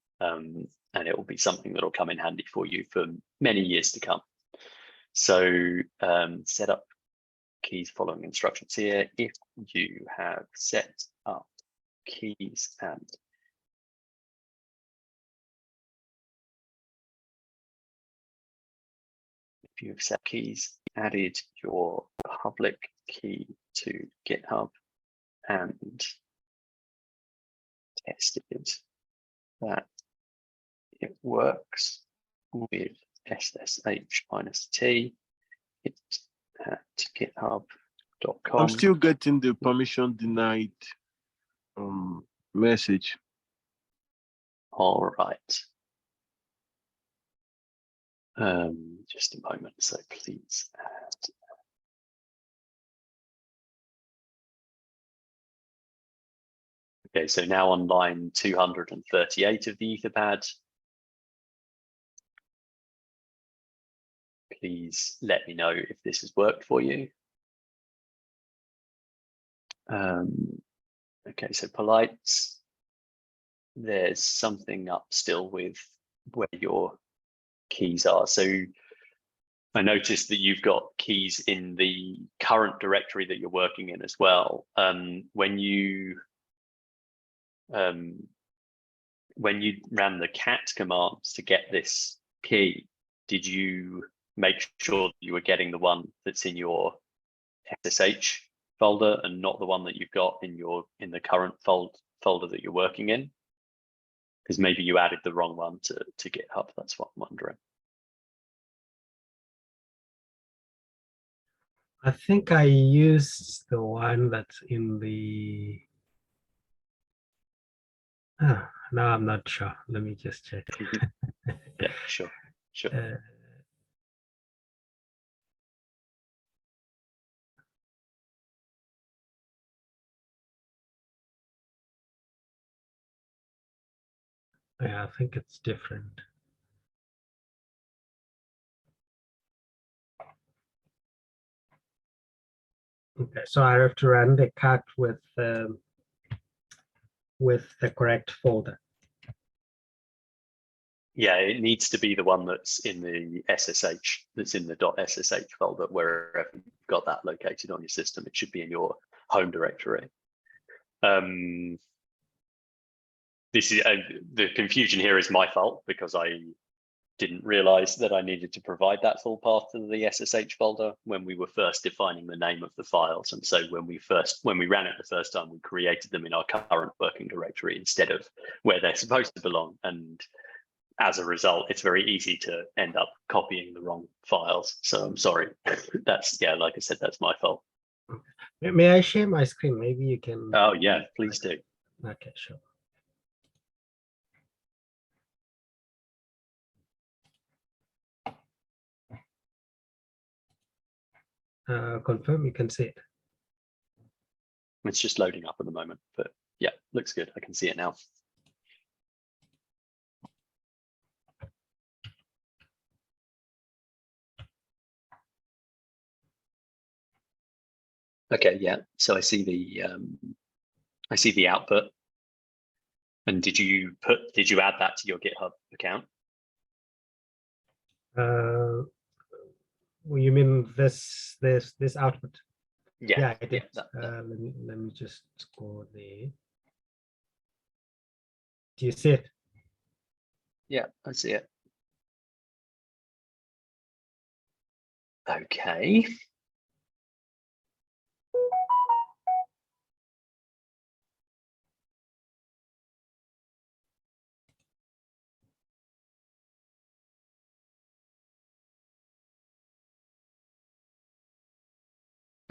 And it will be something that will come in handy for you for many years to come. So set up keys following instructions here. If you have set up keys and if you have set keys, added your public key to GitHub and tested that it works with SSH-T, it at github.com. I'm still getting the permission denied message. All right. Just a moment, so please add. Okay, so now on line 238 of the Etherpad, please let me know if this has worked for you. Okay, so polite, there's something up still with where your keys are. So I noticed that you've got keys in the current directory that you're working in as well. When you ran the cat commands to get this key, did you make sure that you were getting the one that's in your SSH folder and not the one that you've got in the current folder that you're working in? Because maybe you added the wrong one to GitHub. That's what I'm wondering. I think I used the one that's in the. Oh, no, I'm not sure. Let me just check. Yeah, sure. Yeah, I think it's different. Okay, so I have to run the cat with the correct folder. Yeah, it needs to be the one that's in the SSH, that's in the .ssh folder, wherever you've got that located on your system. It should be in your home directory. This is the confusion here is my fault because I didn't realize that I needed to provide that full path to the SSH folder when we were first defining the name of the files. And so when we ran it the first time, we created them in our current working directory instead of where they're supposed to belong. And as a result, it's very easy to end up copying the wrong files. So I'm sorry. That's, yeah, like I said, that's my fault. May I share my screen? Maybe you can. Oh yeah, please do. Okay, sure. Confirm you can see it. It's just loading up at the moment, but yeah, looks good. I can see it now. Okay, yeah. So I see the output. And did you add that to your GitHub account? Well, you mean this output? Yeah, I did. Yeah, Let me just go there. Do you see it? Yeah, I see it. Okay.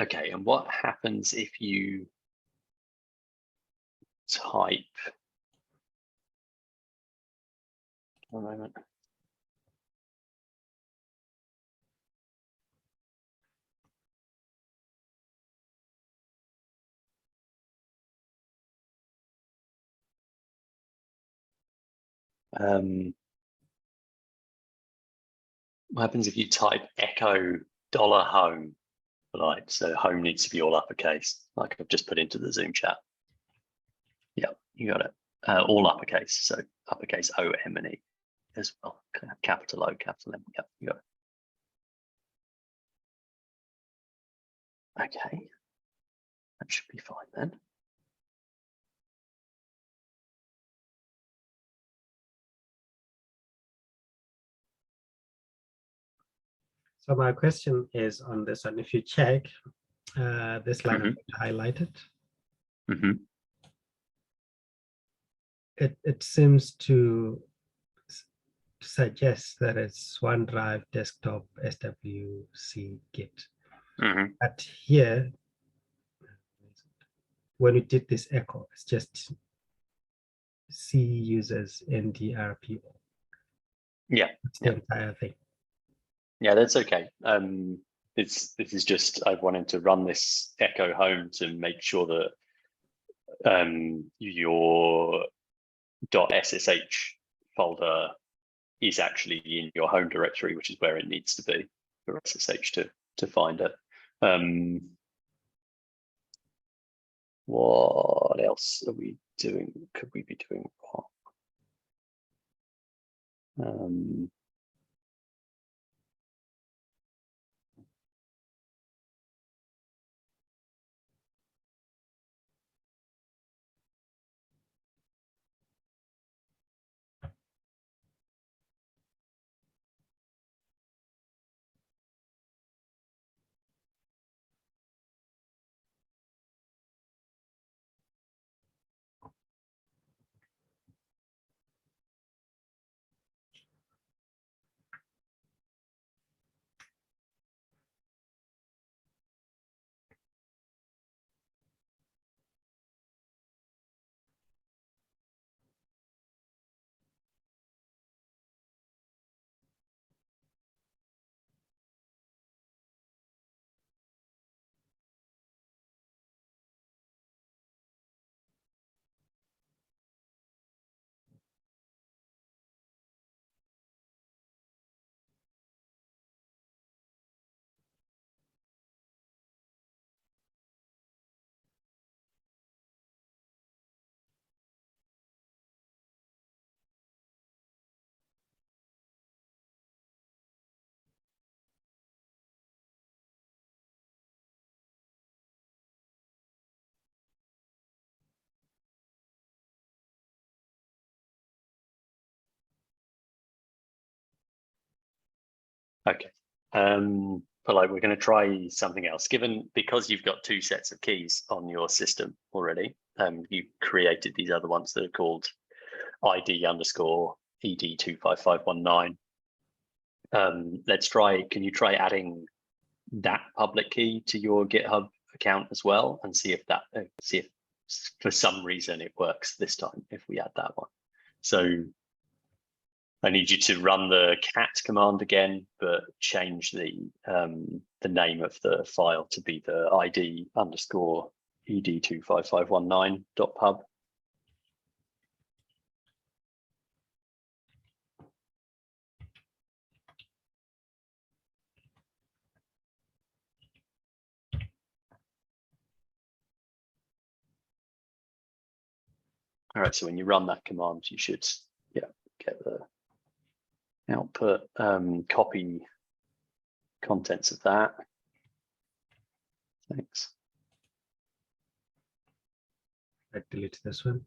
Okay, and what happens if you type? One moment. What happens if you type echo $home? Right, so home needs to be all uppercase, like I've just put into the Zoom chat. Yeah, you got it. All uppercase, so uppercase O, M, and E as well. Capital O, capital M. Yeah, you got it. Okay, that should be fine then. So my question is on this one. If you check this line highlighted, it seems to suggest that it's OneDrive, desktop, SWC, Git. But here, when we did this echo, it's just C users NDRPO. Yeah, it's the entire thing. Yeah, that's okay. This is just I wanted to run this echo home to make sure that your .ssh folder is actually in your home directory, which is where it needs to be for SSH to find it. What else are we doing? Could we be doing wrong? Okay. But like we're going to try something else. Because you've got two sets of keys on your system already, you created these other ones that are called ID_ED 25519. Let's try. Can you try adding that public key to your GitHub account as well, and see if for some reason it works this time if we add that one. So I need you to run the cat command again, but change the name of the file to be the ID_ED 25519.pub. All right, so when you run that command, you should get the output, copy contents of that. Thanks. I delete this one.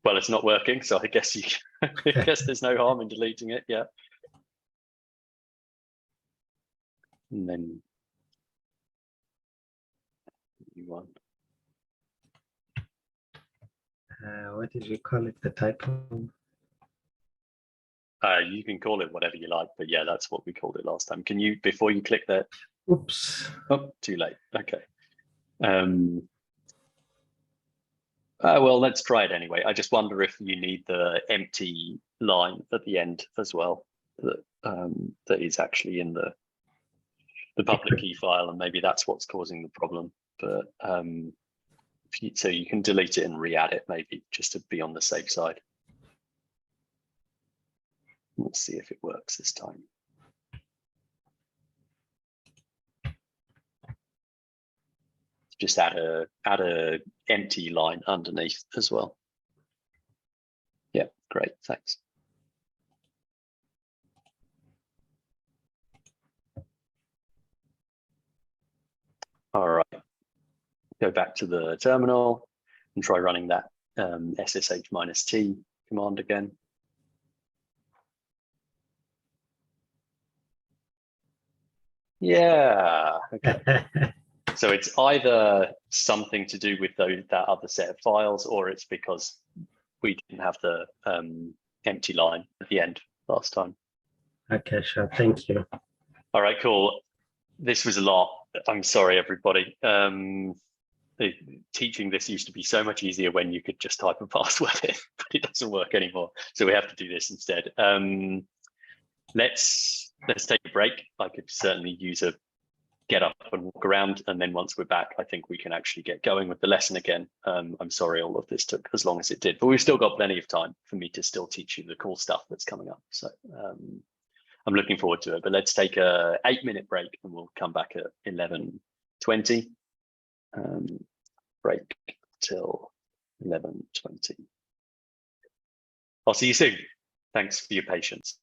Well, it's not working, so I guess I guess there's no harm in deleting it. Yeah. And then you want. What did you call it? The typo? You can call it whatever you like, but yeah, that's what we called it last time. Can you, before you click that? Oops. Oh, too late. Okay. Well, let's try it anyway. I just wonder if you need the empty line at the end as well, that is actually in the public key file, and maybe that's what's causing the problem. But so you can delete it and re-add it, maybe just to be on the safe side. We'll see if it works this time. just add a empty line underneath as well. Yeah, great, thanks. All right, go back to the terminal and try running that SSH-T command again. Yeah, okay. So it's either something to do with that other set of files, or it's because we didn't have the empty line at the end last time. Okay, sure. Thank you. All right, cool. This was a lot. I'm sorry, everybody. Teaching this used to be so much easier when you could just type a password in, but it doesn't work anymore. So we have to do this instead. Let's take a break. I could certainly use a get up and walk around, and then once we're back, I think we can actually get going with the lesson again. I'm sorry all of this took as long as it did, but we've still got plenty of time for me to still teach you the cool stuff that's coming up. So I'm looking forward to it, but let's take a 8-minute break and we'll come back at 11:20. Break till 11:20. I'll see you soon. Thanks for your patience.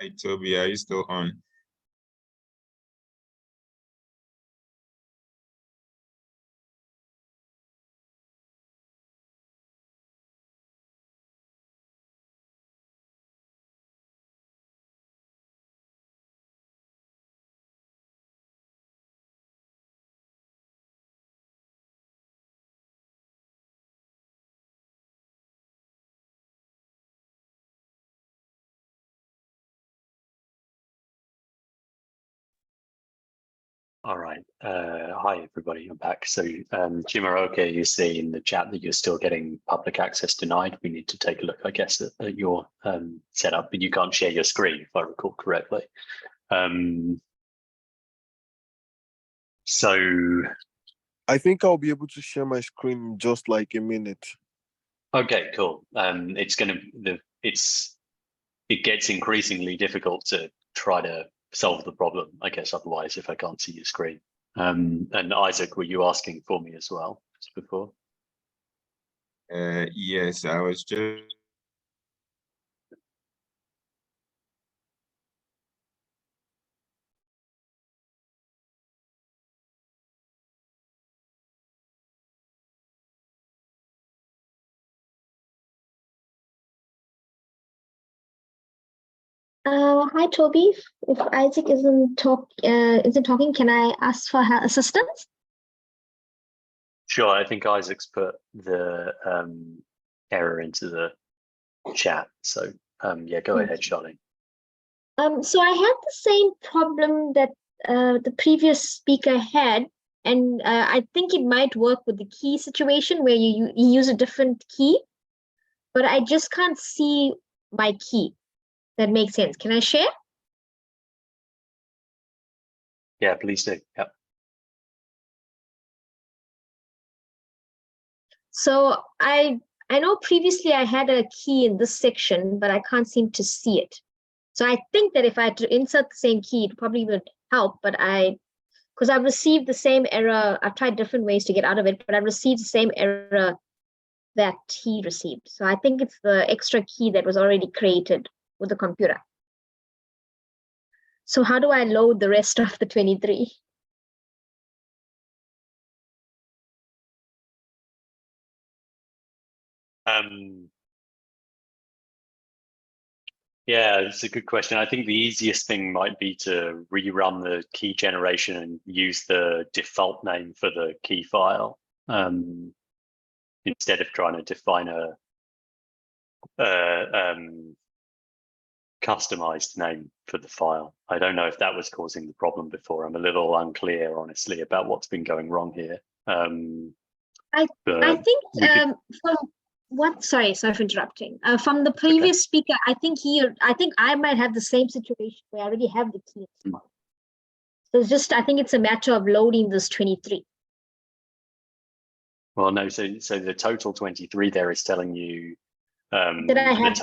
Hi, Toby, are you still on? All right. Hi, everybody. I'm back. So, Jimaroke, you see in the chat that you're still getting public access denied. We need to take a look, I guess, at your setup, but you can't share your screen, if I recall correctly. So, I think I'll be able to share my screen in just like a minute. okay, cool. It gets increasingly difficult to try to solve the problem, I guess, otherwise, if I can't see your screen. And Isaac, were you asking for me as well just before? Yes, I was just. Hi, Toby. If Isaac isn't talking, can I ask for her assistance? Sure, I think Isaac's put the error into the chat. So yeah, go ahead, Charlene. So I had the same problem that the previous speaker had, and I think it might work with the key situation where you use a different key, but I just can't see my key. That makes sense. Can I share? Yeah, please do. Yep. So I know previously I had a key in this section, but I can't seem to see it. So I think that if I had to insert the same key, it probably would help, but because I've received the same error, I've tried different ways to get out of it, but I've received the same error that he received. So I think it's the extra key that was already created with the computer. So how do I load the rest of the 23? Yeah, it's a good question. I think the easiest thing might be to rerun the key generation and use the default name for the key file instead of trying to define a customized name for the file. I don't know if that was causing the problem before. I'm a little unclear, honestly, about what's been going wrong here. I think from what? Sorry for interrupting. From the previous speaker, I think I might have the same situation where I already have the key. So it's just, I think it's a matter of loading this 23. Well, no. So the total 23 there is telling you that I have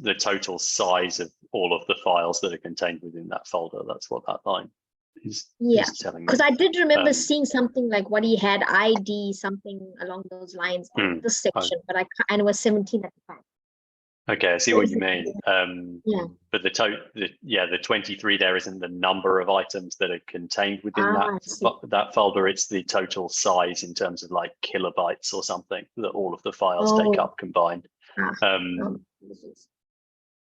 the total size of all of the files that are contained within that folder. That's what that line is telling me. Because I did remember seeing something like what he had ID, something along those lines on this section, but and it was 17 at the time. Okay, I see what you mean. But the 23 there isn't the number of items that are contained within that folder. It's the total size in terms of like kilobytes or something that all of the files take up combined.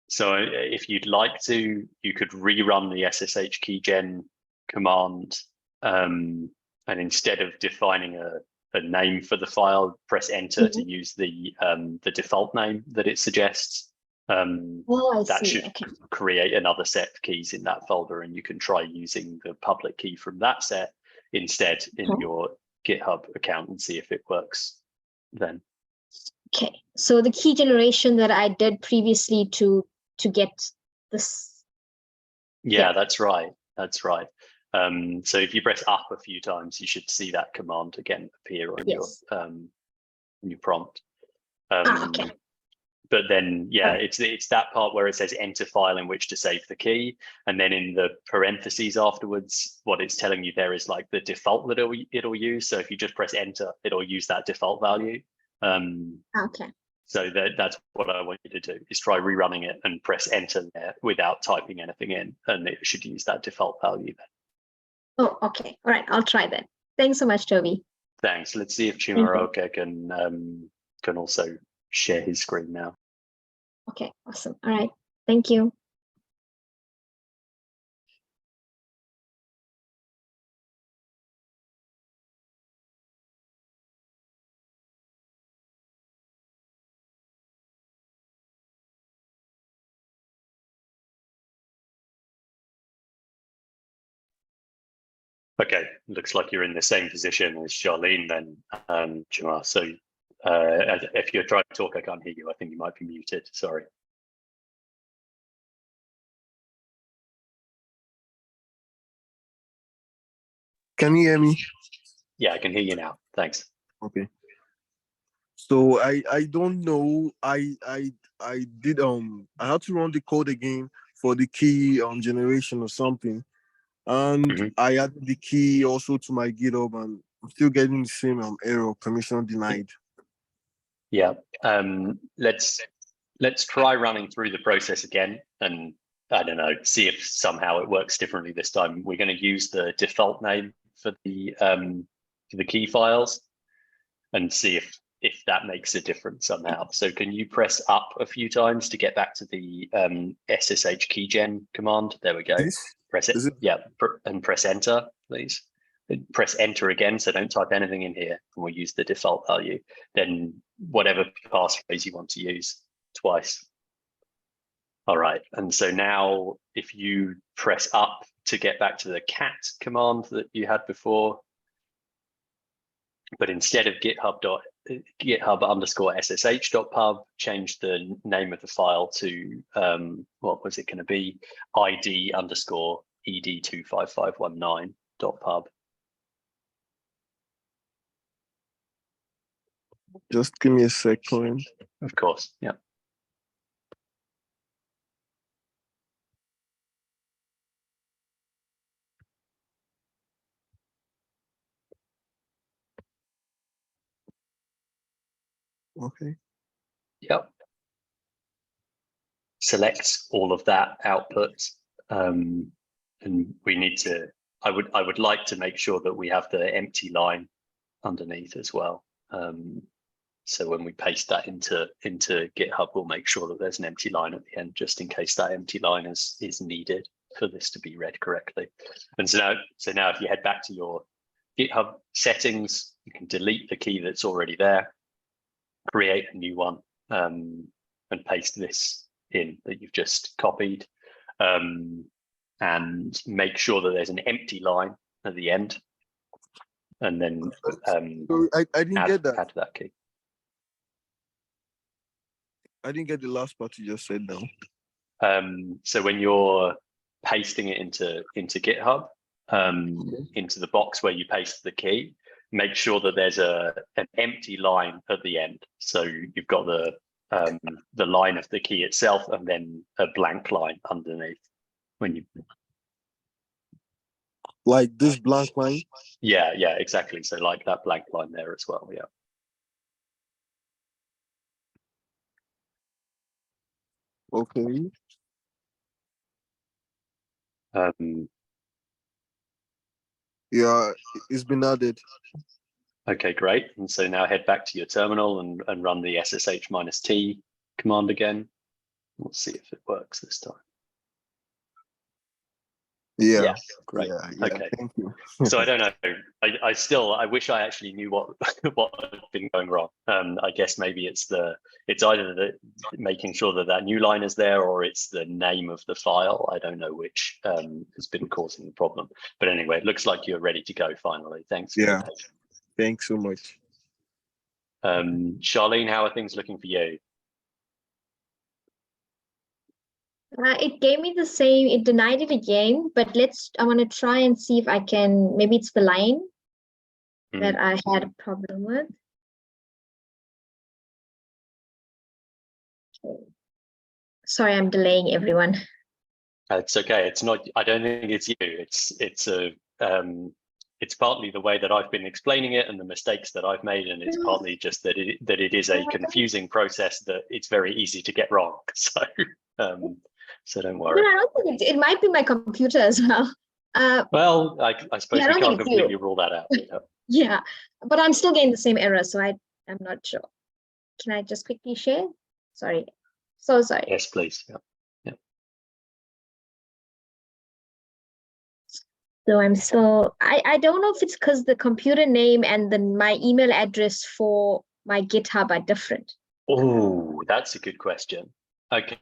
So if you'd like to, you could rerun the SSH keygen command, and instead of defining a name for the file, press enter to use the default name that it suggests. That should create another set of keys in that folder, and you can try using the public key from that set instead in your GitHub account and see if it works then. Okay, so the key generation that I did previously to get this. Yeah, that's right. That's right. So if you press up a few times, you should see that command again appear on your prompt. Okay. But then, it's that part where it says enter file in which to save the key, and then in the parentheses afterwards, what it's telling you there is like the default that it'll use. So if you just press enter, it'll use that default value. Okay. So that's what I want you to do, is try rerunning it and press enter there without typing anything in, and it should use that default value then. Oh, okay. All right, I'll try that. Thanks so much, Toby. Thanks. Let's see if Chimaroka can also share his screen now. Okay, awesome. All right, thank you. Okay, looks like you're in the same position as Charlene then, Chimar. So if you're trying to talk, I can't hear you. I think you might be muted. Sorry. Can you hear me? Yeah, I can hear you now. Thanks. Okay. So I don't know. I did I had to run the code again for the key generation or something, and I added the key also to my GitHub, and I'm still getting the same error, permission denied. Yeah. Let's try running through the process again, and I don't know, see if somehow it works differently this time. We're going to use the default name for the key files and see if that makes a difference somehow. So can you press up a few times to get back to the SSH keygen command? There we go. Press it. Yeah, and press enter, please. Press enter again, so don't type anything in here, and we'll use the default value. Then whatever passphrase you want to use twice. All right, and so now if you press up to get back to the cat command that you had before, but instead of github_ssh.pub, change the name of the file to what was it going to be? id_ed25519.pub. Just give me a second. Of course, yeah. Okay. Yep. Select all of that output, and we need to. I would like to make sure that we have the empty line underneath as well. So when we paste that into GitHub, we'll make sure that there's an empty line at the end, just in case that empty line is needed for this to be read correctly. And so now if you head back to your GitHub settings, you can delete the key that's already there, create a new one, and paste this in that you've just copied, and make sure that there's an empty line at the end, and then so I didn't get that. Add that key. I didn't get the last part you just said now. So when you're pasting it into GitHub, into the box where you paste the key, make sure that there's an empty line at the end. So you've got the line of the key itself, and then a blank line underneath. When you like this blank line. Yeah, exactly. So like that blank line there as well. Yeah. Okay. Yeah, it's been added. Okay, great. And so now head back to your terminal and run the SSH-T command again. We'll see if it works this time. Yeah, great. Yeah, okay. Thank you. So I don't know. I wish I actually knew what had been going wrong. I guess maybe it's either making sure that new line is there, or it's the name of the file. I don't know which has been causing the problem. But anyway, it looks like you're ready to go finally. Thanks. Yeah. Thanks so much. Charlene, how are things looking for you? It gave me the same, it denied it again, but I want to try and see if I can, maybe it's the line that I had a problem with. Okay. Sorry, I'm delaying everyone. It's okay. It's not, I don't think it's you. It's a it's partly the way that I've been explaining it and the mistakes that I've made, and it's partly just that it is a confusing process that it's very easy to get wrong. So so don't worry. No, I don't think it might be my computer as well. Well, I suppose Yeah, I we don't can't think it's completely you. rule that out. Yeah, but I'm still getting the same error, so I'm not sure. Can I just quickly share? Sorry. So sorry. Yes, please. Yeah. So I'm still, I don't know if it's because the computer name and then my email address for my GitHub are different. Oh, that's a good question. Okay,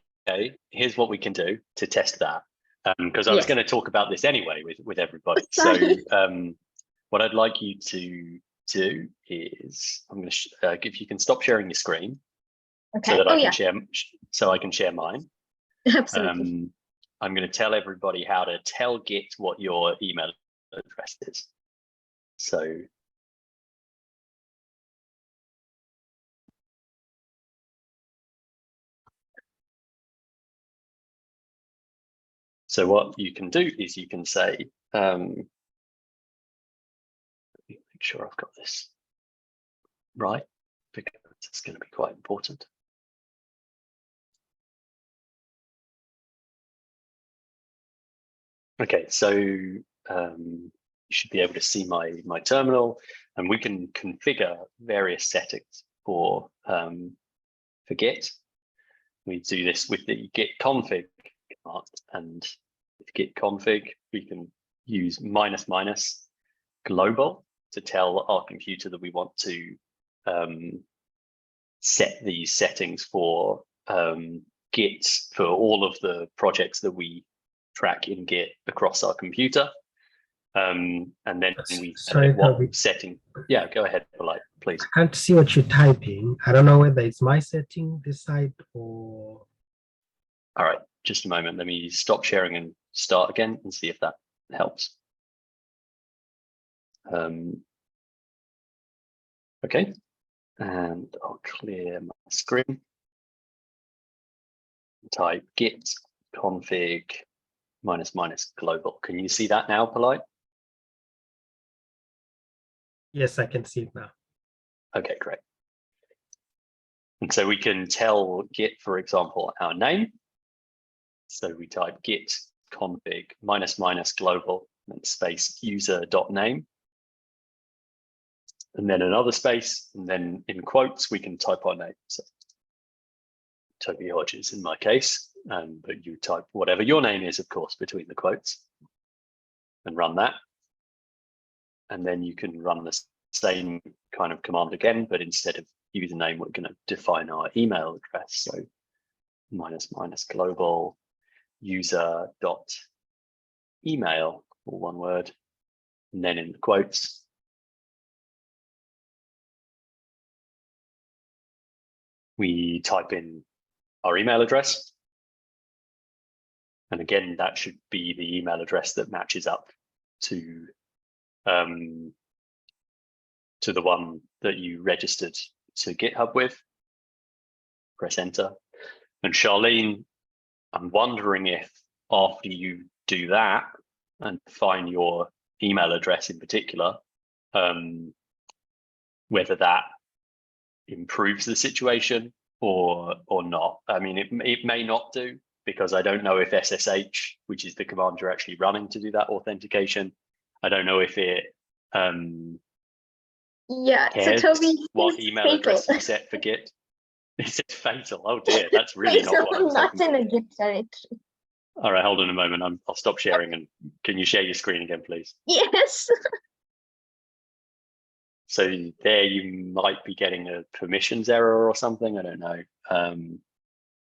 here's what we can do to test that. Because I was going to talk about this anyway with everybody. Sorry. So what I'd like you to do is I'm going to if you can stop sharing your screen, Okay. so that I can share mine. Absolutely. I'm going to tell everybody how to tell Git what your email address is. So what you can do is you can say, let me make sure I've got this right, because it's going to be quite important. Okay, so you should be able to see my terminal, and we can configure various settings for Git. We do this with the git config command, and with git config, we can use -- global to tell our computer that we want to set these settings for Git for all of the projects that we track in Git across our computer. And then we Sorry, Toby. setting. Yeah, go ahead, please. I can't see what you're typing. I don't know whether it's my setting this side or. All right, just a moment. Let me stop sharing and start again and see if that helps. Okay, and I'll clear my screen. Type git config -- global. Can you see that now, Polite? Yes, I can see it now. Okay, great. And so we can tell Git, for example, our name. So we type git config -- global and space user.name. And then another space, and then in quotes, we can type our name. So Toby Hodges in my case, but you type whatever your name is, of course, between the quotes and run that. And then you can run the same kind of command again, but instead of username, we're going to define our email address. So -- global user dot email, all one word, and then in the quotes, we type in our email address. And again, that should be the email address that matches up to the one that you registered to GitHub with. Press enter. And Charlene, I'm wondering if after you do that and find your email address in particular, whether that improves the situation or not. I mean, it may not do, because I don't know if SSH, which is the command you're actually running to do that authentication, I don't know if it cares so Toby, what email address you set for Git. It's fatal. Oh dear, that's really not what I was not hoping in for. a Git directory. All right, hold on a moment. I'll stop sharing, and can you share your screen again, please? Yes. So there you might be getting a permissions error or something. I don't know.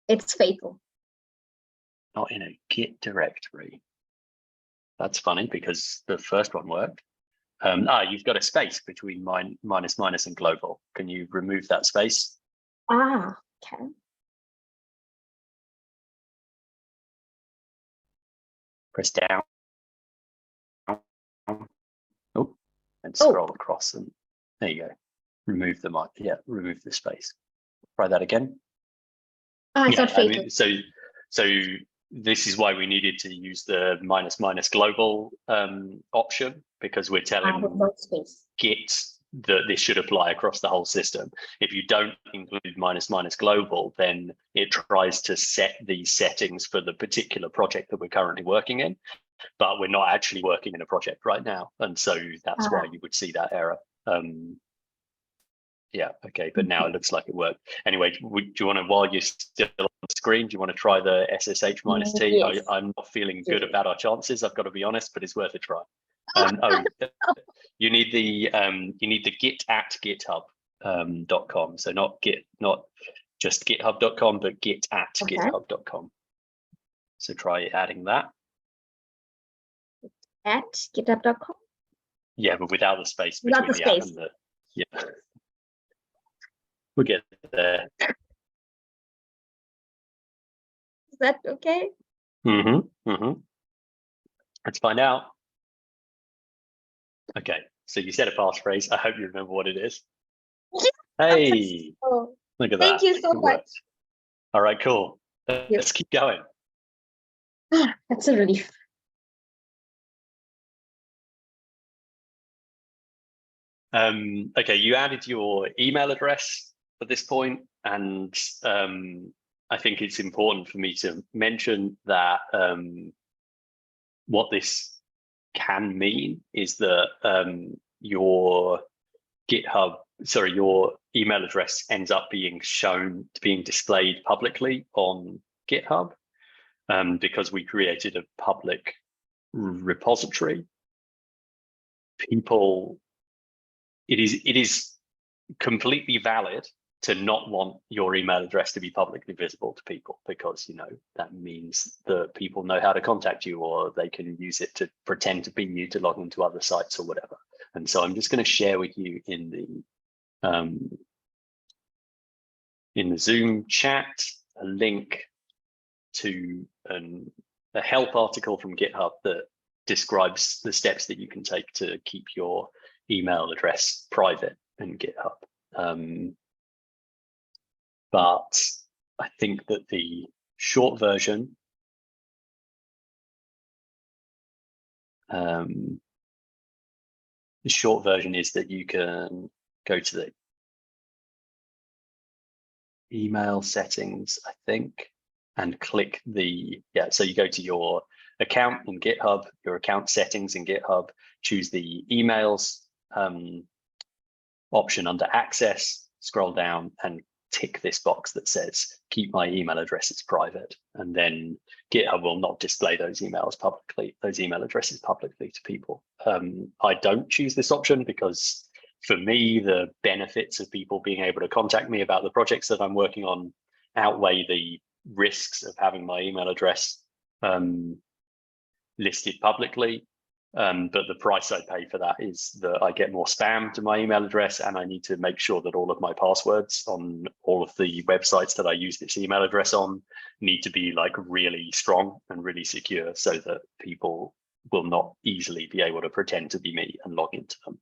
It's fatal. Not in a Git directory. That's funny, because the first one worked. You've got a space between -- and global. Can you remove that space? Okay. Press down. Oh, and scroll across, and there you go. Remove the remove the space. Try that again. It's not fatal. I mean, so this is why we needed to use the -- global option, because we're telling workspace. Git that this should apply across the whole system. If you don't include -- global, then it tries to set these settings for the particular project that we're currently working in, but we're not actually working in a project right now. And so that's why you would see that error. Yeah, okay, but now it looks like it worked. Anyway, do you want to, while you're still on the screen, do you want to try the SSH -T? Yes. I'm not feeling good about our chances, I've got to be honest, but it's worth a try. Oh, you need the git at github.com. So not just github.com, but git at github.com. So try adding that. At github.com? Yeah, but without the space Without between the the app space. and the, yeah. We'll get there. Is that okay? Let's find out. Okay, so you said a passphrase. I hope you remember what it is. Hey, Oh, look at that. thank you so It much. worked. All right, cool. Let's keep going. That's a relief. Okay, you added your email address at this point, and I think it's important for me to mention that what this can mean is that your email address ends up being displayed publicly on GitHub, because we created a public repository. It is completely valid to not want your email address to be publicly visible to people, because that means that people know how to contact you, or they can use it to pretend to be you to log into other sites or whatever. And so I'm just going to share with you in the Zoom chat a link to a help article from GitHub that describes the steps that you can take to keep your email address private in GitHub. But I think that the short version is that you can go to the email settings, I think, and click so you go to your account in GitHub, your account settings in GitHub, choose the emails option under access, scroll down and tick this box that says keep my email addresses private, and then GitHub will not display those email addresses publicly to people. I don't choose this option because for me the benefits of people being able to contact me about the projects that I'm working on outweigh the risks of having my email address listed publicly. But the price I pay for that is that I get more spam to my email address, and I need to make sure that all of my passwords on all of the websites that I use this email address on need to be like really strong and really secure, so that people will not easily be able to pretend to be me and log into them.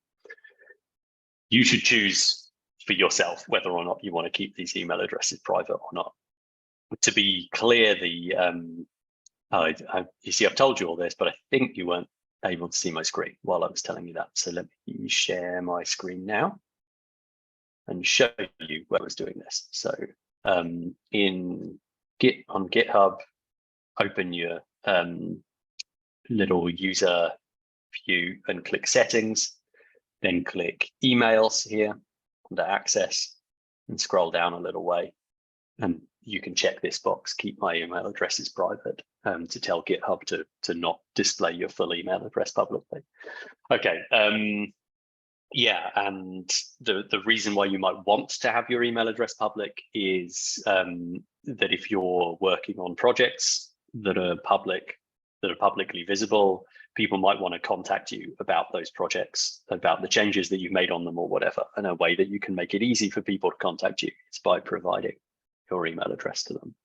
You should choose for yourself whether or not you want to keep these email addresses private or not. To be clear, you see, I've told you all this, but I think you weren't able to see my screen while I was telling you that. So let me share my screen now and show you where I was doing this. So on GitHub, open your little user view and click settings, then click emails here under access and scroll down a little way. And you can check this box, keep my email addresses private, to tell GitHub to not display your full email address publicly. Okay, yeah, and the reason why you might want to have your email address public is that if you're working on projects that are publicly visible, people might want to contact you about those projects, about the changes that you've made on them or whatever. And a way that you can make it easy for people to contact you is by providing your email address to them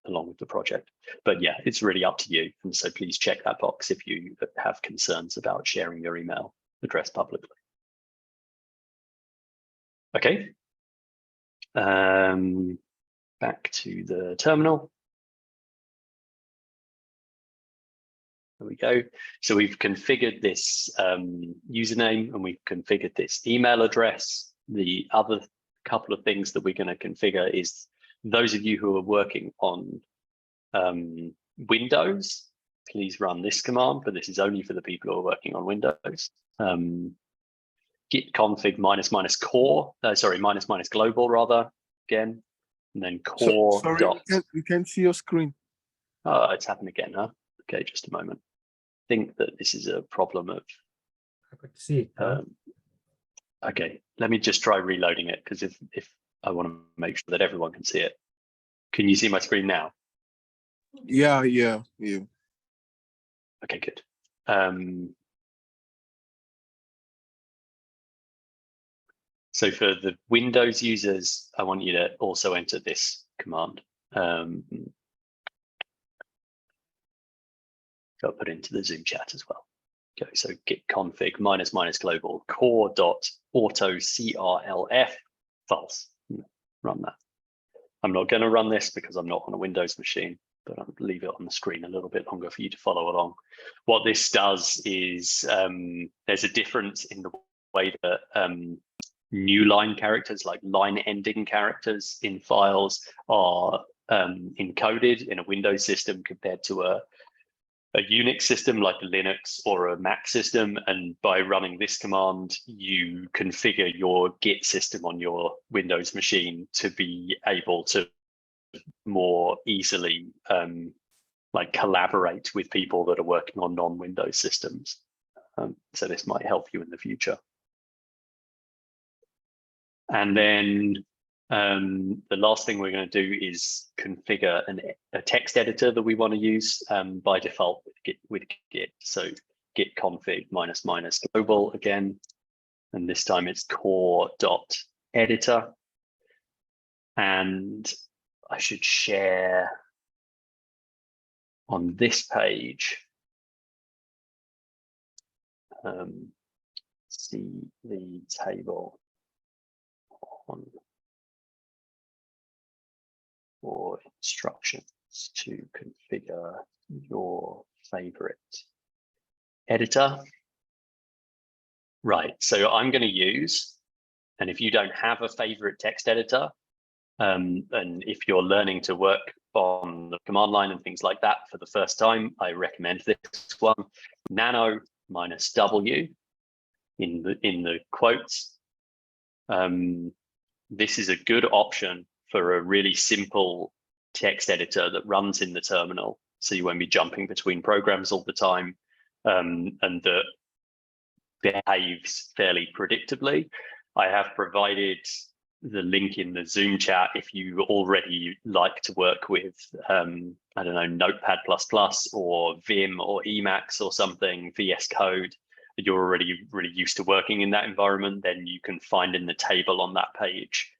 along with the project. But yeah, it's really up to you. And so please check that box if you have concerns about sharing your email address publicly. Okay. Back to the terminal. There we go. So we've configured this username and we've configured this email address. The other couple of things that we're going to configure is those of you who are working on Windows, please run this command, but this is only for the people who are working on Windows. Git config --core, --, global rather, again, and then core sorry, dot. we can't see your screen. Oh, it's happened again, huh? Okay, just a moment. I think that this is a problem of. I could see it. Okay, let me just try reloading it, because if I want to make sure that everyone can see it. Can you see my screen now? Yeah. Okay, good. So for the Windows users, I want you to also enter this command. Got put into the Zoom chat as well. Okay, so git config --, global core dot auto crlf false. Run that. I'm not going to run this because I'm not on a Windows machine, but I'll leave it on the screen a little bit longer for you to follow along. What this does is there's a difference in the way that new line characters, like line ending characters in files, are encoded in a Windows system compared to a Unix system like a Linux or a Mac system. And by running this command, you configure your Git system on your Windows machine to be able to more easily like collaborate with people that are working on non-Windows systems. So this might help you in the future. And then the last thing we're going to do is configure a text editor that we want to use by default with Git. So git config --, global again, and this time it's core.editor. And I should share on this page, see the table on for instructions to configure your favorite editor. Right, so I'm going to use, and if you don't have a favorite text editor, and if you're learning to work on the command line and things like that for the first time, I recommend this one, nano -w in the quotes. This is a good option for a really simple text editor that runs in the terminal, so you won't be jumping between programs all the time, and that behaves fairly predictably. I have provided the link in the Zoom chat if you already like to work with, I don't know, Notepad++ or Vim or Emacs or something, VS Code, you're already really used to working in that environment, then you can find in the table on that page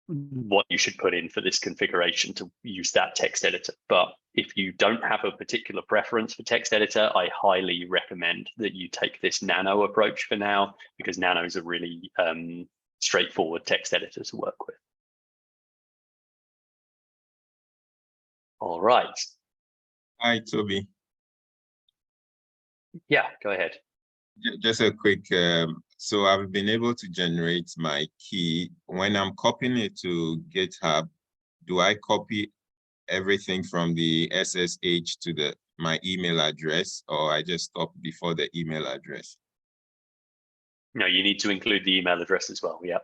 what you should put in for this configuration to use that text editor. But if you don't have a particular preference for text editor, I highly recommend that you take this Nano approach for now, because Nano is a really straightforward text editor to work with. All right. Hi, Toby. Yeah, go ahead. Just a quick, so I've been able to generate my key. When I'm copying it to GitHub, do I copy everything from the SSH to my email address, or I just stop before the email address? No, you need to include the email address as well, yeah.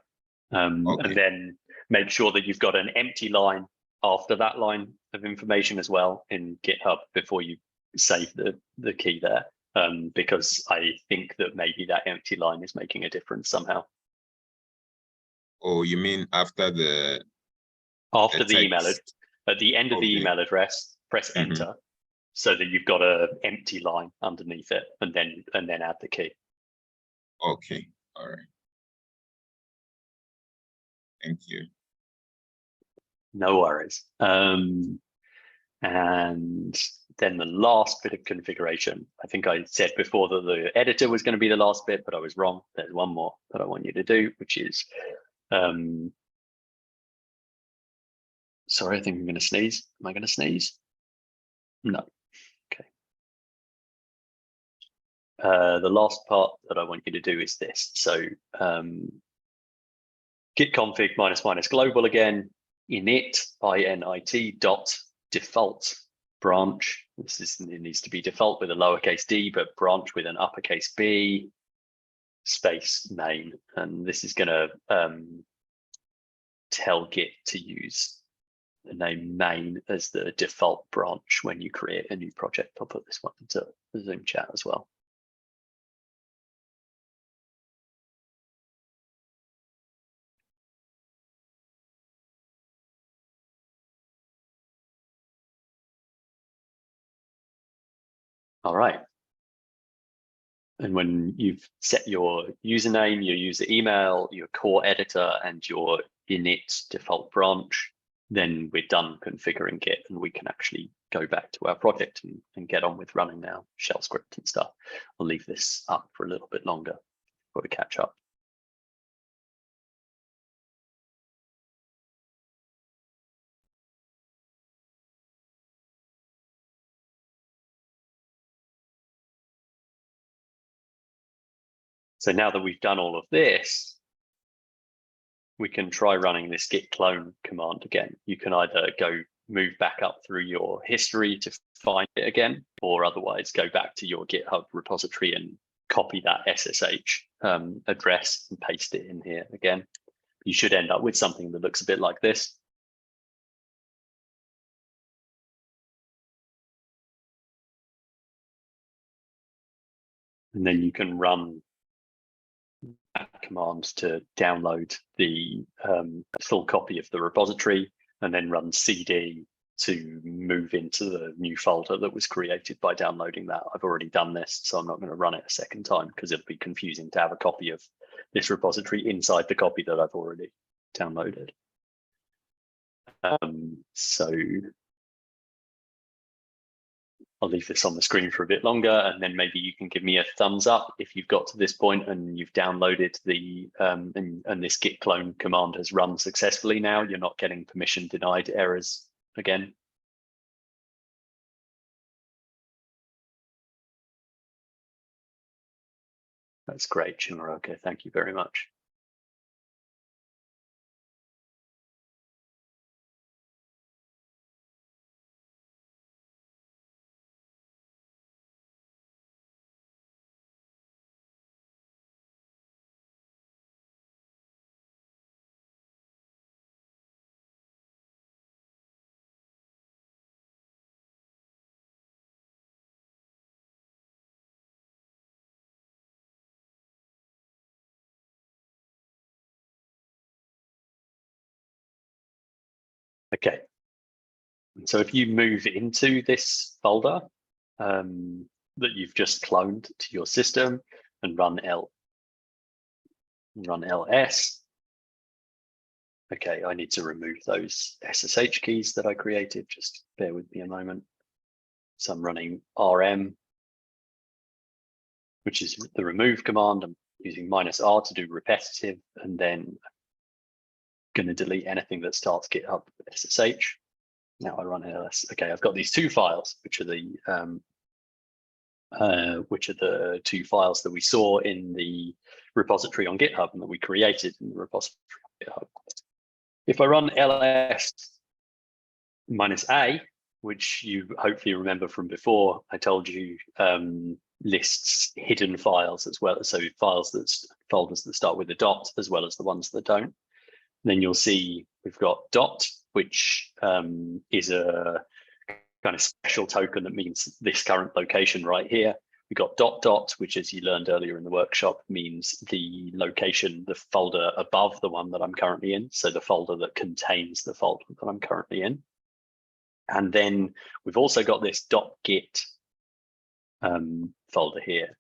Okay. And then make sure that you've got an empty line after that line of information as well in GitHub before you save the key there. Because I think that maybe that empty line is making a difference somehow. Oh, you mean after the email, at the end of the email address, press enter, so that you've got an empty line underneath it, and then add the key. Okay, all right. Thank you. No worries. And then the last bit of configuration, I think I said before that the editor was going to be the last bit, but I was wrong. There's one more that I want you to do, which is, sorry, I think I'm going to sneeze. Am I going to sneeze? No. Okay. the last part that I want you to do is this. So git config -- global again, init dot default branch. It needs to be default with a lowercase d, but branch with an uppercase B, space main. And this is going to tell Git to use the name main as the default branch when you create a new project. I'll put this one into the Zoom chat as well. All right. And when you've set your username, your user email, your core editor, and your init default branch, then we're done configuring Git, and we can actually go back to our project and get on with running now, shell script and stuff. I'll leave this up for a little bit longer before we catch up. So now that we've done all of this, we can try running this git clone command again. You can either move back up through your history to find it again, or otherwise go back to your GitHub repository and copy that SSH address and paste it in here again. You should end up with something that looks a bit like this. And then you can run that command to download the full copy of the repository, and then run cd to move into the new folder that was created by downloading that. I've already done this, so I'm not going to run it a second time because it'll be confusing to have a copy of this repository inside the copy that I've already downloaded. So I'll leave this on the screen for a bit longer, and then maybe you can give me a thumbs up if you've got to this point and you've downloaded the and this git clone command has run successfully now. You're not getting permission denied errors again. That's great, Chimaroke. Thank you very much. Okay, so if you move into this folder that you've just cloned to your system and run ls. Okay, I need to remove those SSH keys that I created. Just bear with me a moment. So I'm running rm, which is the remove command. I'm using -r to do repetitive, and then going to delete anything that starts GitHub with SSH. Now I run ls. Okay, I've got these two files, which are the two files that we saw in the repository on GitHub and that we created in the repository on GitHub. If I run ls -a, which you hopefully remember from before, I told you lists hidden files as well, so folders that start with a dot as well as the ones that don't. Then you'll see we've got dot, which is a kind of special token that means this current location right here. We've got dot, which, as you learned earlier in the workshop, means the location, the folder above the one that I'm currently in. So the folder that contains the folder that I'm currently in. And then we've also got this .git folder here.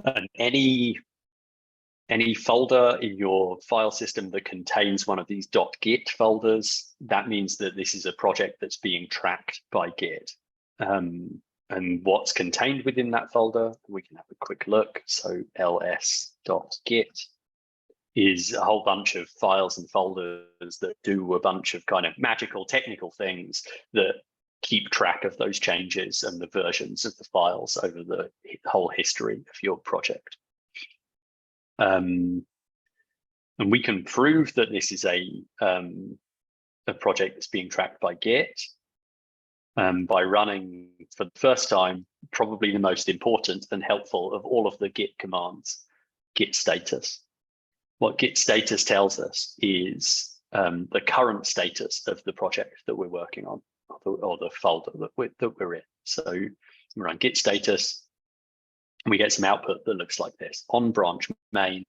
And any folder in your file system that contains one of these .git folders, that means that this is a project that's being tracked by Git. And what's contained within that folder, we can have a quick look. So ls.git is a whole bunch of files and folders that do a bunch of kind of magical technical things that keep track of those changes and the versions of the files over the whole history of your project. And we can prove that this is a project that's being tracked by Git by running, for the first time, probably the most important and helpful of all of the Git commands, Git status. What Git status tells us is the current status of the project that we're working on, or the folder that we're in. So we run Git status, and we get some output that looks like this. On branch main,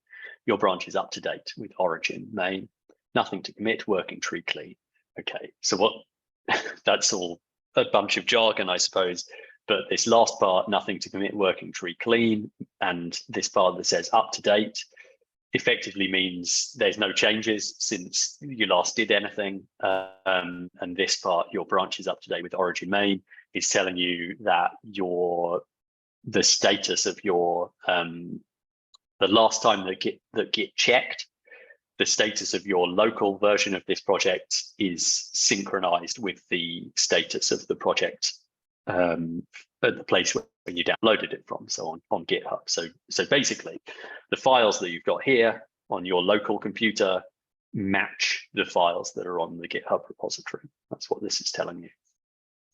your branch is up to date with origin main, nothing to commit, working tree clean. Okay, so what? That's all a bunch of jargon, I suppose. But this last part, nothing to commit, working tree clean, and this part that says up to date, effectively means there's no changes since you last did anything. And this part, your branch is up to date with origin main, is telling you that the status of your the last time that Git checked, the status of your local version of this project is synchronized with the status of the project at the place where you downloaded it from, so on GitHub. So basically, the files that you've got here on your local computer match the files that are on the GitHub repository. That's what this is telling you.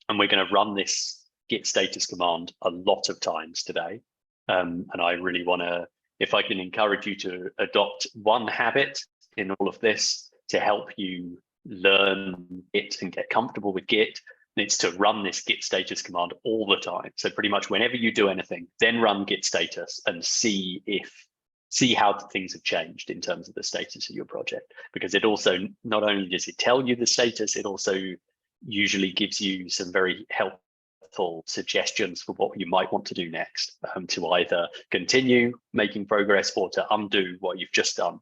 And we're going to run this Git status command a lot of times today. And I really want to, if I can encourage you to adopt one habit in all of this to help you learn Git and get comfortable with Git, it's to run this Git status command all the time. So pretty much whenever you do anything, then run Git status and see how things have changed in terms of the status of your project. Because it also, not only does it tell you the status, it also usually gives you some very helpful suggestions for what you might want to do next, to either continue making progress or to undo what you've just done,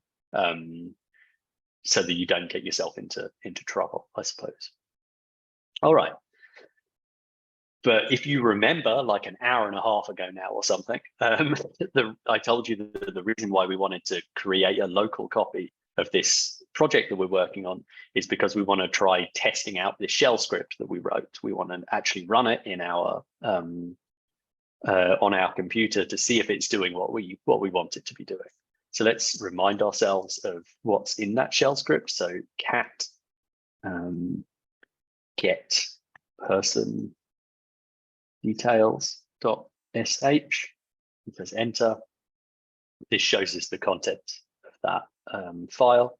so that you don't get yourself into trouble, I suppose. All right. But if you remember, like an hour and a half ago now or something, I told you that the reason why we wanted to create a local copy of this project that we're working on is because we want to try testing out this shell script that we wrote. We want to actually run it in our on our computer to see if it's doing what we want it to be doing. So let's remind ourselves of what's in that shell script. So cat get person details.sh, press enter. This shows us the content of that file.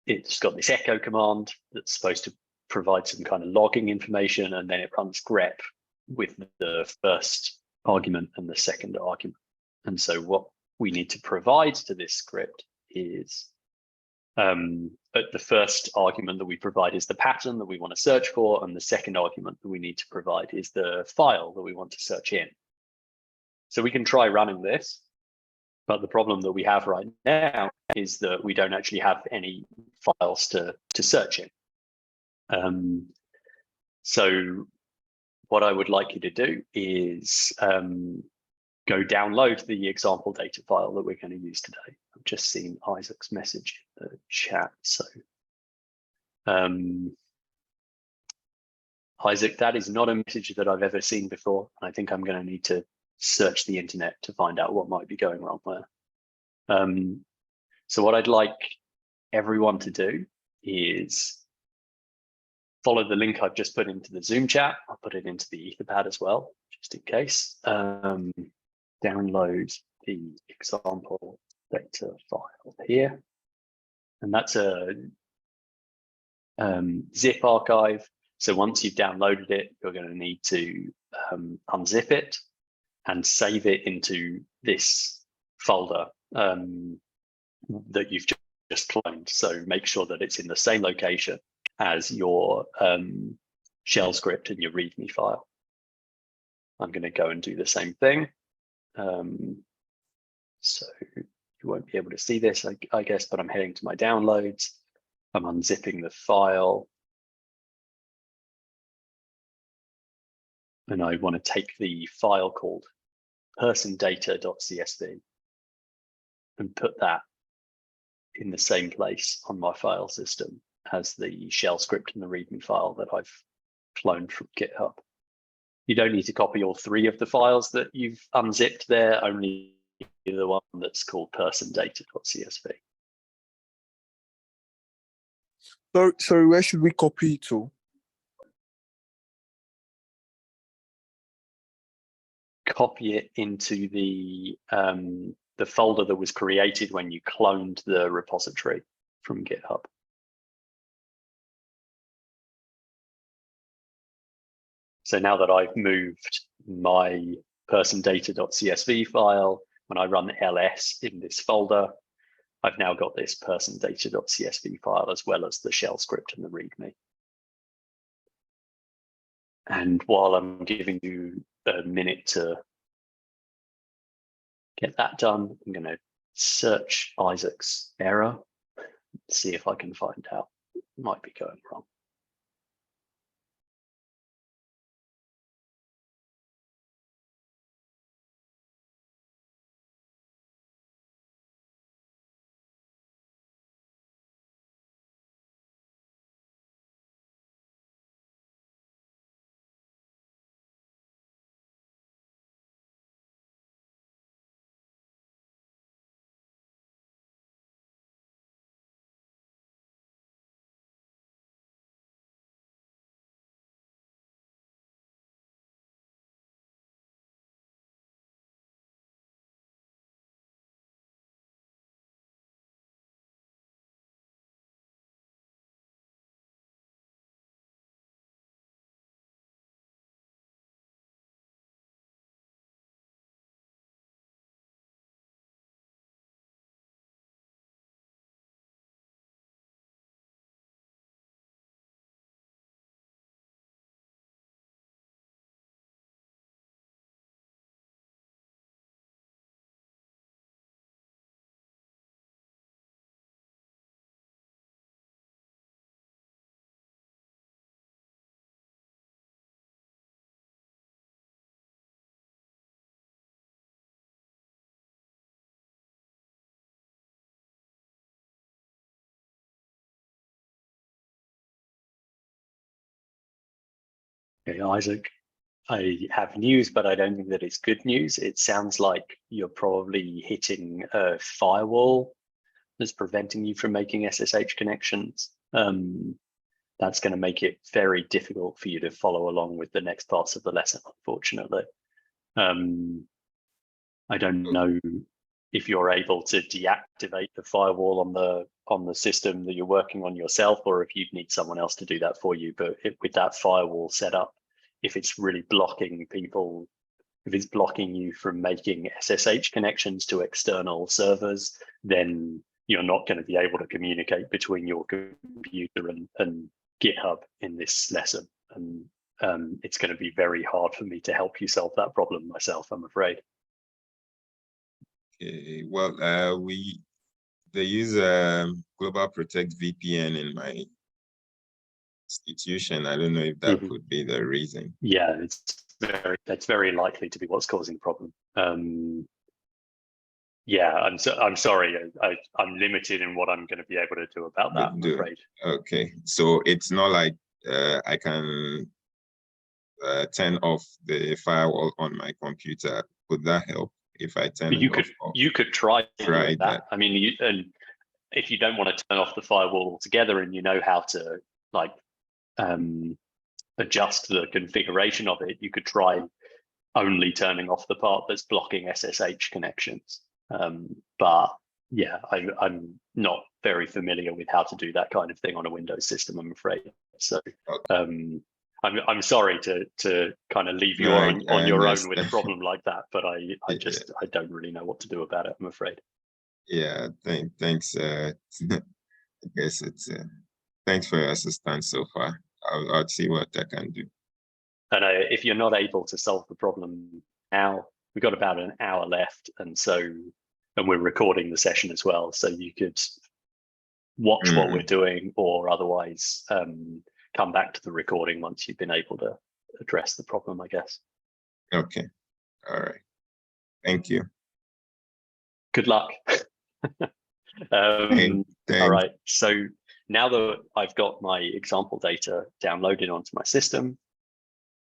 It's got this echo command that's supposed to provide some kind of logging information, and then it runs grep with the first argument and the second argument. And so what we need to provide to this script is but the first argument that we provide is the pattern that we want to search for, and the second argument that we need to provide is the file that we want to search in. So we can try running this, but the problem that we have right now is that we don't actually have any files to search in. So what I would like you to do is go download the example data file that we're going to use today. I've just seen Isaac's message in the chat. So Isaac, that is not a message that I've ever seen before. I think I'm going to need to search the internet to find out what might be going wrong there. So what I'd like everyone to do is follow the link I've just put into the Zoom chat. I'll put it into the Etherpad as well, just in case. Download the example data file here. And that's a zip archive. So once you've downloaded it, you're going to need to unzip it and save it into this folder that you've just cloned. So make sure that it's in the same location as your shell script in your README file. I'm going to go and do the same thing. So you won't be able to see this, I guess, but I'm heading to my downloads. I'm unzipping the file. And I want to take the file called persondata.csv and put that in the same place on my file system as the shell script and the README file that I've cloned from GitHub. You don't need to copy all 3 of the files that you've unzipped there, only the one that's called persondata.csv. Sorry, where should we copy it to? Copy it into the folder that was created when you cloned the repository from GitHub. So now that I've moved my persondata.csv file, when I run ls in this folder, I've now got this persondata.csv file as well as the shell script and the README. And while I'm giving you a minute to get that done, I'm going to search Isaac's error, see if I can find out what might be going wrong. Okay, Isaac, I have news, but I don't think that it's good news. It sounds like you're probably hitting a firewall that's preventing you from making SSH connections. That's going to make it very difficult for you to follow along with the next parts of the lesson, unfortunately. I don't know if you're able to deactivate the firewall on the system that you're working on yourself, or if you'd need someone else to do that for you. But with that firewall set up, if it's really blocking people, if it's blocking you from making SSH connections to external servers, then you're not going to be able to communicate between your computer and GitHub in this lesson. And it's going to be very hard for me to help you solve that problem myself, I'm afraid. Okay, well, they use Global Protect VPN in my institution. I don't know if that could be the reason. Yeah, that's very likely to be what's causing the problem. Yeah, I'm sorry. I'm limited in what I'm going to be able to do about that, I'm afraid. Okay, so it's not like I can turn off the firewall on my computer. Would that help if I turn it off? You could try that. I mean, and if you don't want to turn off the firewall altogether and you know how to like adjust the configuration of it, you could try only turning off the part that's blocking SSH connections. But yeah, I'm not very familiar with how to do that kind of thing on a Windows system, I'm afraid. So I'm sorry to kind of leave you on your own with a problem like that, but I don't really know what to do about it, I'm afraid. Yeah, thanks. I guess it's thanks for your assistance so far. I'll see what I can do. And if you're not able to solve the problem now, we've got about an hour left, and we're recording the session as well, so you could watch what we're doing, or otherwise come back to the recording once you've been able to address the problem, I guess. Okay. All right. Thank you. Good luck. All right. So now that I've got my example data downloaded onto my system,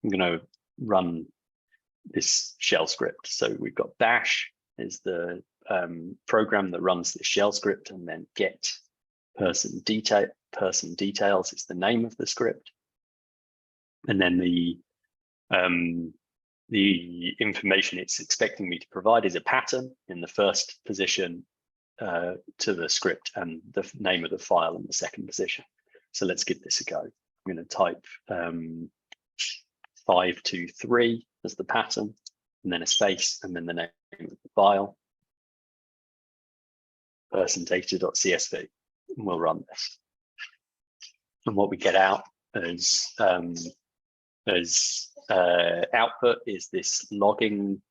I'm going to run this shell script. So we've got bash is the program that runs this shell script, and then get person details is the name of the script. And then the information it's expecting me to provide is a pattern in the first position to the script, and the name of the file in the second position. So let's give this a go. I'm going to type 523 as the pattern, and then a space, and then the name of the file, persondata.csv, and we'll run this. And what we get out as output is this logging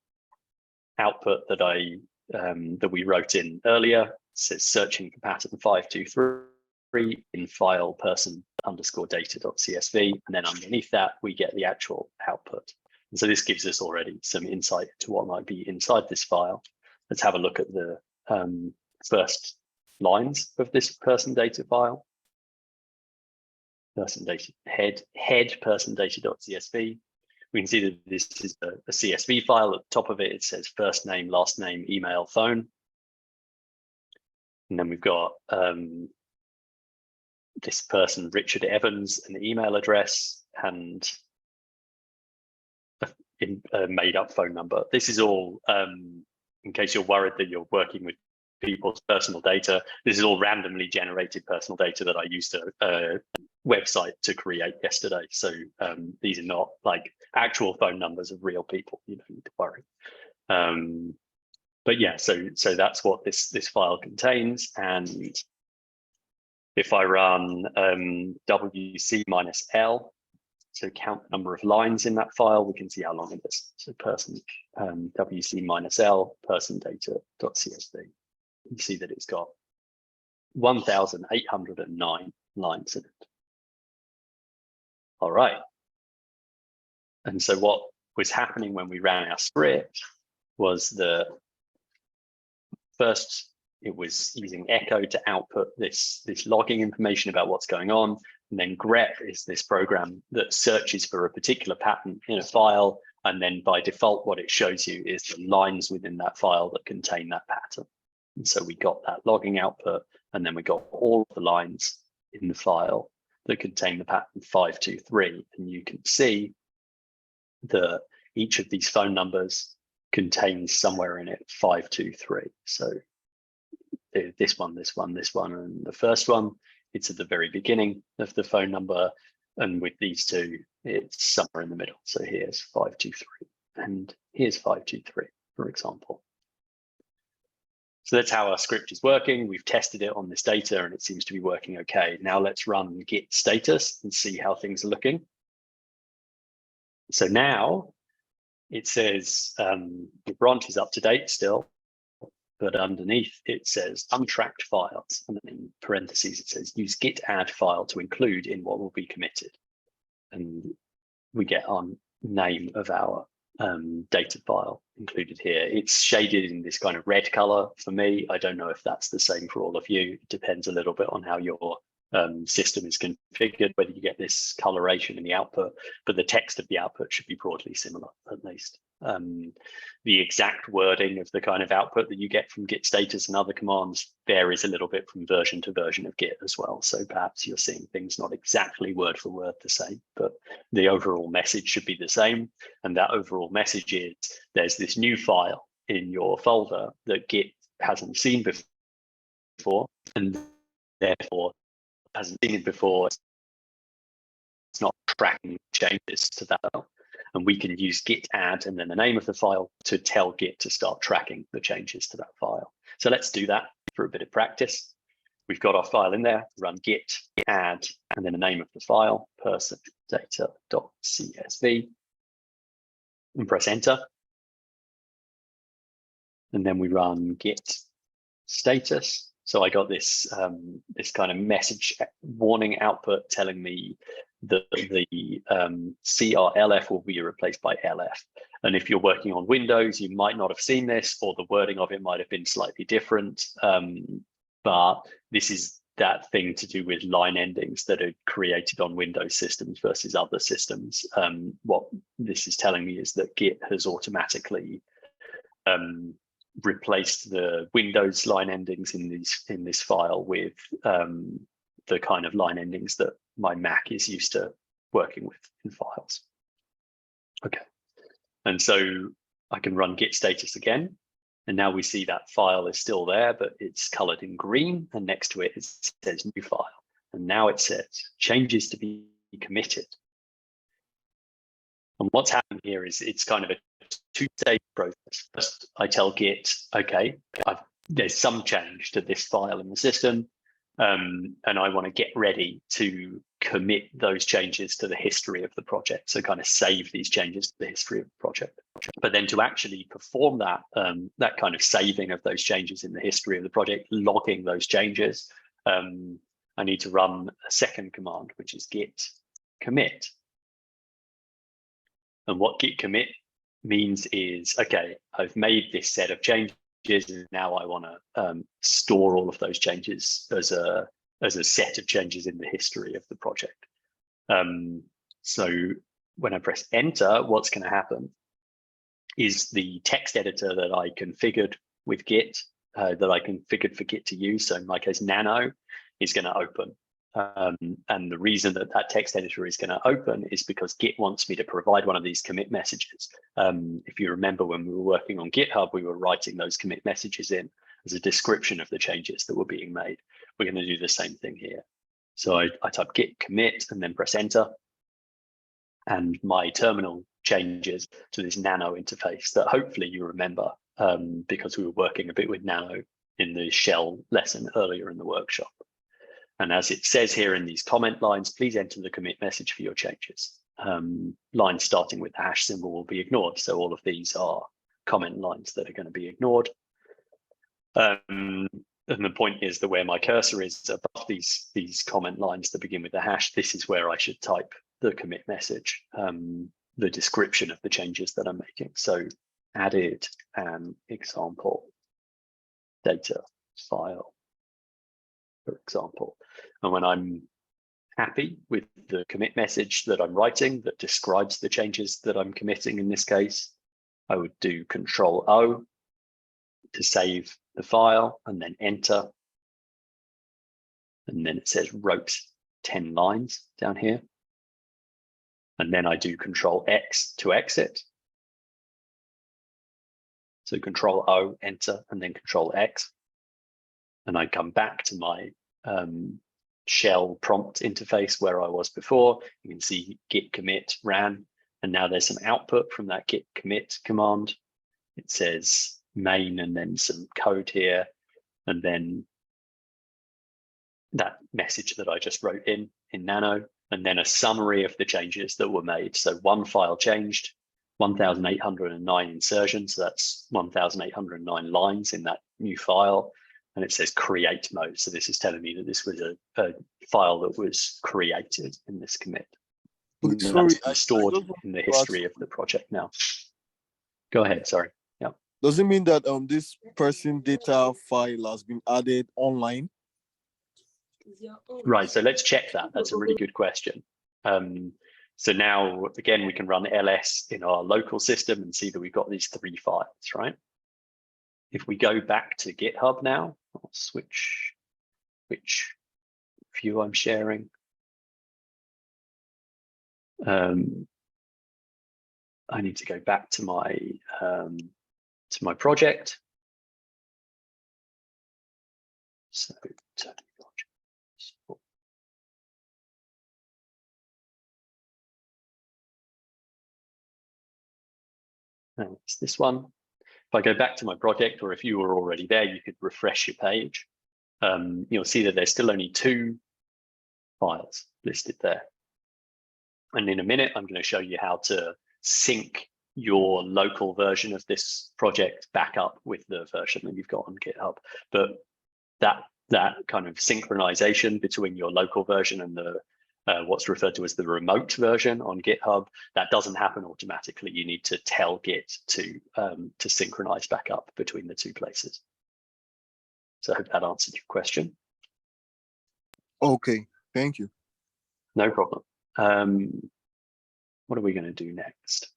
output that that we wrote in earlier. It says searching for pattern 523 in file person_data.csv, and then underneath that we get the actual output. And so this gives us already some insight to what might be inside this file. Let's have a look at the first lines of this person data file. Person data head persondata.csv. We can see that this is a CSV file. At the top of it, it says first name, last name, email, phone. And then we've got this person, Richard Evans, an email address, and a made up phone number. This is all, in case you're worried that you're working with people's personal data, this is all randomly generated personal data that I used a website to create yesterday. So these are not like actual phone numbers of real people. You don't need to worry. But yeah, so that's what this file contains. And if I run wc -l, so count the number of lines in that file, we can see how long it is. So person wc -l persondata.csv. You see that it's got 1,809 lines in it. All right. And so what was happening when we ran our script was that first it was using echo to output this logging information about what's going on. And then grep is this program that searches for a particular pattern in a file. And then by default, what it shows you is the lines within that file that contain that pattern. And so we got that logging output, and then we got all of the lines in the file that contain the pattern 523. And you can see that each of these phone numbers contains somewhere in it 523. So this one, and the first one, it's at the very beginning of the phone number. And with these two, it's somewhere in the middle. So here's 523 and here's 523, for example. So that's how our script is working. We've tested it on this data and it seems to be working okay. Now let's run git status and see how things are looking. So now it says the branch is up to date still, but underneath it says untracked files. And then in parentheses, it says use git add file to include in what will be committed. And we get our name of our data file included here. It's shaded in this kind of red color for me. I don't know if that's the same for all of you. It depends a little bit on how your system is configured, whether you get this coloration in the output, but the text of the output should be broadly similar, at least. The exact wording of the kind of output that you get from git status and other commands varies a little bit from version to version of Git as well. So perhaps you're seeing things not exactly word for word the same, but the overall message should be the same. And that overall message is there's this new file in your folder that Git hasn't seen before, and therefore hasn't seen it before. It's not tracking changes to that file. And we can use git add and then the name of the file to tell Git to start tracking the changes to that file. So let's do that for a bit of practice. We've got our file in there, run git add and then the name of the file, persondata.csv, and press enter. And then we run git status. So I got this this kind of message warning output telling me that the CRLF will be replaced by LF. And if you're working on Windows, you might not have seen this, or the wording of it might have been slightly different. But this is that thing to do with line endings that are created on Windows systems versus other systems. What this is telling me is that Git has automatically replaced the Windows line endings in this file with the kind of line endings that my Mac is used to working with in files. Okay, and so I can run git status again. And now we see that file is still there, but it's colored in green, and next to it, it says new file. And now it says changes to be committed. And what's happening here is it's kind of a two-stage process. First, I tell Git, okay, there's some change to this file in the system, and I want to get ready to commit those changes to the history of the project. So kind of save these changes to the history of the project. But then to actually perform that, that kind of saving of those changes in the history of the project, logging those changes, I need to run a second command, which is git commit. And what git commit means is, okay, I've made this set of changes, and now I want to store all of those changes as a set of changes in the history of the project. So when I press enter, what's going to happen is the text editor that I configured with Git, that I configured for Git to use, so in my case, Nano, is going to open. And the reason that that text editor is going to open is because Git wants me to provide one of these commit messages. If you remember when we were working on GitHub, we were writing those commit messages in as a description of the changes that were being made. We're going to do the same thing here. So I type git commit and then press enter. And my terminal changes to this Nano interface that hopefully you remember, because we were working a bit with Nano in the shell lesson earlier in the workshop. And as it says here in these comment lines, please enter the commit message for your changes. Lines starting with the hash symbol will be ignored. So all of these are comment lines that are going to be ignored. And the point is that where my cursor is above these comment lines that begin with the hash, this is where I should type the commit message, the description of the changes that I'm making. So added an example data file, for example. And when I'm happy with the commit message that I'm writing that describes the changes that I'm committing in this case, I would do Control-O to save the file and then enter. And then it says wrote 10 lines down here. And then I do Control-X to exit. So Control-O, enter, and then Control-X. And I come back to my shell prompt interface where I was before. You can see git commit ran, and now there's some output from that git commit command. It says main and then some code here, and then that message that I just wrote in Nano, and then a summary of the changes that were made. So one file changed, 1,809 insertions, so that's 1,809 lines in that new file. And it says create mode. So this is telling me that this was a file that was created in this commit. Okay, sorry, stored in the history of the project now. Go ahead, sorry. Yeah. Does it mean that this person data file has been added online? Right, so let's check that. That's a really good question. So now, again, we can run ls in our local system and see that we've got these 3 files, right? If we go back to GitHub now, I'll switch which view I'm sharing. I need to go back to my project. So and it's this one. If I go back to my project, or if you were already there, you could refresh your page. You'll see that there's still only 2 files listed there. And in a minute, I'm going to show you how to sync your local version of this project back up with the version that you've got on GitHub. But that kind of synchronization between your local version and the what's referred to as the remote version on GitHub, that doesn't happen automatically. You need to tell Git to synchronize back up between the 2 places. So I hope that answered your question. Okay, thank you. No problem. What are we going to do next?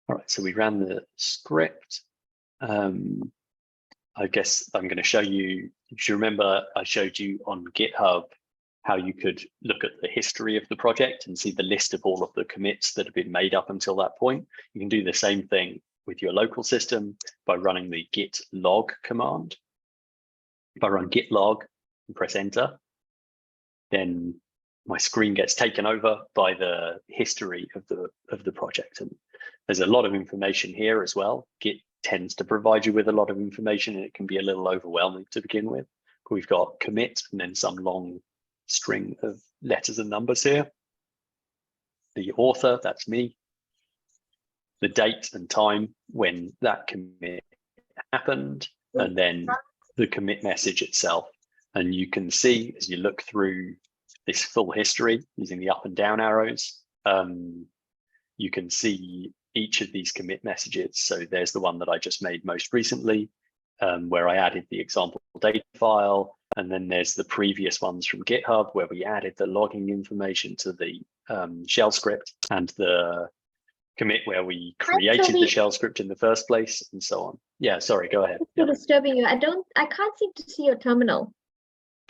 All right, so we ran the script. I guess I'm going to show you, if you remember, I showed you on GitHub how you could look at the history of the project and see the list of all of the commits that have been made up until that point. You can do the same thing with your local system by running the git log command. If I run git log and press enter, then my screen gets taken over by the history of the project. And there's a lot of information here as well. Git tends to provide you with a lot of information, and it can be a little overwhelming to begin with. But we've got commit and then some long string of letters and numbers here. The author, that's me. The date and time when that commit happened, and then the commit message itself. And you can see as you look through this full history using the up and down arrows, you can see each of these commit messages. So there's the one that I just made most recently, where I added the example data file. And then there's the previous ones from GitHub where we added the logging information to the shell script, and the commit where we created the shell script in the first place, and so on. Yeah, sorry, go ahead. Yeah. Disturbing you. I can't seem to see your terminal.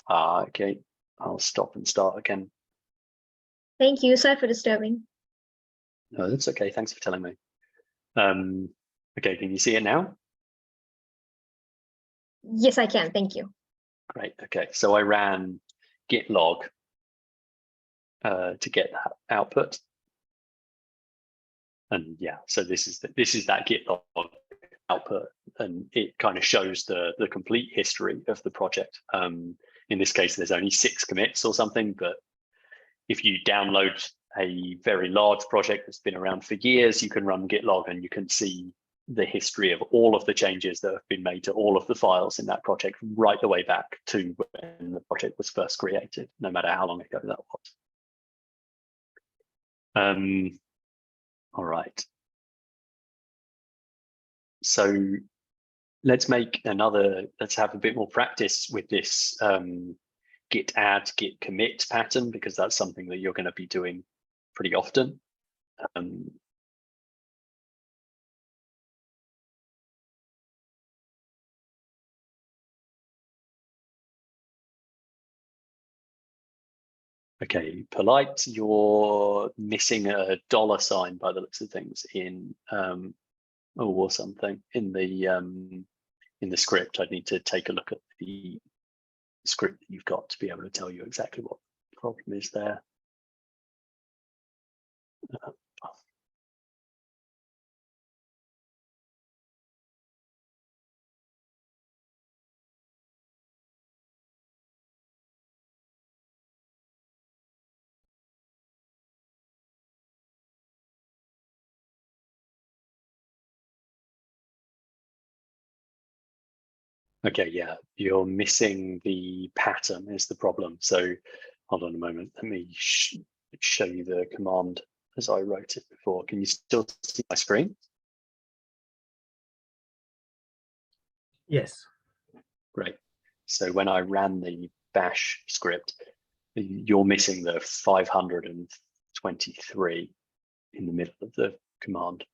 Okay, I'll stop and start again. Thank you. Sorry for disturbing. No, that's okay. Thanks for telling me. Okay, can you see it now? Yes, I can. Thank you. Great. Okay, so I ran git log to get that output, and yeah, so this is that git log output, and it kind of shows the complete history of the project. In this case, there's only 6 commits or something, but if you download a very large project that's been around for years, you can run git log and you can see the history of all of the changes that have been made to all of the files in that project right the way back to when the project was first created, no matter how long ago that was. All right. So let's have a bit more practice with this git add, git commit pattern, because that's something that you're going to be doing pretty often. Okay, polite, you're missing a $sign by the looks of things in or something in the script. I'd need to take a look at the script that you've got to be able to tell you exactly what the problem is there. Okay, yeah, you're missing the pattern is the problem. So hold on a moment. Let me show you the command as I wrote it before. Can you still see my screen? Yes. Great. So when I ran the bash script, you're missing the 523 in the middle of the command.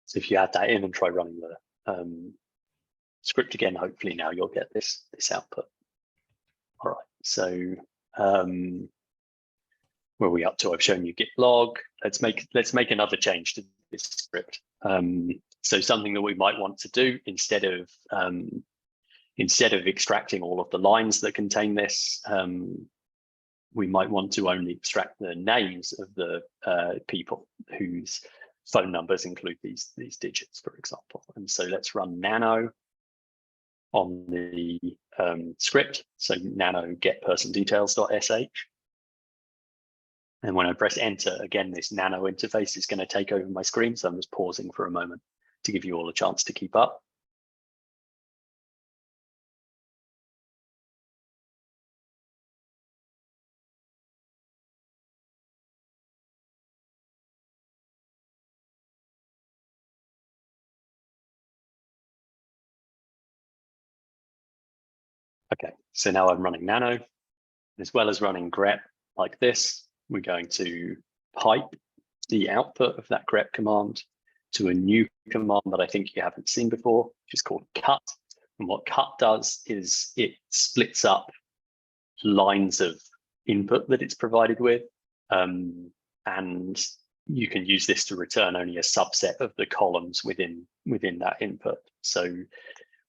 So if you add that in and try running the script again, hopefully now you'll get this output. All right, so where are we up to? I've shown you git log. Let's make another change to this script. So something that we might want to do instead of extracting all of the lines that contain this, we might want to only extract the names of the people whose phone numbers include these digits, for example. And so let's run nano on the script. So nano get person details.sh. And when I press enter, again, this nano interface is going to take over my screen. So I'm just pausing for a moment to give you all a chance to keep up. Okay, so now I'm running nano, as well as running grep like this. We're going to pipe the output of that grep command to a new command that I think you haven't seen before, which is called cut. And what cut does is it splits up lines of input that it's provided with. And you can use this to return only a subset of the columns within that input. So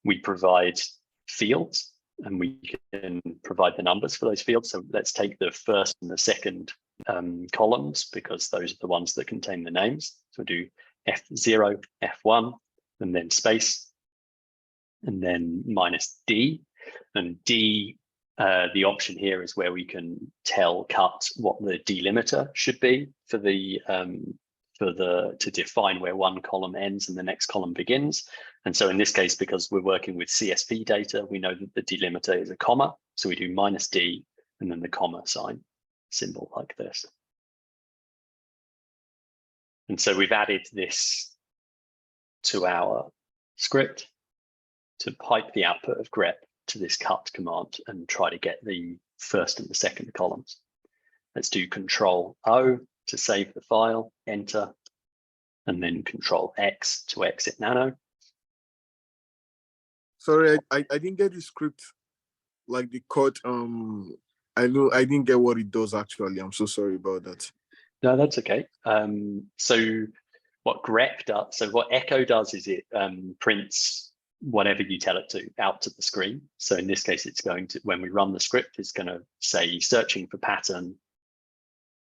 we provide fields and we can provide the numbers for those fields. So let's take the first and the second columns, because those are the ones that contain the names. So we'll do F0, F1, and then space, and then minus D. And D, the option here is where we can tell cut what the delimiter should be for the to define where one column ends and the next column begins. And so in this case, because we're working with CSV data, we know that the delimiter is a comma. So we do minus D and then the comma sign symbol like this. And so we've added this to our script to pipe the output of grep to this cut command and try to get the first and the second columns. Let's do Control-O to save the file, enter, and then Control-X to exit nano. Sorry, I didn't get the script, like the code. I didn't get what it does actually. I'm so sorry about that. No, that's okay. So what grep does, so what echo does is it prints whatever you tell it to out to the screen. So in this case, it's going to, when we run the script, it's going to say searching for pattern,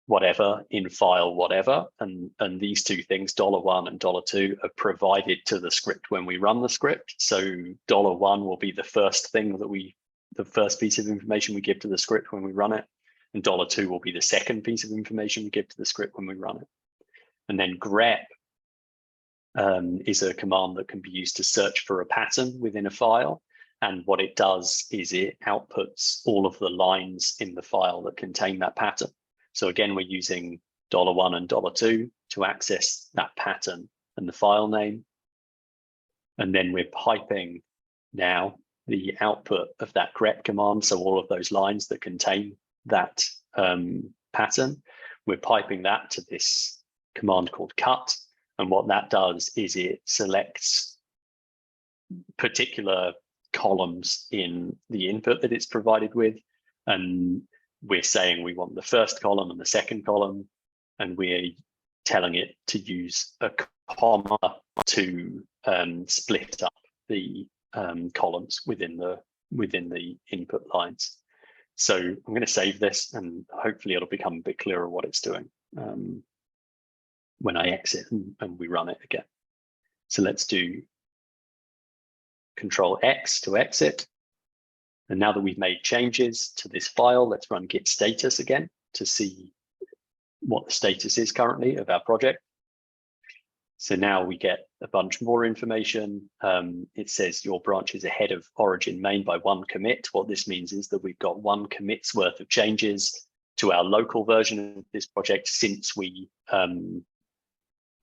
whatever, in file, whatever. And these two things, $1 and $2, are provided to the script when we run the script. So $1 will be the first thing that the first piece of information we give to the script when we run it. And $2 will be the second piece of information we give to the script when we run it. And then grep is a command that can be used to search for a pattern within a file. And what it does is it outputs all of the lines in the file that contain that pattern. So again, we're using $1 and $2 to access that pattern and the file name. And then we're piping now the output of that grep command. So all of those lines that contain that pattern, we're piping that to this command called cut. And what that does is it selects particular columns in the input that it's provided with. And we're saying we want the first column and the second column, and we're telling it to use a comma to split up the columns within the input lines. So I'm going to save this, and hopefully it'll become a bit clearer what it's doing when I exit and we run it again. So let's do Control-X to exit. And now that we've made changes to this file, let's run git status again to see what the status is currently of our project. So now we get a bunch more information. It says your branch is ahead of origin main by 1 commit. What this means is that we've got 1 commit's worth of changes to our local version of this project since we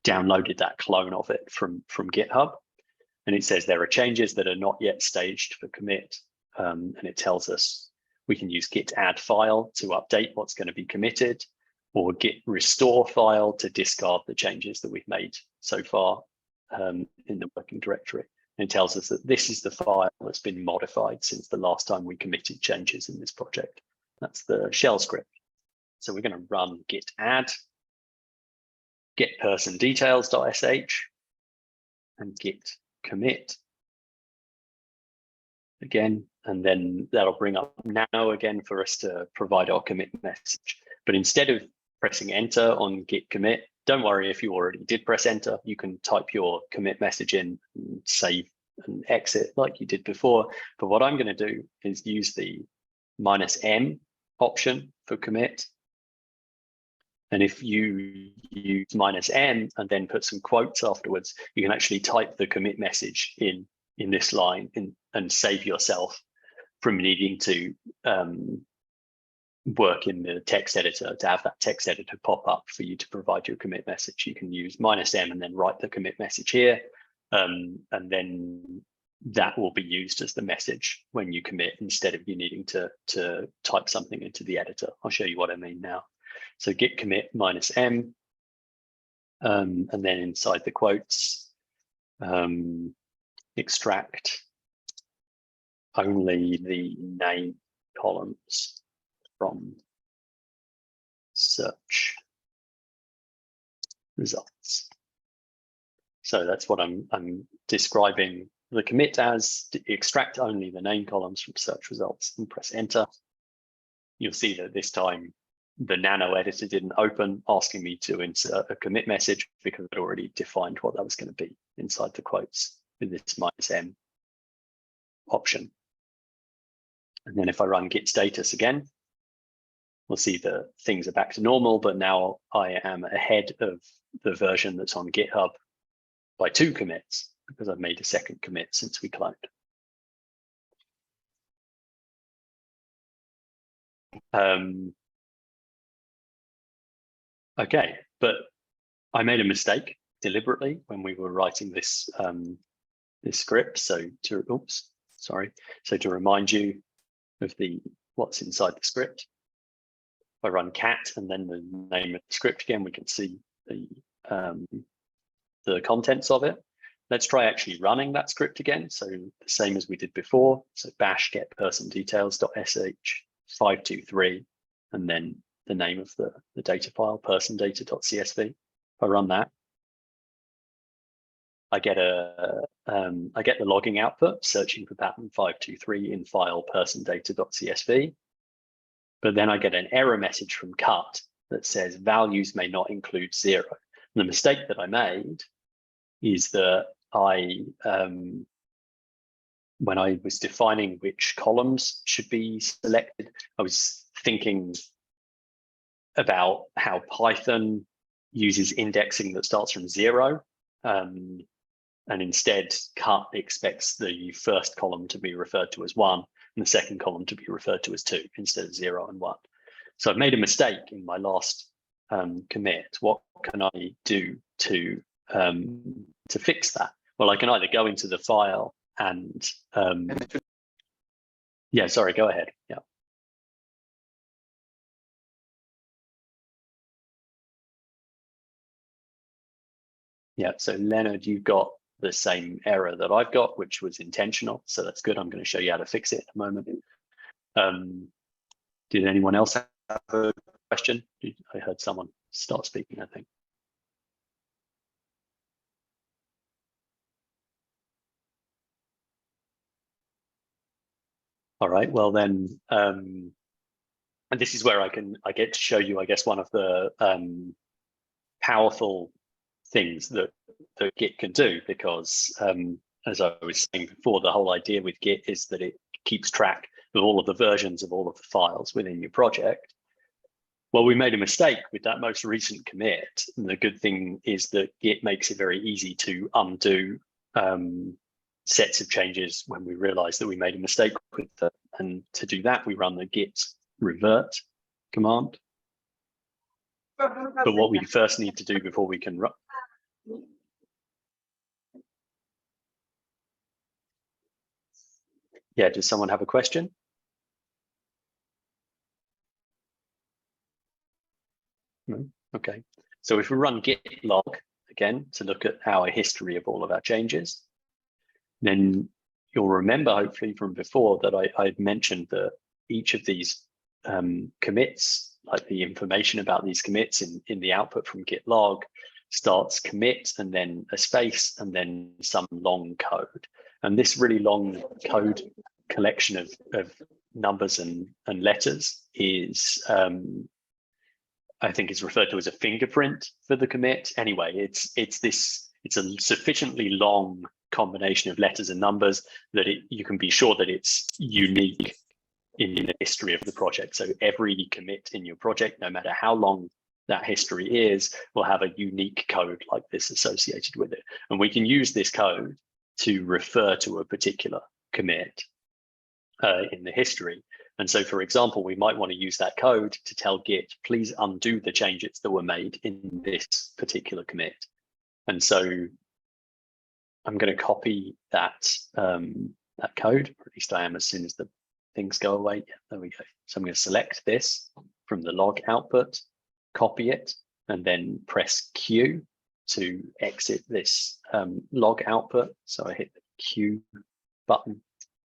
downloaded that clone of it from GitHub. And it says there are changes that are not yet staged for commit. And it tells us we can use git add file to update what's going to be committed, or git restore file to discard the changes that we've made so far in the working directory. And it tells us that this is the file that's been modified since the last time we committed changes in this project. That's the shell script. So we're going to run git add, get person details.sh, and git commit again, and then that'll bring up nano again for us to provide our commit message. But instead of pressing enter on git commit, don't worry if you already did press enter. You can type your commit message in and save and exit like you did before. But what I'm going to do is use the -m option for commit. And if you use -m and then put some quotes afterwards, you can actually type the commit message in this line and save yourself from needing to work in the text editor to have that text editor pop up for you to provide your commit message. You can use -m and then write the commit message here. And then that will be used as the message when you commit instead of you needing to type something into the editor. I'll show you what I mean now. So git commit -m, and then inside the quotes, extract only the name columns from search results. So that's what I'm describing the commit as: to extract only the name columns from search results, and press enter. You'll see that this time the nano editor didn't open, asking me to insert a commit message because I'd already defined what that was going to be inside the quotes with this -m option. And then if I run git status again, we'll see that things are back to normal, but now I am ahead of the version that's on GitHub by 2 commits because I've made a second commit since we cloned. Okay, but I made a mistake deliberately when we were writing this this script. So to remind you of what's inside the script, if I run cat and then the name of the script again, we can see the contents of it. Let's try actually running that script again. So the same as we did before. So bash get person details.sh 523, and then the name of the data file, person data.csv. If I run that, I get the logging output searching for pattern 523 in file person data.csv. But then I get an error message from cut that says values may not include 0. And the mistake that I made is that when I was defining which columns should be selected, I was thinking about how Python uses indexing that starts from 0. And instead, cut expects the first column to be referred to as 1 and the second column to be referred to as 2 instead of 0 and 1. So I've made a mistake in my last commit. What can I do to fix that? Well, I can either go into the file and yeah, sorry, go ahead. Yeah. Yeah, so Leonard, you've got the same error that I've got, which was intentional. So that's good. I'm going to show you how to fix it in a moment. Did anyone else have a question? I heard someone start speaking, I think. All right, well then, and this is where I get to show you, I guess, one of the powerful things that Git can do, because as I was saying before, the whole idea with Git is that it keeps track of all of the versions of all of the files within your project. Well, we made a mistake with that most recent commit. And the good thing is that Git makes it very easy to undo sets of changes when we realize that we made a mistake with them. And to do that, we run the git revert command. But what we first need to do before we can run. Yeah, does someone have a question? No? Okay. So if we run git log again to look at our history of all of our changes, then you'll remember hopefully from before that I'd mentioned that each of these commits, like the information about these commits in the output from git log, starts commit and then a space and then some long code. And this really long code collection of numbers and letters is, I think is referred to as a fingerprint for the commit. Anyway, it's a sufficiently long combination of letters and numbers that you can be sure that it's unique in the history of the project. So every commit in your project, no matter how long that history is, will have a unique code like this associated with it. And we can use this code to refer to a particular commit in the history. And so, for example, we might want to use that code to tell Git, please undo the changes that were made in this particular commit. And so I'm going to copy that that code, or at least I am as soon as the things go away. Yeah, there we go. So I'm going to select this from the log output, copy it, and then press Q to exit this log output. So I hit the Q button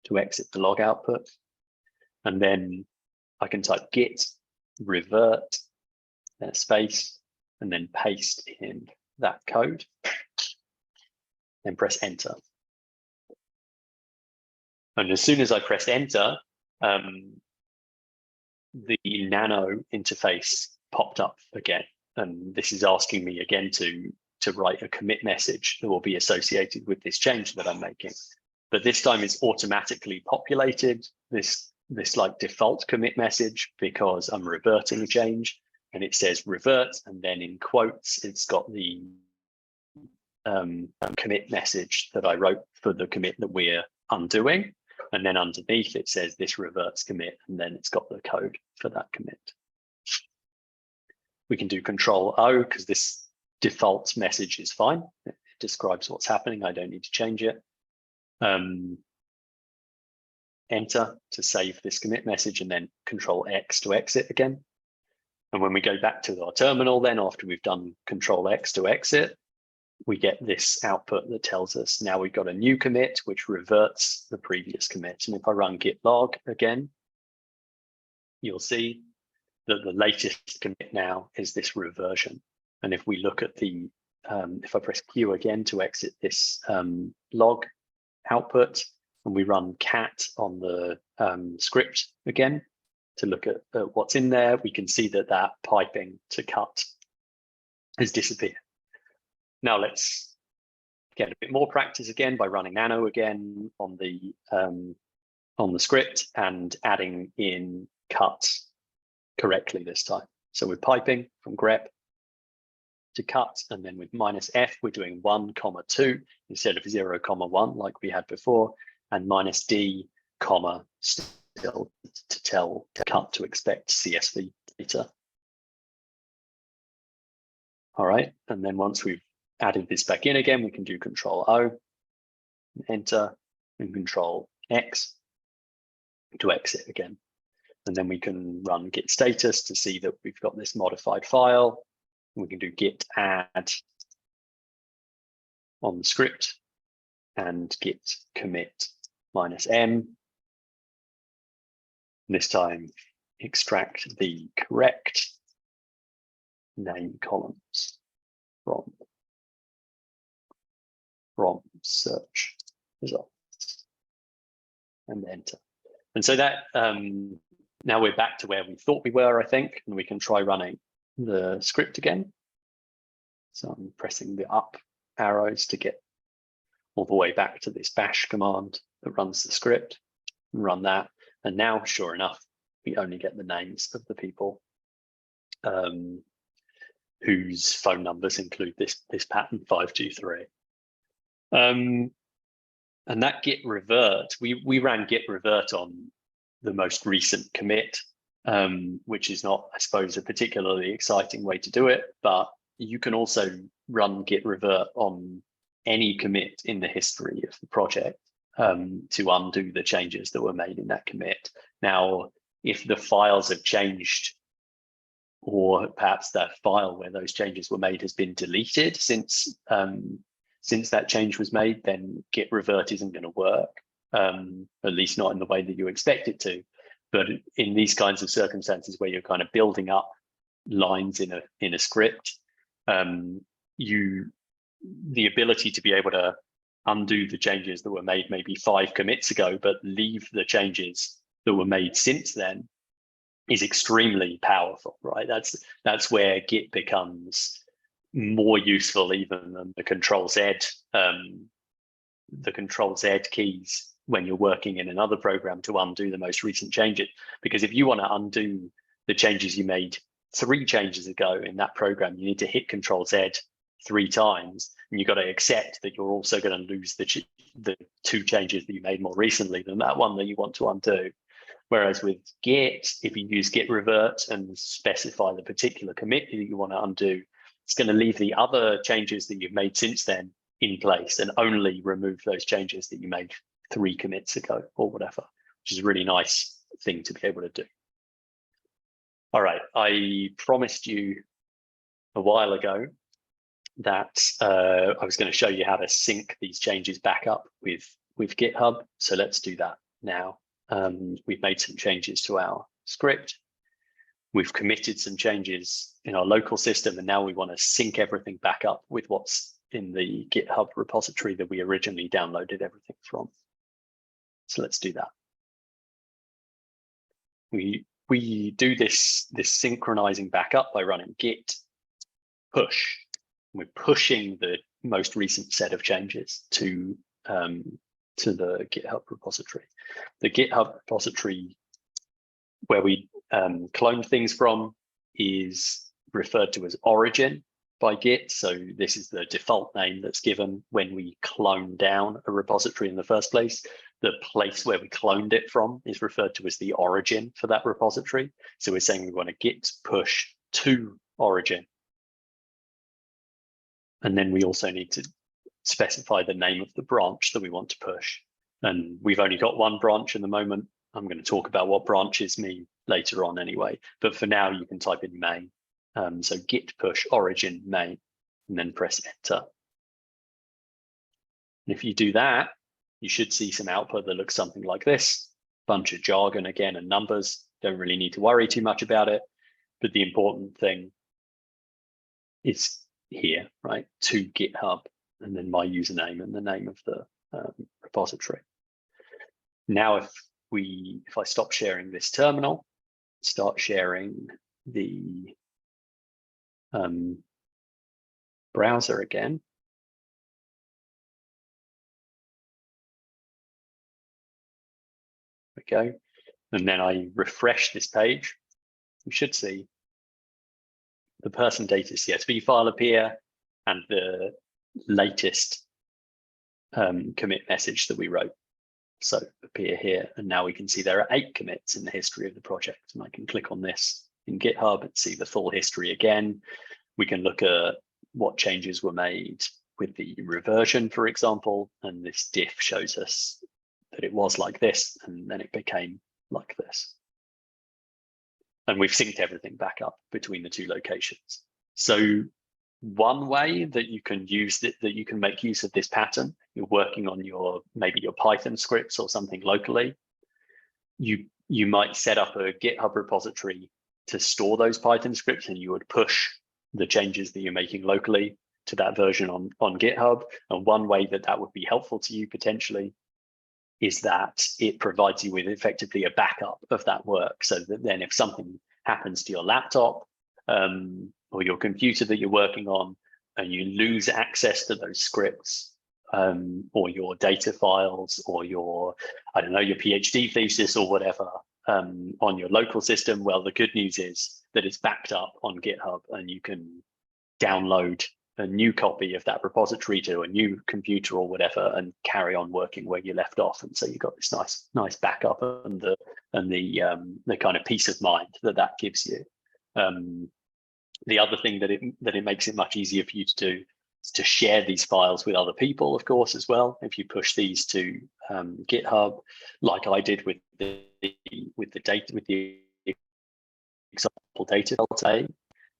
to exit the log output. And then I can type git revert, then a space, and then paste in that code, then press enter. And as soon as I pressed enter, the nano interface popped up again. And this is asking me again to write a commit message that will be associated with this change that I'm making. But this time it's automatically populated, this like default commit message, because I'm reverting a change, and it says revert, and then in quotes, it's got the commit message that I wrote for the commit that we're undoing. And then underneath it says this reverts commit, and then it's got the code for that commit. We can do Control O because this default message is fine. It describes what's happening. I don't need to change it. Enter to save this commit message, and then Control X to exit again. And when we go back to our terminal, then after we've done Control X to exit, we get this output that tells us now we've got a new commit, which reverts the previous commit. And if I run git log again, you'll see that the latest commit now is this reversion. And if we look at the, if I press Q again to exit this log output, and we run cat on the script again to look at what's in there, we can see that that piping to cut has disappeared. Now let's get a bit more practice again by running nano again on the script and adding in cut correctly this time. So we're piping from grep to cut, and then with -f we're doing 1, 2 instead of 0, 1 like we had before, and -d, still to tell cut to expect CSV data. All right, and then once we've added this back in again, we can do Control O, enter, and Control X to exit again. And then we can run git status to see that we've got this modified file. We can do git add on the script and git commit -m. This time extract the correct name columns from search results and enter. And so that now we're back to where we thought we were, I think, and we can try running the script again. So I'm pressing the up arrows to get all the way back to this bash command that runs the script, and run that. And now, sure enough, we only get the names of the people whose phone numbers include this pattern 523. And that git revert, we ran git revert on the most recent commit, which is not, I suppose, a particularly exciting way to do it, but you can also run git revert on any commit in the history of the project to undo the changes that were made in that commit. Now, if the files have changed, or perhaps that file where those changes were made has been deleted since that change was made, then git revert isn't going to work, at least not in the way that you expect it to. But in these kinds of circumstances where you're kind of building up lines in a script, the ability to be able to undo the changes that were made maybe 5 commits ago, but leave the changes that were made since then is extremely powerful, right? That's where Git becomes more useful even than the Control Z keys when you're working in another program to undo the most recent changes. Because if you want to undo the changes you made 3 changes ago in that program, you need to hit Control Z 3 times, and you've got to accept that you're also going to lose the 2 changes that you made more recently than that one that you want to undo. Whereas with Git, if you use git revert and specify the particular commit that you want to undo, it's going to leave the other changes that you've made since then in place and only remove those changes that you made 3 commits ago or whatever, which is a really nice thing to be able to do. All right, I promised you a while ago that I was going to show you how to sync these changes back up with GitHub. So let's do that now. We've made some changes to our script. We've committed some changes in our local system, and now we want to sync everything back up with what's in the GitHub repository that we originally downloaded everything from. So let's do that. We do this synchronizing backup by running git push. We're pushing the most recent set of changes to the GitHub repository. The GitHub repository where we cloned things from is referred to as origin by Git. So this is the default name that's given when we clone down a repository in the first place. The place where we cloned it from is referred to as the origin for that repository. So we're saying we want to git push to origin. And then we also need to specify the name of the branch that we want to push. And we've only got one branch in the moment. I'm going to talk about what branches mean later on anyway. But for now, you can type in main. So git push origin main, and then press enter. And if you do that, you should see some output that looks something like this. Bunch of jargon again and numbers. Don't really need to worry too much about it. But the important thing is here, right? To GitHub, and then my username and the name of the repository. Now, if I stop sharing this terminal, start sharing the browser again. There we go. And then I refresh this page, we should see the person data CSV file appear and the latest commit message that we wrote. So appear here, and now we can see there are 8 commits in the history of the project. And I can click on this in GitHub and see the full history again. We can look at what changes were made with the reversion, for example, and this diff shows us that it was like this, and then it became like this. And we've synced everything back up between the 2 locations. So one way that you can use that you can make use of this pattern, you're working on maybe your Python scripts or something locally, you might set up a GitHub repository to store those Python scripts, and you would push the changes that you're making locally to that version on GitHub. And one way that would be helpful to you potentially is that it provides you with effectively a backup of that work, so that then if something happens to your laptop or your computer that you're working on, and you lose access to those scripts or your data files or your PhD thesis or whatever on your local system, well, the good news is that it's backed up on GitHub, and you can download a new copy of that repository to a new computer or whatever and carry on working where you left off. And so you've got this nice backup and the kind of peace of mind that gives you. The other thing that it makes it much easier for you to do is to share these files with other people, of course, as well. If you push these to GitHub, like I did with the example data delta,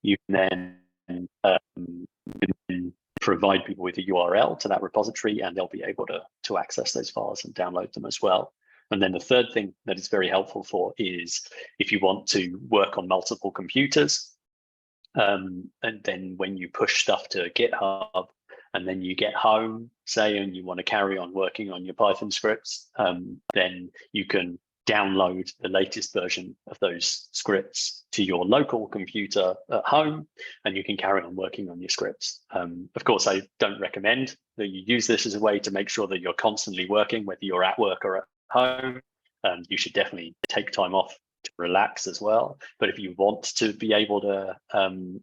you can then provide people with a URL to that repository, and they'll be able to access those files and download them as well. And then the third thing that it's very helpful for is if you want to work on multiple computers, and then when you push stuff to GitHub and then you get home, say, and you want to carry on working on your Python scripts, then you can download the latest version of those scripts to your local computer at home, and you can carry on working on your scripts. Of course, I don't recommend that you use this as a way to make sure that you're constantly working, whether you're at work or at home. You should definitely take time off to relax as well. But if you want to be able to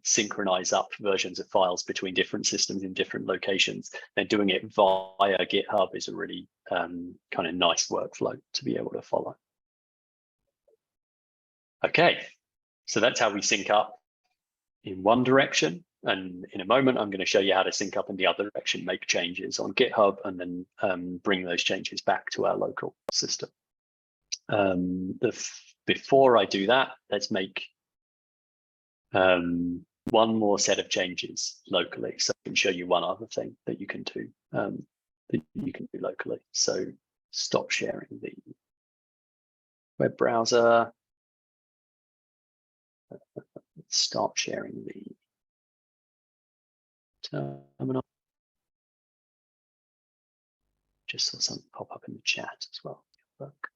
synchronize up versions of files between different systems in different locations, then doing it via GitHub is a really kind of nice workflow to be able to follow. Okay, so that's how we sync up in one direction. And in a moment, I'm going to show you how to sync up in the other direction, make changes on GitHub, and then bring those changes back to our local system. Before I do that, let's make one more set of changes locally. So I can show you one other thing that you can do locally. So stop sharing the web browser. Start sharing the terminal. Just saw something pop up in the chat as well. Look.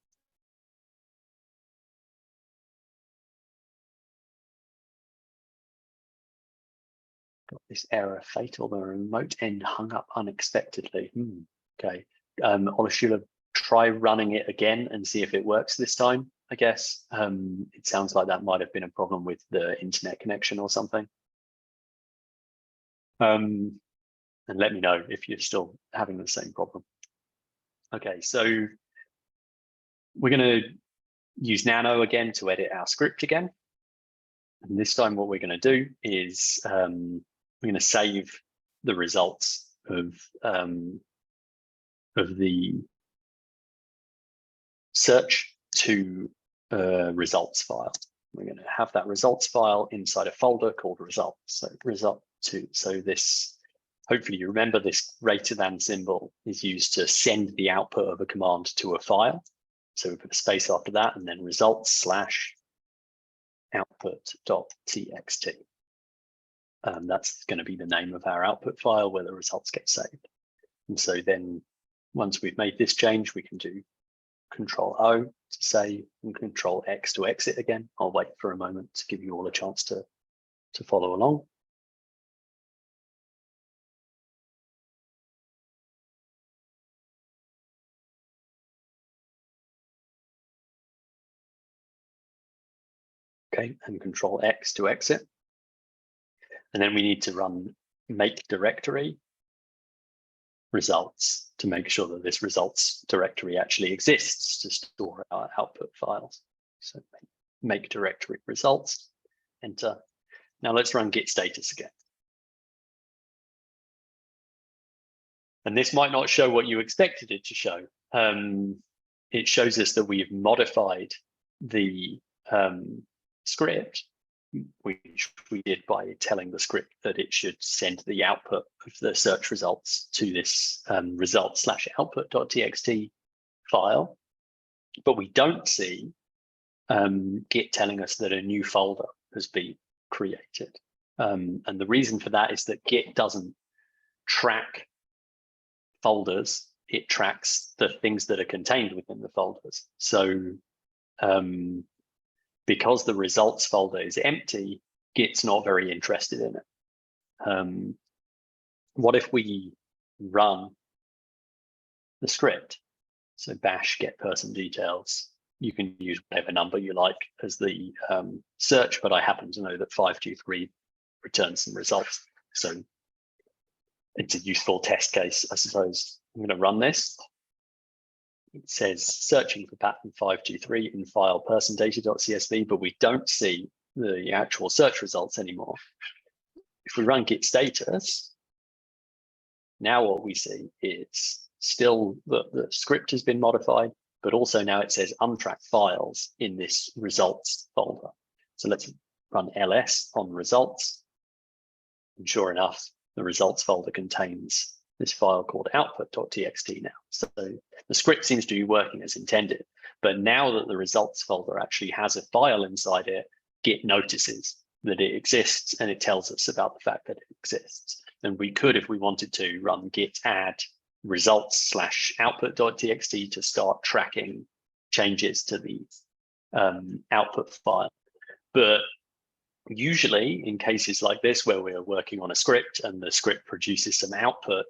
Got this error, fatal, the remote end hung up unexpectedly. Okay, Olashula, try running it again and see if it works this time, I guess. It sounds like that might have been a problem with the internet connection or something. And let me know if you're still having the same problem. Okay, so we're going to use Nano again to edit our script again. And this time what we're going to do is we're going to save the results of the search to a results file. We're going to have that results file inside a folder called results. So result2. So this, hopefully you remember, this greater than symbol is used to send the output of a command to a file. So we put a space after that and then results/output.txt. That's going to be the name of our output file where the results get saved. And so then once we've made this change, we can do Control-O to save and Control-X to exit again. I'll wait for a moment to give you all a chance to follow along. Okay, and Control-X to exit. And then we need to run make directory results to make sure that this results directory actually exists to store our output files. So make directory results, enter. Now let's run git status again. And this might not show what you expected it to show. It shows us that we've modified the script, which we did by telling the script that it should send the output of the search results to this results/output.txt file. But we don't see Git telling us that a new folder has been created. And the reason for that is that Git doesn't track folders, it tracks the things that are contained within the folders. So because the results folder is empty, Git's not very interested in it. What if we run the script? So bash get person details. You can use whatever number you like as the search, but I happen to know that 523 returns some results. So it's a useful test case, I suppose. I'm going to run this. It says searching for pattern 523 in file person data.csv, but we don't see the actual search results anymore. If we run git status, now what we see is still the script has been modified, but also now it says untracked files in this results folder. So let's run ls on results. And sure enough, the results folder contains this file called output.txt now. So the script seems to be working as intended, but now that the results folder actually has a file inside it, Git notices that it exists and it tells us about the fact that it exists. And we could, if we wanted to, run git add results/output.txt to start tracking changes to the output file. But usually in cases like this, where we're working on a script and the script produces some output,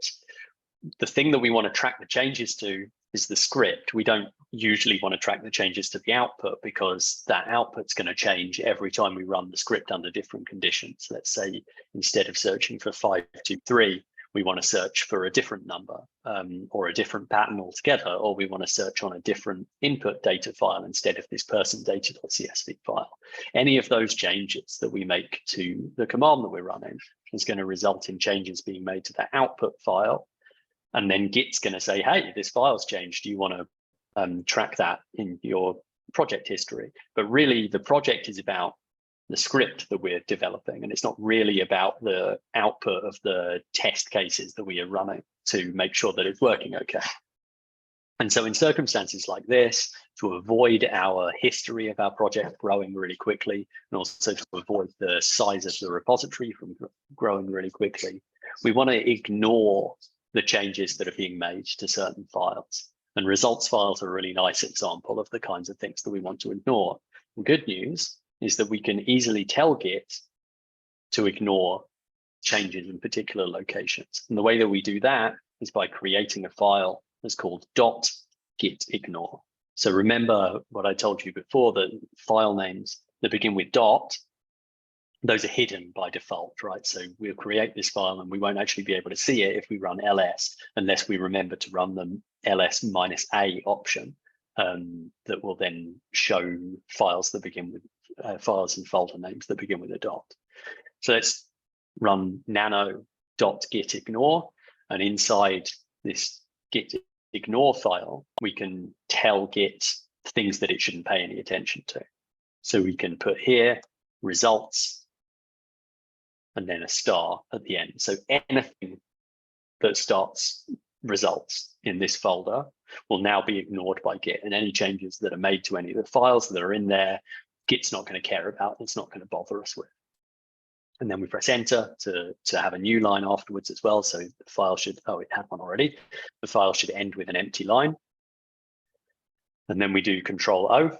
the thing that we want to track the changes to is the script. We don't usually want to track the changes to the output because that output's going to change every time we run the script under different conditions. Let's say instead of searching for 523, we want to search for a different number or a different pattern altogether, or we want to search on a different input data file instead of this person data.csv file. Any of those changes that we make to the command that we're running is going to result in changes being made to the output file. And then Git's going to say, hey, this file's changed. Do you want to track that in your project history? But really, the project is about the script that we're developing, and it's not really about the output of the test cases that we are running to make sure that it's working okay. And so in circumstances like this, to avoid our history of our project growing really quickly, and also to avoid the size of the repository from growing really quickly, we want to ignore the changes that are being made to certain files. And results files are a really nice example of the kinds of things that we want to ignore. The good news is that we can easily tell Git to ignore changes in particular locations. And the way that we do that is by creating a file that's called .gitignore. So remember what I told you before, that file names that begin with dot, those are hidden by default, right? So we'll create this file and we won't actually be able to see it if we run ls, unless we remember to run the ls-a option that will then show files that begin with files and folder names that begin with a dot. So let's run nano.gitignore, and inside this gitignore file, we can tell Git things that it shouldn't pay any attention to. So we can put here results and then a star at the end. So anything that starts results in this folder will now be ignored by Git, and any changes that are made to any of the files that are in there, Git's not going to care about, it's not going to bother us with. And then we press enter to have a new line afterwards as well. So the file should, oh, it had one already. The file should end with an empty line. And then we do Control O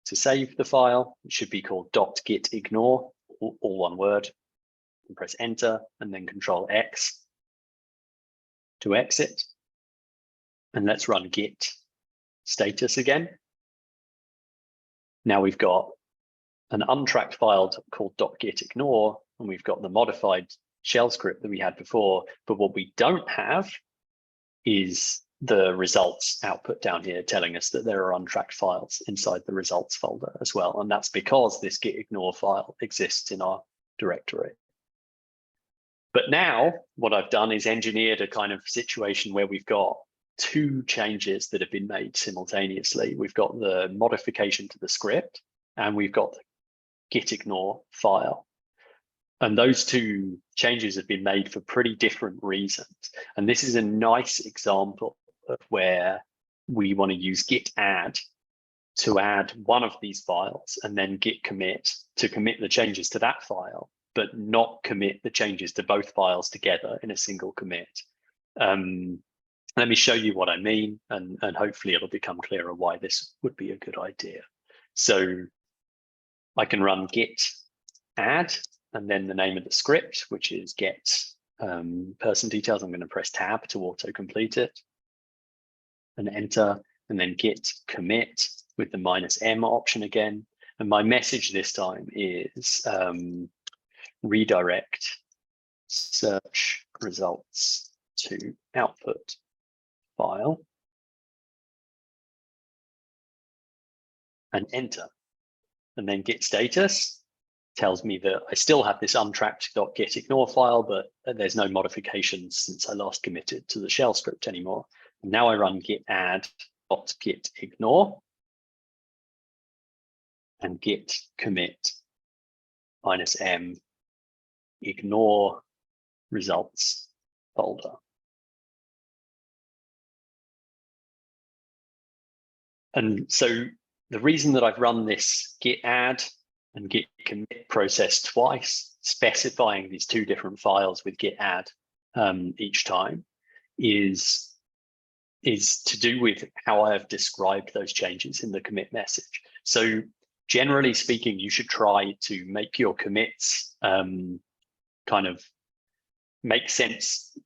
to save the file. It should be called .gitignore, all one word. And press enter, and then Control X to exit. And let's run git status again. Now we've got an untracked file called .gitignore, and we've got the modified shell script that we had before. But what we don't have is the results output down here telling us that there are untracked files inside the results folder as well. And that's because this gitignore file exists in our directory. But now what I've done is engineered a kind of situation where we've got two changes that have been made simultaneously. We've got the modification to the script, and we've got the gitignore file. And those two changes have been made for pretty different reasons. And this is a nice example of where we want to use git add to add one of these files, and then git commit to commit the changes to that file, but not commit the changes to both files together in a single commit. Let me show you what I mean, and hopefully it'll become clearer why this would be a good idea. So I can run git add, and then the name of the script, which is get person details. I'm going to press tab to auto-complete it and enter, and then git commit with the -m option again. And my message this time is redirect search results to output file and enter. And then git status tells me that I still have this untracked .gitignore file, but there's no modifications since I last committed to the shell script anymore. And now I run git add .gitignore and git commit -m ignore results folder. And so the reason that I've run this git add and git commit process twice, specifying these two different files with git add each time, is to do with how I have described those changes in the commit message. So generally speaking, you should try to make your commits kind of make sense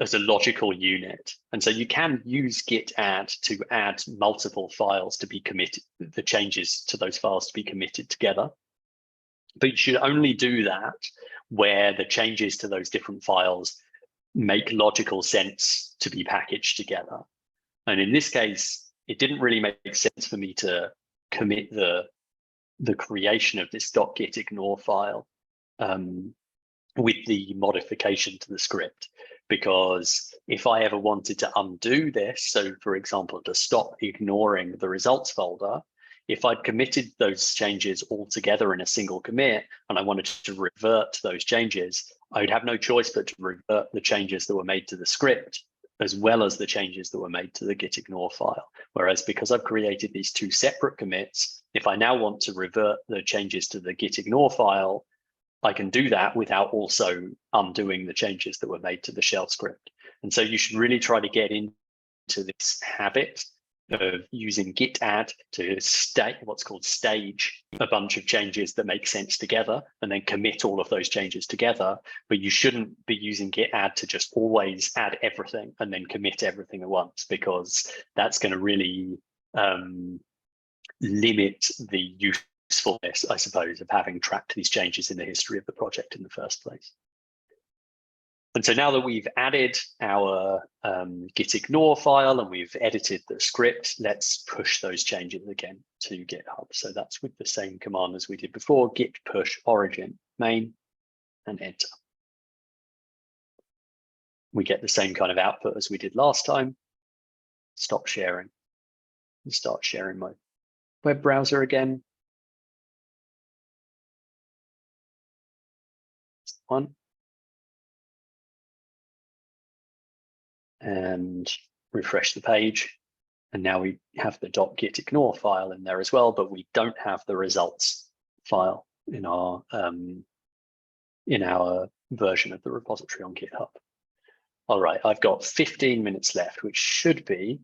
as a logical unit. And so you can use git add to add multiple files to be committed, the changes to those files to be committed together. But you should only do that where the changes to those different files make logical sense to be packaged together. And in this case, it didn't really make sense for me to commit the creation of this .gitignore file with the modification to the script, because if I ever wanted to undo this, so for example, to stop ignoring the results folder, if I'd committed those changes all together in a single commit and I wanted to revert those changes, I would have no choice but to revert the changes that were made to the script as well as the changes that were made to the gitignore file. Whereas because I've created these two separate commits, if I now want to revert the changes to the gitignore file, I can do that without also undoing the changes that were made to the shell script. And so you should really try to get into this habit of using git add to what's called stage a bunch of changes that make sense together and then commit all of those changes together. But you shouldn't be using git add to just always add everything and then commit everything at once, because that's going to really limit the usefulness, I suppose, of having tracked these changes in the history of the project in the first place. And so now that we've added our gitignore file and we've edited the script, let's push those changes again to GitHub. So that's with the same command as we did before, git push origin main, and enter. We get the same kind of output as we did last time. Stop sharing and start sharing my web browser again. One. And refresh the page. And now we have the .gitignore file in there as well, but we don't have the results file in our version of the repository on GitHub. All right, I've got 15 minutes left, which should be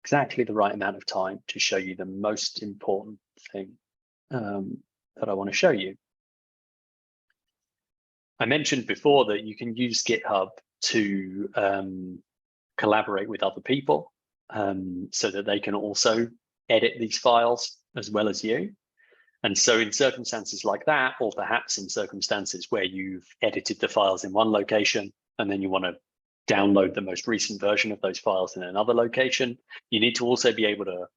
exactly the right amount of time to show you the most important thing that I want to show you. I mentioned before that you can use GitHub to collaborate with other people so that they can also edit these files as well as you. And so in circumstances like that, or perhaps in circumstances where you've edited the files in one location and then you want to download the most recent version of those files in another location, you need to also be able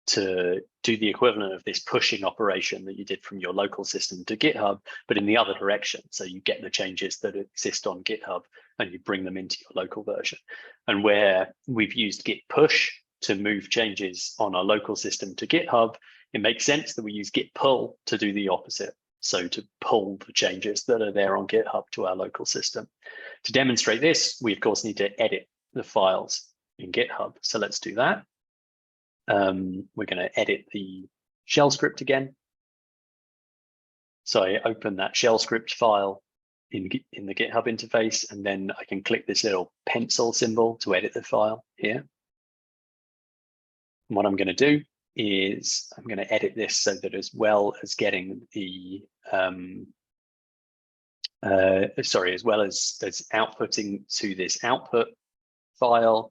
to do the equivalent of this pushing operation that you did from your local system to GitHub, but in the other direction. So you get the changes that exist on GitHub and you bring them into your local version. And where we've used git push to move changes on our local system to GitHub, it makes sense that we use git pull to do the opposite. So to pull the changes that are there on GitHub to our local system. To demonstrate this, we of course need to edit the files in GitHub. So let's do that. We're going to edit the shell script again. So I open that shell script file in the GitHub interface, and then I can click this little pencil symbol to edit the file here. And what I'm going to do is I'm going to edit this so that as well as getting the as well as outputting to this output file,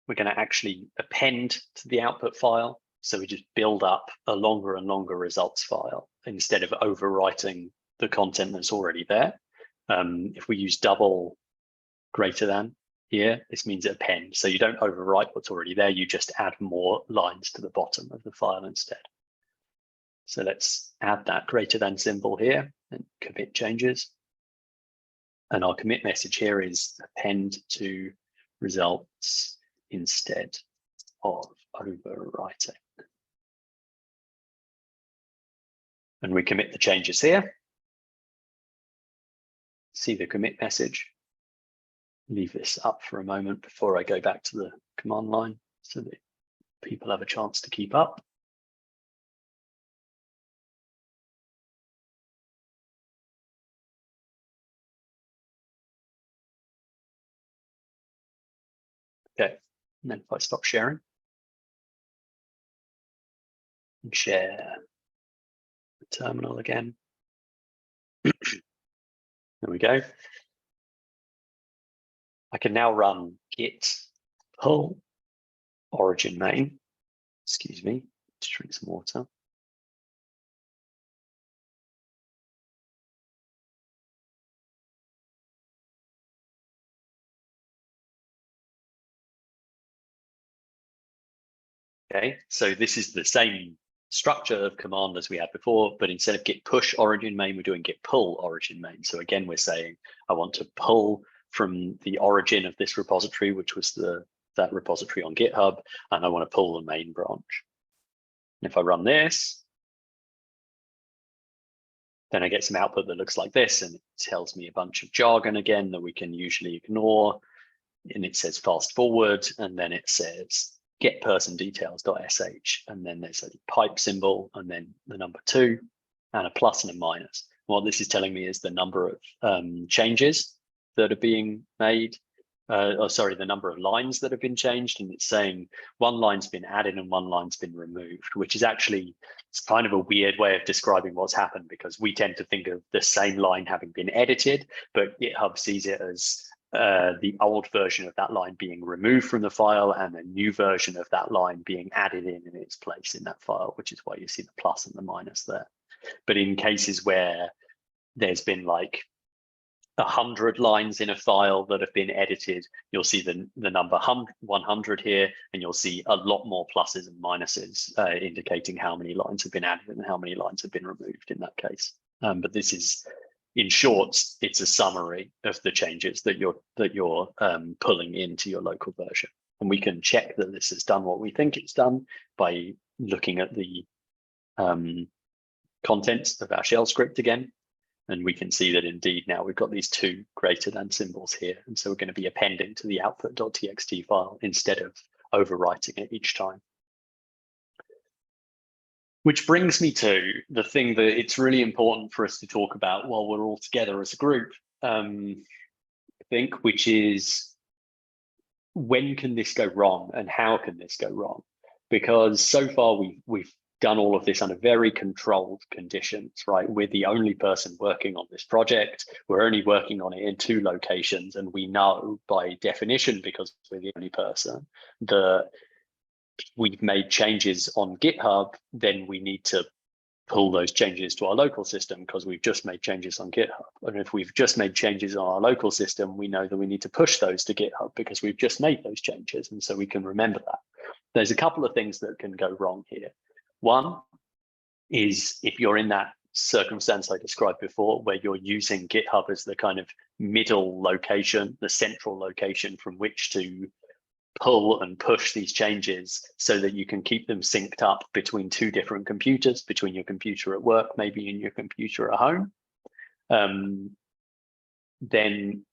we're going to actually append to the output file. So we just build up a longer and longer results file instead of overwriting the content that's already there. If we use double greater than here, this means append. So you don't overwrite what's already there, you just add more lines to the bottom of the file instead. So let's add that greater than symbol here and commit changes. And our commit message here is append to results instead of overwriting. And we commit the changes here. See the commit message. Leave this up for a moment before I go back to the command line so that people have a chance to keep up. Okay, and then if I stop sharing and share the terminal again, there we go. I can now run git pull origin main. Excuse me, just drink some water. Okay, so this is the same structure of command as we had before, but instead of git push origin main, we're doing git pull origin main. So again, we're saying I want to pull from the origin of this repository, which was that repository on GitHub, and I want to pull the main branch. And if I run this, then I get some output that looks like this, and it tells me a bunch of jargon again that we can usually ignore. And it says fast forward, and then it says get person details.sh, and then there's a pipe symbol, and then the number 2, and a plus and a minus. What this is telling me is the number of changes that are being made. The number of lines that have been changed, and it's saying one line's been added and one line's been removed, which is actually, it's kind of a weird way of describing what's happened, because we tend to think of the same line having been edited, but GitHub sees it as the old version of that line being removed from the file and a new version of that line being added in its place in that file, which is why you see the plus and the minus there. But in cases where there's been like 100 lines in a file that have been edited, you'll see the number 100 here, and you'll see a lot more pluses and minuses indicating how many lines have been added and how many lines have been removed in that case. But this is, in short, it's a summary of the changes that you're pulling into your local version. And we can check that this has done what we think it's done by looking at the contents of our shell script again. And we can see that indeed now we've got these 2 greater than symbols here. And so we're going to be appending to the output.txt file instead of overwriting it each time. Which brings me to the thing that it's really important for us to talk about while we're all together as a group, I think, which is when can this go wrong and how can this go wrong? Because so far we've done all of this under very controlled conditions, right? We're the only person working on this project. We're only working on it in 2 locations, and we know by definition, because we're the only person, that we've made changes on GitHub, then we need to pull those changes to our local system because we've just made changes on GitHub. And if we've just made changes on our local system, we know that we need to push those to GitHub because we've just made those changes. And so we can remember that. There's a couple of things that can go wrong here. One is if you're in that circumstance I described before, where you're using GitHub as the kind of middle location, the central location from which to pull and push these changes so that you can keep them synced up between 2 different computers, between your computer at work, maybe in your computer at home, then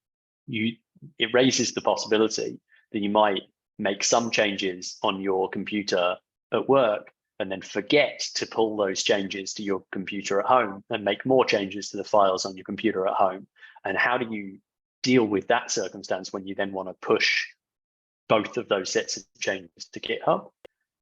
it raises the possibility that you might make some changes on your computer at work and then forget to pull those changes to your computer at home and make more changes to the files on your computer at home. And how do you deal with that circumstance when you then want to push both of those sets of changes to GitHub?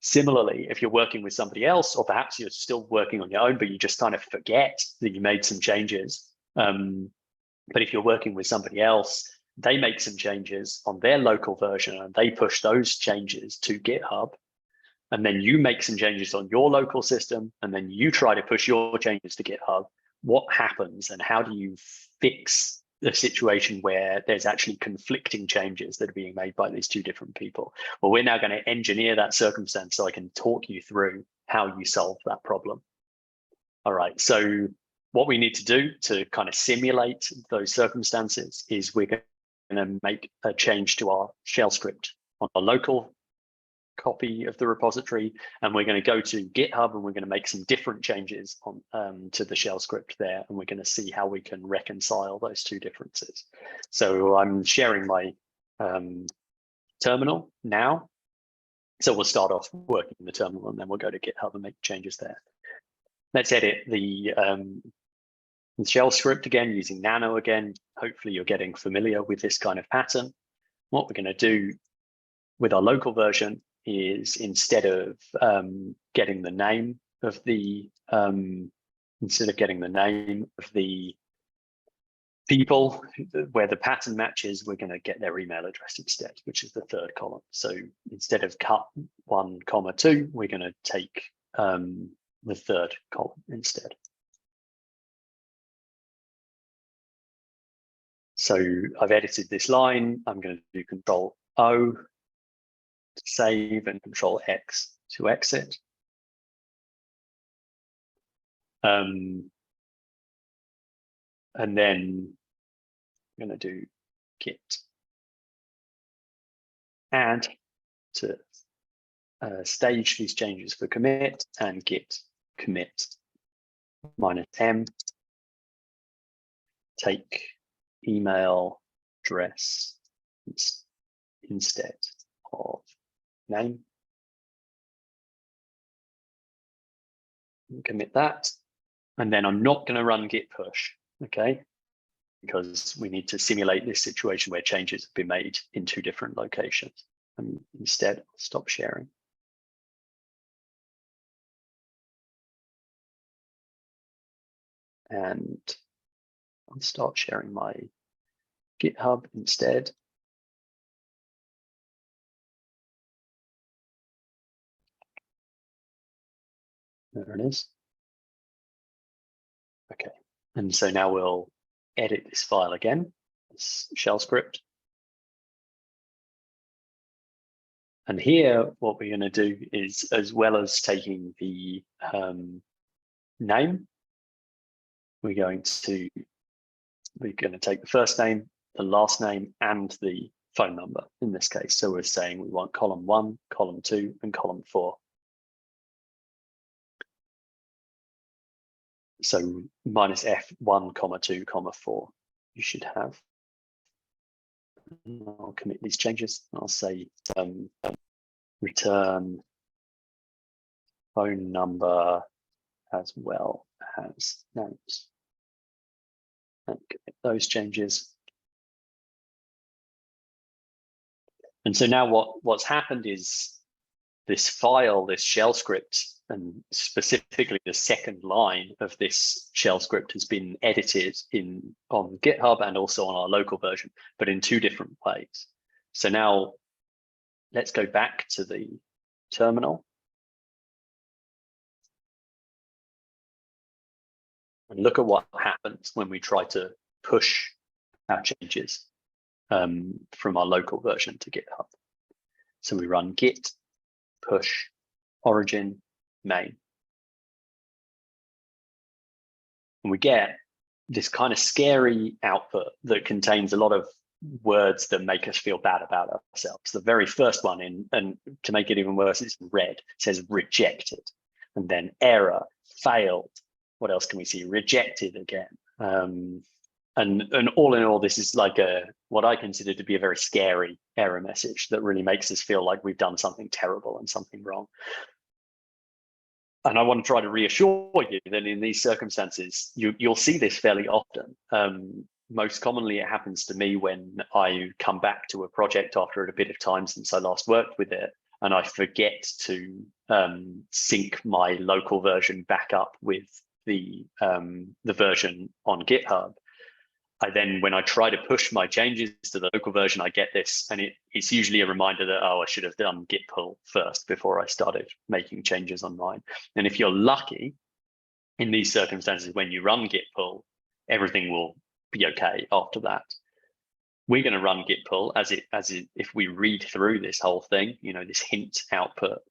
Similarly, if you're working with somebody else, or perhaps you're still working on your own, but you just kind of forget that you made some changes. But if you're working with somebody else, they make some changes on their local version and they push those changes to GitHub. And then you make some changes on your local system, and then you try to push your changes to GitHub. What happens, and how do you fix the situation where there's actually conflicting changes that are being made by these 2 different people? Well, we're now going to engineer that circumstance so I can talk you through how you solve that problem. All right, so what we need to do to kind of simulate those circumstances is we're going to make a change to our shell script on a local copy of the repository, and we're going to go to GitHub and we're going to make some different changes on to the shell script there, and we're going to see how we can reconcile those 2 differences. So I'm sharing my terminal now. So we'll start off working in the terminal and then we'll go to GitHub and make changes there. Let's edit the shell script again using nano again. Hopefully you're getting familiar with this kind of pattern. What we're going to do with our local version is, instead of getting the name of the people where the pattern matches, we're going to get their email address instead, which is the 3rd column. So instead of cut 1, 2, we're going to take the 3rd column instead. So I've edited this line. I'm going to do Control O to save and Control X to exit. And then I'm going to do git add to stage these changes for commit, and git commit -m, take email address instead of name, and commit that. And then I'm not going to run git push, okay, because we need to simulate this situation where changes have been made in 2 different locations. And instead, I'll stop sharing. And I'll start sharing my GitHub instead. There it is. Okay, and so now we'll edit this file again, this shell script. And here, what we're going to do is, as well as taking the name, we're going to take the first name, the last name, and the phone number in this case. So we're saying we want column 1, column 2, and column 4. So -f1, -2, -4, you should have. And I'll commit these changes. I'll say return phone number as well as names, and commit those changes. And so now what's happened is this file, this shell script, and specifically the second line of this shell script has been edited on GitHub and also on our local version, but in 2 different ways. So now let's go back to the terminal and look at what happens when we try to push our changes from our local version to GitHub. So we run git push origin main, and we get this kind of scary output that contains a lot of words that make us feel bad about ourselves. The very first one, and to make it even worse, it's red. It says rejected, and then error, failed. What else can we see? Rejected again. And all in all, this is like what I consider to be a very scary error message that really makes us feel like we've done something terrible and something wrong. And I want to try to reassure you that in these circumstances, you'll see this fairly often. Most commonly, it happens to me when I come back to a project after a bit of time since I last worked with it, and I forget to sync my local version back up with the version on GitHub. When I try to push my changes to the local version, I get this, and it's usually a reminder that, oh, I should have done git pull first before I started making changes on mine. And if you're lucky, in these circumstances, when you run git pull, everything will be okay after that. We're going to run git pull as if we read through this whole thing, this hint output,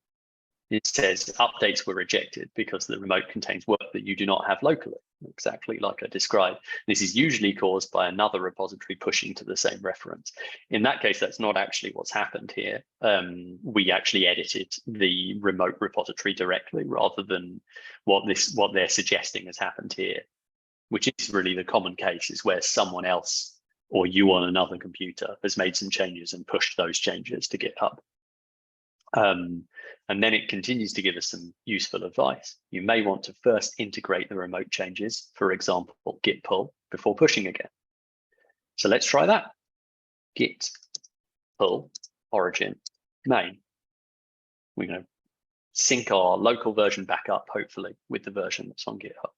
it says updates were rejected because the remote contains work that you do not have locally, exactly like I described. This is usually caused by another repository pushing to the same reference. In that case, that's not actually what's happened here. We actually edited the remote repository directly rather than what they're suggesting has happened here, which is really the common case, is where someone else or you on another computer has made some changes and pushed those changes to GitHub. And then it continues to give us some useful advice. You may want to first integrate the remote changes, for example, git pull, before pushing again. So let's try that. Git pull origin main. We're going to sync our local version back up, hopefully, with the version that's on GitHub.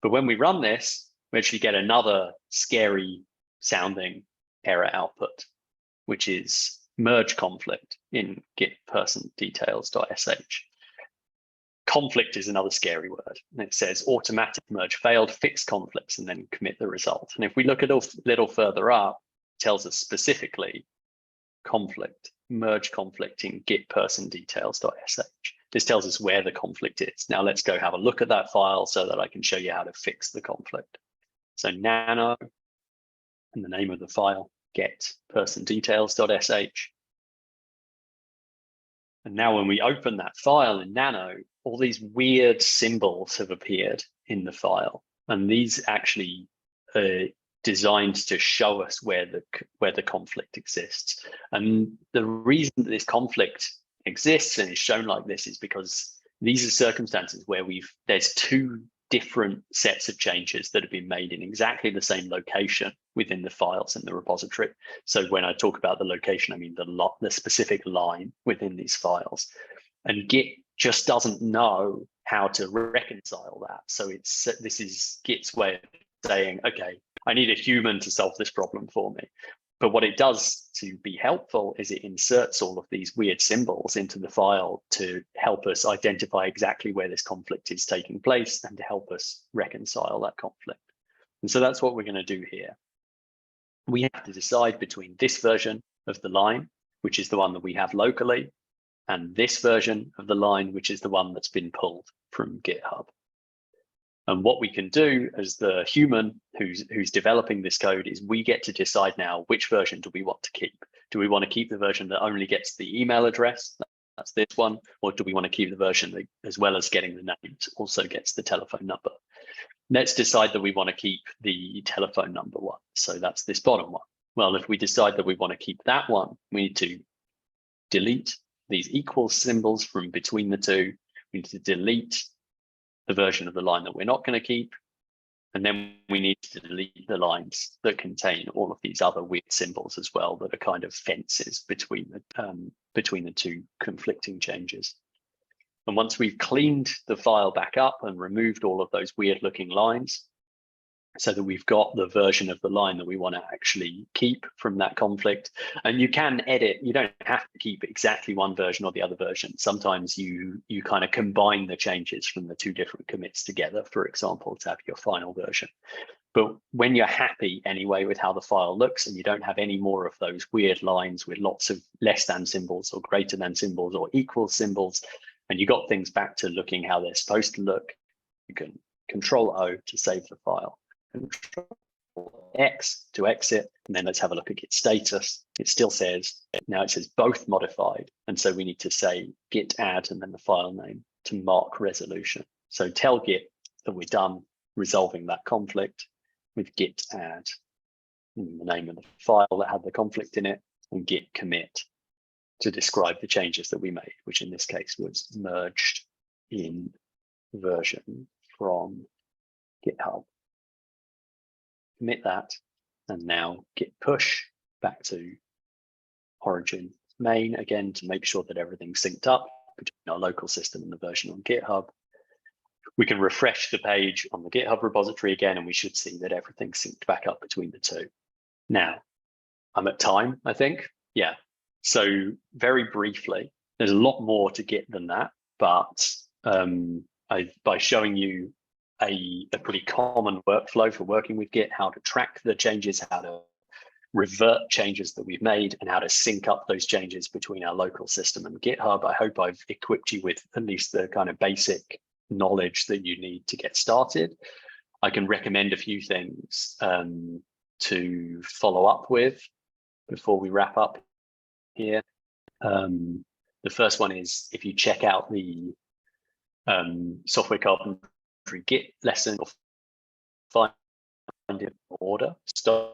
But when we run this, we actually get another scary sounding error output, which is merge conflict in git person details.sh. Conflict is another scary word, and it says automatic merge failed, fix conflicts, and then commit the result. And if we look at a little further up, it tells us specifically conflict merge conflict in git person details.sh. This tells us where the conflict is. Now let's go have a look at that file so that I can show you how to fix the conflict. So nano, and the name of the file, get person details.sh. And now when we open that file in nano, all these weird symbols have appeared in the file. And these actually are designed to show us where the conflict exists. And the reason that this conflict exists and is shown like this is because these are circumstances where there's two different sets of changes that have been made in exactly the same location within the files in the repository. So when I talk about the location, I mean the specific line within these files. And Git just doesn't know how to reconcile that. So this is Git's way of saying, okay, I need a human to solve this problem for me. But what it does to be helpful is it inserts all of these weird symbols into the file to help us identify exactly where this conflict is taking place and to help us reconcile that conflict. And so that's what we're going to do here. We have to decide between this version of the line, which is the one that we have locally, and this version of the line, which is the one that's been pulled from GitHub. And what we can do as the human who's developing this code is we get to decide now which version do we want to keep. Do we want to keep the version that only gets the email address? That's this one. Or do we want to keep the version that, as well as getting the names, also gets the telephone number? Let's decide that we want to keep the telephone number one. So that's this bottom one. Well, if we decide that we want to keep that one, we need to delete these equal symbols from between the two. We need to delete the version of the line that we're not going to keep. And then we need to delete the lines that contain all of these other weird symbols as well that are kind of fences between the two conflicting changes. And once we've cleaned the file back up and removed all of those weird looking lines, so that we've got the version of the line that we want to actually keep from that conflict. And you can edit, you don't have to keep exactly one version or the other version. Sometimes you kind of combine the changes from the two different commits together, for example, to have your final version. But when you're happy anyway with how the file looks and you don't have any more of those weird lines with lots of less than symbols or greater than symbols or equal symbols, and you got things back to looking how they're supposed to look, you can Control-O to save the file. Control-X to exit, and then let's have a look at Git status. It still says, now it says both modified, and so we need to say git add and then the file name to mark resolution. So tell Git that we're done resolving that conflict with git add, and the name of the file that had the conflict in it, and git commit to describe the changes that we made, which in this case was merged in version from GitHub. Commit that, and now git push back to origin main again to make sure that everything's synced up between our local system and the version on GitHub. We can refresh the page on the GitHub repository again, and we should see that everything's synced back up between the two. Now, I'm at time, I think. Yeah. So very briefly, there's a lot more to Git than that, but by showing you a pretty common workflow for working with Git, how to track the changes, how to revert changes that we've made, and how to sync up those changes between our local system and GitHub. I hope I've equipped you with at least the kind of basic knowledge that you need to get started. I can recommend a few things to follow up with before we wrap up here. The first one is if you check out the software carpentry Git lesson, or find it in order, start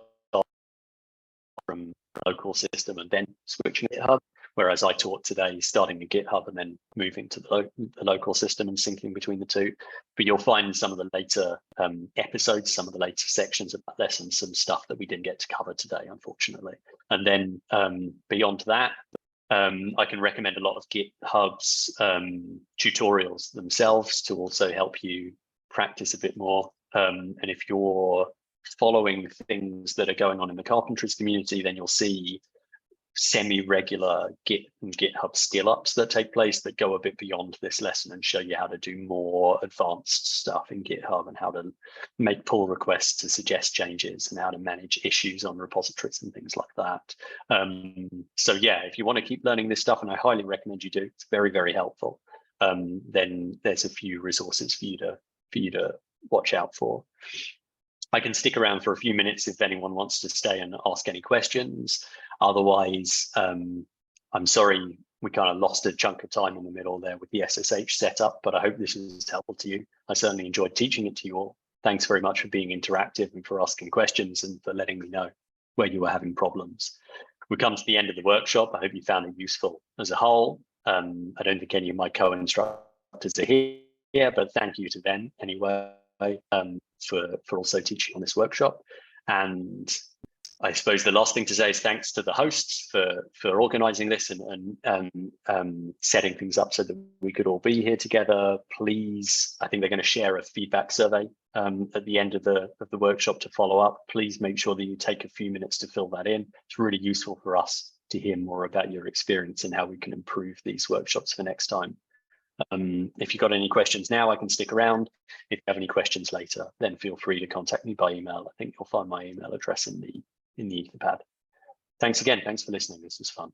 from local system and then switching to GitHub, whereas I taught today starting at GitHub and then moving to the local system and syncing between the two. But you'll find some of the later episodes, some of the later sections of that lesson, some stuff that we didn't get to cover today, unfortunately. And then beyond that, I can recommend a lot of GitHub's tutorials themselves to also help you practice a bit more. And if you're following things that are going on in the Carpentries community, then you'll see semi-regular Git and GitHub skill ups that take place that go a bit beyond this lesson and show you how to do more advanced stuff in GitHub and how to make pull requests to suggest changes and how to manage issues on repositories and things like that. So yeah, if you want to keep learning this stuff, and I highly recommend you do, it's very, very helpful. Then there's a few resources for you to watch out for. I can stick around for a few minutes if anyone wants to stay and ask any questions. Otherwise, I'm sorry we kind of lost a chunk of time in the middle there with the SSH setup, but I hope this was helpful to you. I certainly enjoyed teaching it to you all. Thanks very much for being interactive and for asking questions and for letting me know where you were having problems. We come to the end of the workshop. I hope you found it useful as a whole. I don't think any of my co-instructors are here, but thank you to them anyway. For also teaching on this workshop. And I suppose the last thing to say is thanks to the hosts for organizing this and setting things up so that we could all be here together. Please, I think they're going to share a feedback survey at the end of the workshop to follow up. Please make sure that you take a few minutes to fill that in. It's really useful for us to hear more about your experience and how we can improve these workshops for next time. If you've got any questions now, I can stick around. If you have any questions later, then feel free to contact me by email. I think you'll find my email address in the Etherpad. Thanks again. Thanks for listening. This was fun.